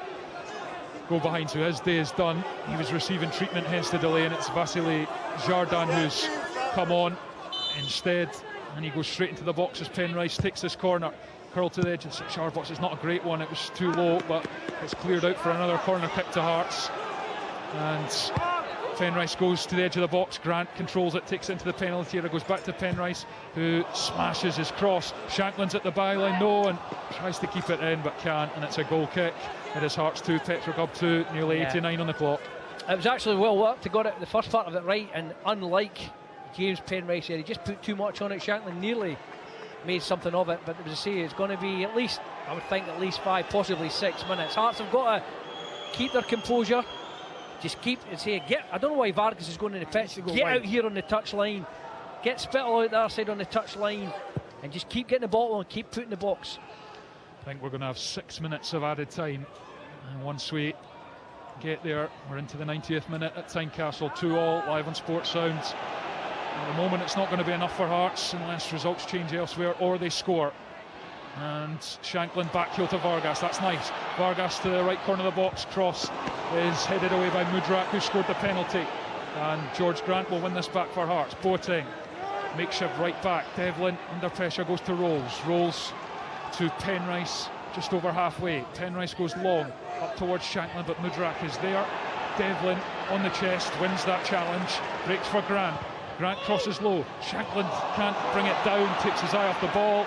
go behind, so his day is done. He was receiving treatment, hence the delay, and it's Vasily Jardin who's come on instead, and he goes straight into the box as Penrice takes this corner. Curl to the edge of the 6-yard box. It's not a great one, it was too low, but it's cleared out for another corner kick to Hearts. And Penrice goes to the edge of the box. Grant controls it, takes it into the penalty area, goes back to Penrice, who smashes his cross. Shankland's at the byline, no, and tries to keep it in, but can't, and it's a goal kick. It is Hearts 2, Petrocub 2, nearly 89 on the clock. It was actually well worked. He got it, the first part of it right, and unlike James Penrice here, he just put too much on it. Shankland nearly made something of it, but as I say, it's going to be at least, I would think, at least 5, possibly 6 minutes. Hearts have got to keep their composure, just keep and say, I don't know why Vargas is going in the pitch, get out here on the touch line, get Spittle out the other side on the touch line, and just keep getting the ball and keep putting the box. I think we're going to have 6 minutes of added time, and once we get there, we're into the 90th minute at Tynecastle. 2-2 live on Sports Sound. At the moment, it's not going to be enough for Hearts unless results change elsewhere or they score. And Shankland back heel to Vargas. That's nice. Vargas to the right corner of the box. Cross is headed away by Mudrak, who scored the penalty. And George Grant will win this back for Hearts. Boateng, makeshift right back. Devlin under pressure goes to Rolls. Rolls to Penrice, just over halfway. Penrice goes long up towards Shankland, but Mudrak is there. Devlin on the chest, wins that challenge. Breaks for Grant. Grant crosses low. Shankland can't bring it down, takes his eye off the ball.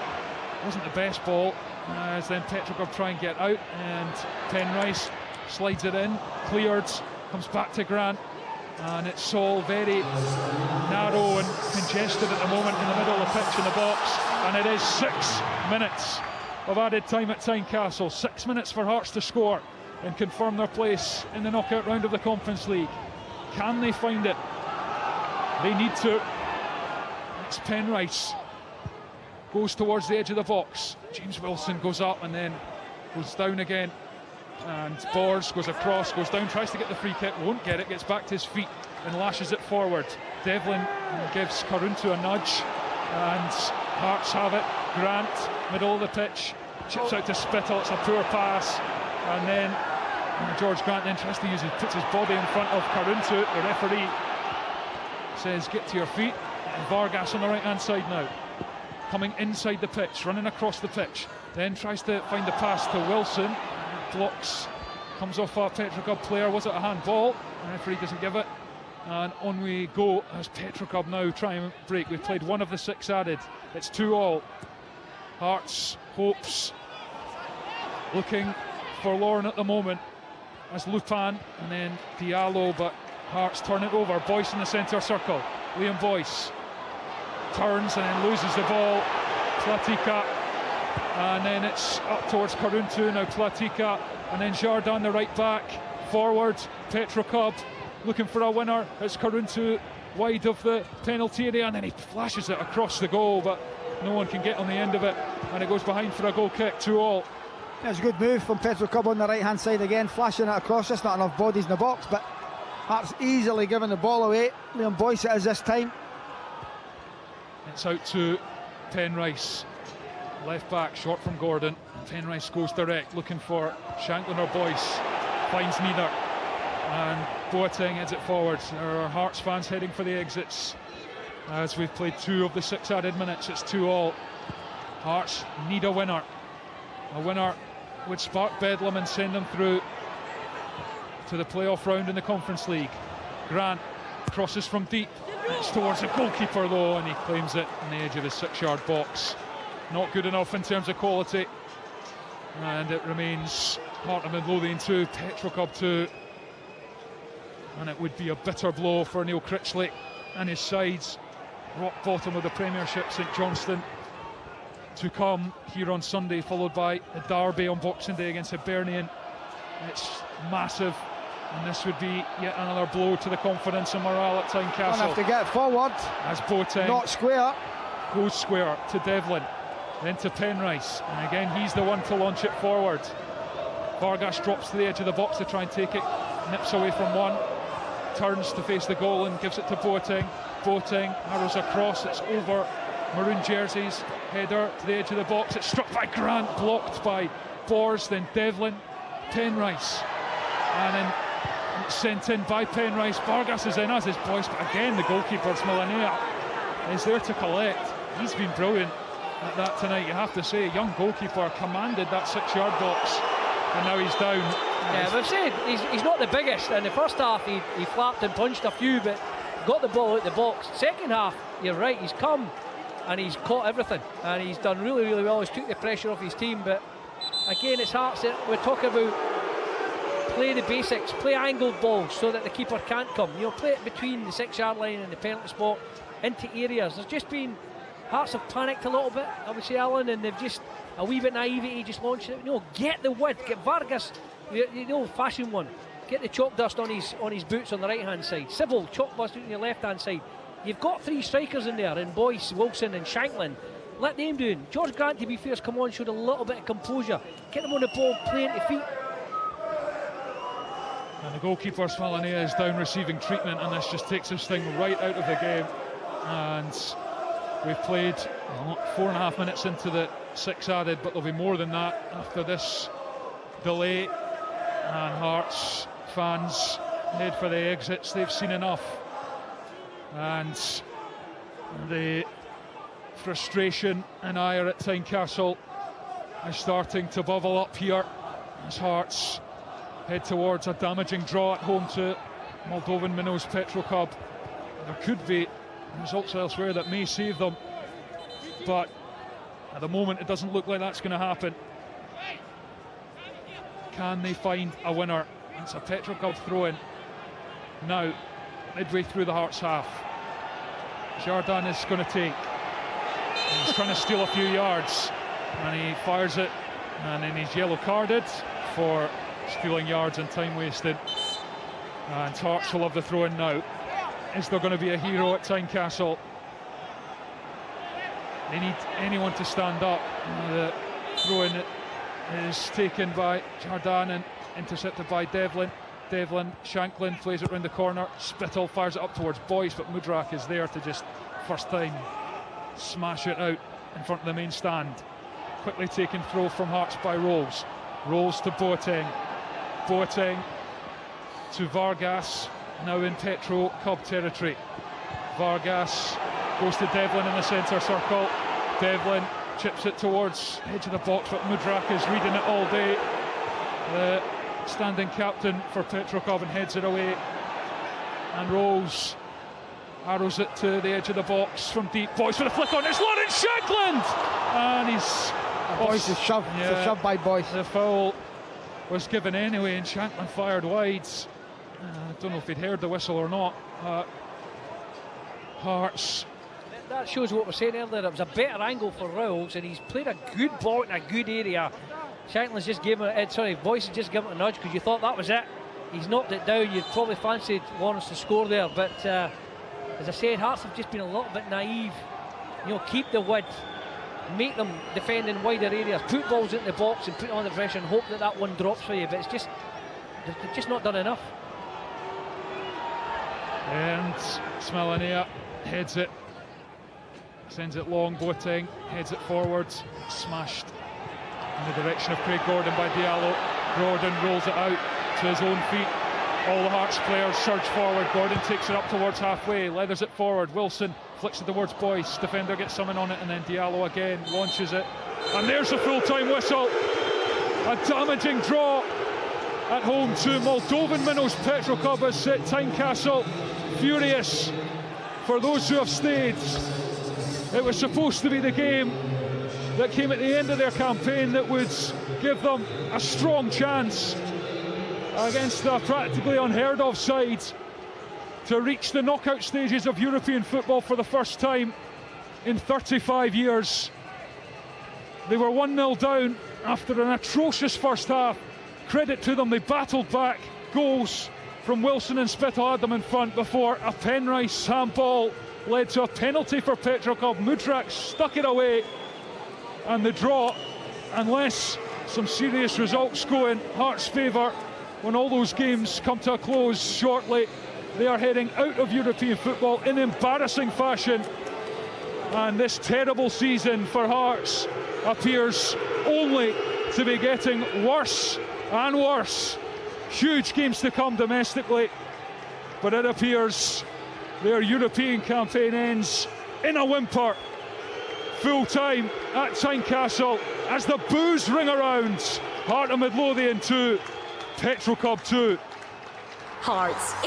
Wasn't the best ball, as then Petrocub try and get out, and Penrice slides it in, cleared, comes back to Grant, and it's all very narrow and congested at the moment in the middle of the pitch in the box, and it is 6 minutes of added time at Tynecastle. 6 minutes for Hearts to score and confirm their place in the knockout round of the Conference League. Can they find it? They need to. It's Penrice. Goes towards the edge of the box. James Wilson goes up and then goes down again. And Bors goes across, goes down, tries to get the free kick, won't get it, gets back to his feet and lashes it forward. Devlin gives Karuntu a nudge, and Hearts have it. Grant, middle of the pitch, chips out to Spittle, it's a poor pass. And then George Grant then tries to puts his body in front of Karuntu. The referee says get to your feet. And Vargas on the right hand side now, coming inside the pitch, running across the pitch, then tries to find the pass to Wilson, blocks, comes off a Petrocub player. Was it a handball? The referee doesn't give it, and on we go as Petrocub now try and break. We've played one of the 6 added. It's 2-2. Hearts hopes looking forlorn at the moment as Lupin and then Diallo, but Hearts turn it over. Boyce in the centre circle. Liam Boyce turns and then loses the ball. Platika, and then it's up towards Karuntu. Now Platika, and then Jardin the right back. Forward, Petrocub looking for a winner. It's Karuntu wide of the penalty area, and then he flashes it across the goal, but no one can get on the end of it, and it goes behind for a goal kick. 2-2. It's a good move from Petrocub on the right hand side again, flashing it across. Just not enough bodies in the box, but Hearts easily giving the ball away. Liam Boyce it is this time. It's out to Penrice, left back, short from Gordon. Penrice goes direct, looking for Shankland or Boyce, finds neither, and Boateng heads it forward. There are Hearts fans heading for the exits as we've played 2 of the 6 added minutes. It's 2-2. Hearts need a winner. A winner would spark bedlam and send them through to the playoff round in the Conference League. Grant crosses from deep. It's towards the goalkeeper though, and he claims it on the edge of his 6-yard box. Not good enough in terms of quality, and it remains Heart of Midlothian 2, Petrocub 2, and it would be a bitter blow for Neil Critchley and his sides. Rock bottom of the Premiership, St Johnstone to come here on Sunday, followed by the derby on Boxing Day against Hibernian. It's massive, and this would be yet another blow to the confidence and morale at Tynecastle. Have to get forward as Boateng not square goes square to Devlin, then to Penrice, and again he's the one to launch it forward. Vargas drops to the edge of the box to try and take it, nips away from one, turns to face the goal and gives it to Boateng. Boateng arrows across, it's over maroon jerseys, header to the edge of the box, it's struck by Grant, blocked by Bors, then Devlin, Penrice, and then sent in by Penrice. Vargas is in, as is Boyce, but again the goalkeeper Smilanea is there to collect. He's been brilliant at that tonight, you have to say. Young goalkeeper commanded that 6-yard box, and now he's down. Yeah, we've said he's not the biggest. In the first half he flapped and punched a few, but got the ball out the box. Second half, you're right, he's come and he's caught everything, and he's done really, really well. He's took the pressure off his team, but again, it's Hearts that we're talking about. Play the basics, play angled balls so that the keeper can't come. You know, play it between the 6-yard line and the penalty spot into areas. There's just been, Hearts have panicked a little bit, I would say, Alan, and they've just a wee bit naivety, just launched it. No, get the width, get Vargas, the old-fashioned one. Get the chalk dust on his boots on the right-hand side. Sybil, chalk dust on your left-hand side. You've got 3 strikers in there, in Boyce, Wilson and Shanklin. Let them do it. George Grant, to be fair, has come on, showed a little bit of composure. Get them on the ball, playing to feet. And the goalkeeper Smilanea is down receiving treatment, and this just takes this thing right out of the game. And we've played 4.5 minutes into the 6 added, but there'll be more than that after this delay. And Hearts fans head for the exits. They've seen enough, and the frustration and ire at Tynecastle is starting to bubble up here as Hearts head towards a damaging draw at home to Moldovan minnows Petrocub. There could be results elsewhere that may save them, but at the moment it doesn't look like that's going to happen. Can they find a winner? It's a Petrocub throw-in now, midway through the Hearts half. Jardin is going to take. He's trying to steal a few yards, and he fires it, and then he's yellow carded for stealing yards and time wasted. And Hearts will have the throw-in now. Is there going to be a hero at Tynecastle? They need anyone to stand up. The throw-in is taken by Jardin and intercepted by Devlin. Devlin, Shanklin plays it round the corner. Spittle fires it up towards Boyce, but Mudrak is there to just, first time, smash it out in front of the main stand. Quickly taken throw from Hearts by Rolls. Rolls to Boateng. Boateng to Vargas, now in Petrocub territory. Vargas goes to Devlin in the centre circle. Devlin chips it towards edge of the box, but Mudrak is reading it all day. The standing captain for Petrocub, and heads it away. And Rolls arrows it to the edge of the box from deep. Boyce with a flick on, it's Lawrence Shanklin! And he's... Boyce is shoved, yeah, shoved by Boyce. The foul was given anyway, and Shanklin fired wide. I don't know if he'd heard the whistle or not. Hearts. That shows what we're saying earlier. It was a better angle for Rolls, and he's played a good ball in a good area. Shanklin's just given it, Boyce has just given it a nudge because you thought that was it. He's knocked it down. You'd probably fancied Lawrence to score there, but as I said, Hearts have just been a little bit naive. You know, keep the width, make them defend in wider areas, put balls into the box and put on the pressure and hope that that one drops for you, but it's just, they've just not done enough. And Smilanea heads it, sends it long. Boateng heads it forward, smashed in the direction of Craig Gordon by Diallo. Gordon rolls it out to his own feet. All the Hearts players surge forward. Gordon takes it up towards halfway, leathers it forward. Wilson flicks it towards Boyce. Defender gets something on it, and then Diallo again launches it. And there's the full-time whistle. A damaging draw at home to Moldovan minnows Petrocub has set Tynecastle furious. For those who have stayed, it was supposed to be the game that came at the end of their campaign that would give them a strong chance against a practically unheard of side to reach the knockout stages of European football for the first time in 35 years. They were 1-0 down after an atrocious first half. Credit to them, they battled back. Goals from Wilson and Spittle had them in front before a Penrice handball led to a penalty for Petrocub. Mudrak stuck it away, and the draw, unless some serious results go in Hearts' favour when all those games come to a close shortly. They are heading out of European football in embarrassing fashion, and this terrible season for Hearts appears only to be getting worse and worse. Huge games to come domestically, but it appears their European campaign ends in a whimper. Full time at Tynecastle as the boos ring around. Heart of Midlothian 2, Petrocub 2. Hearts in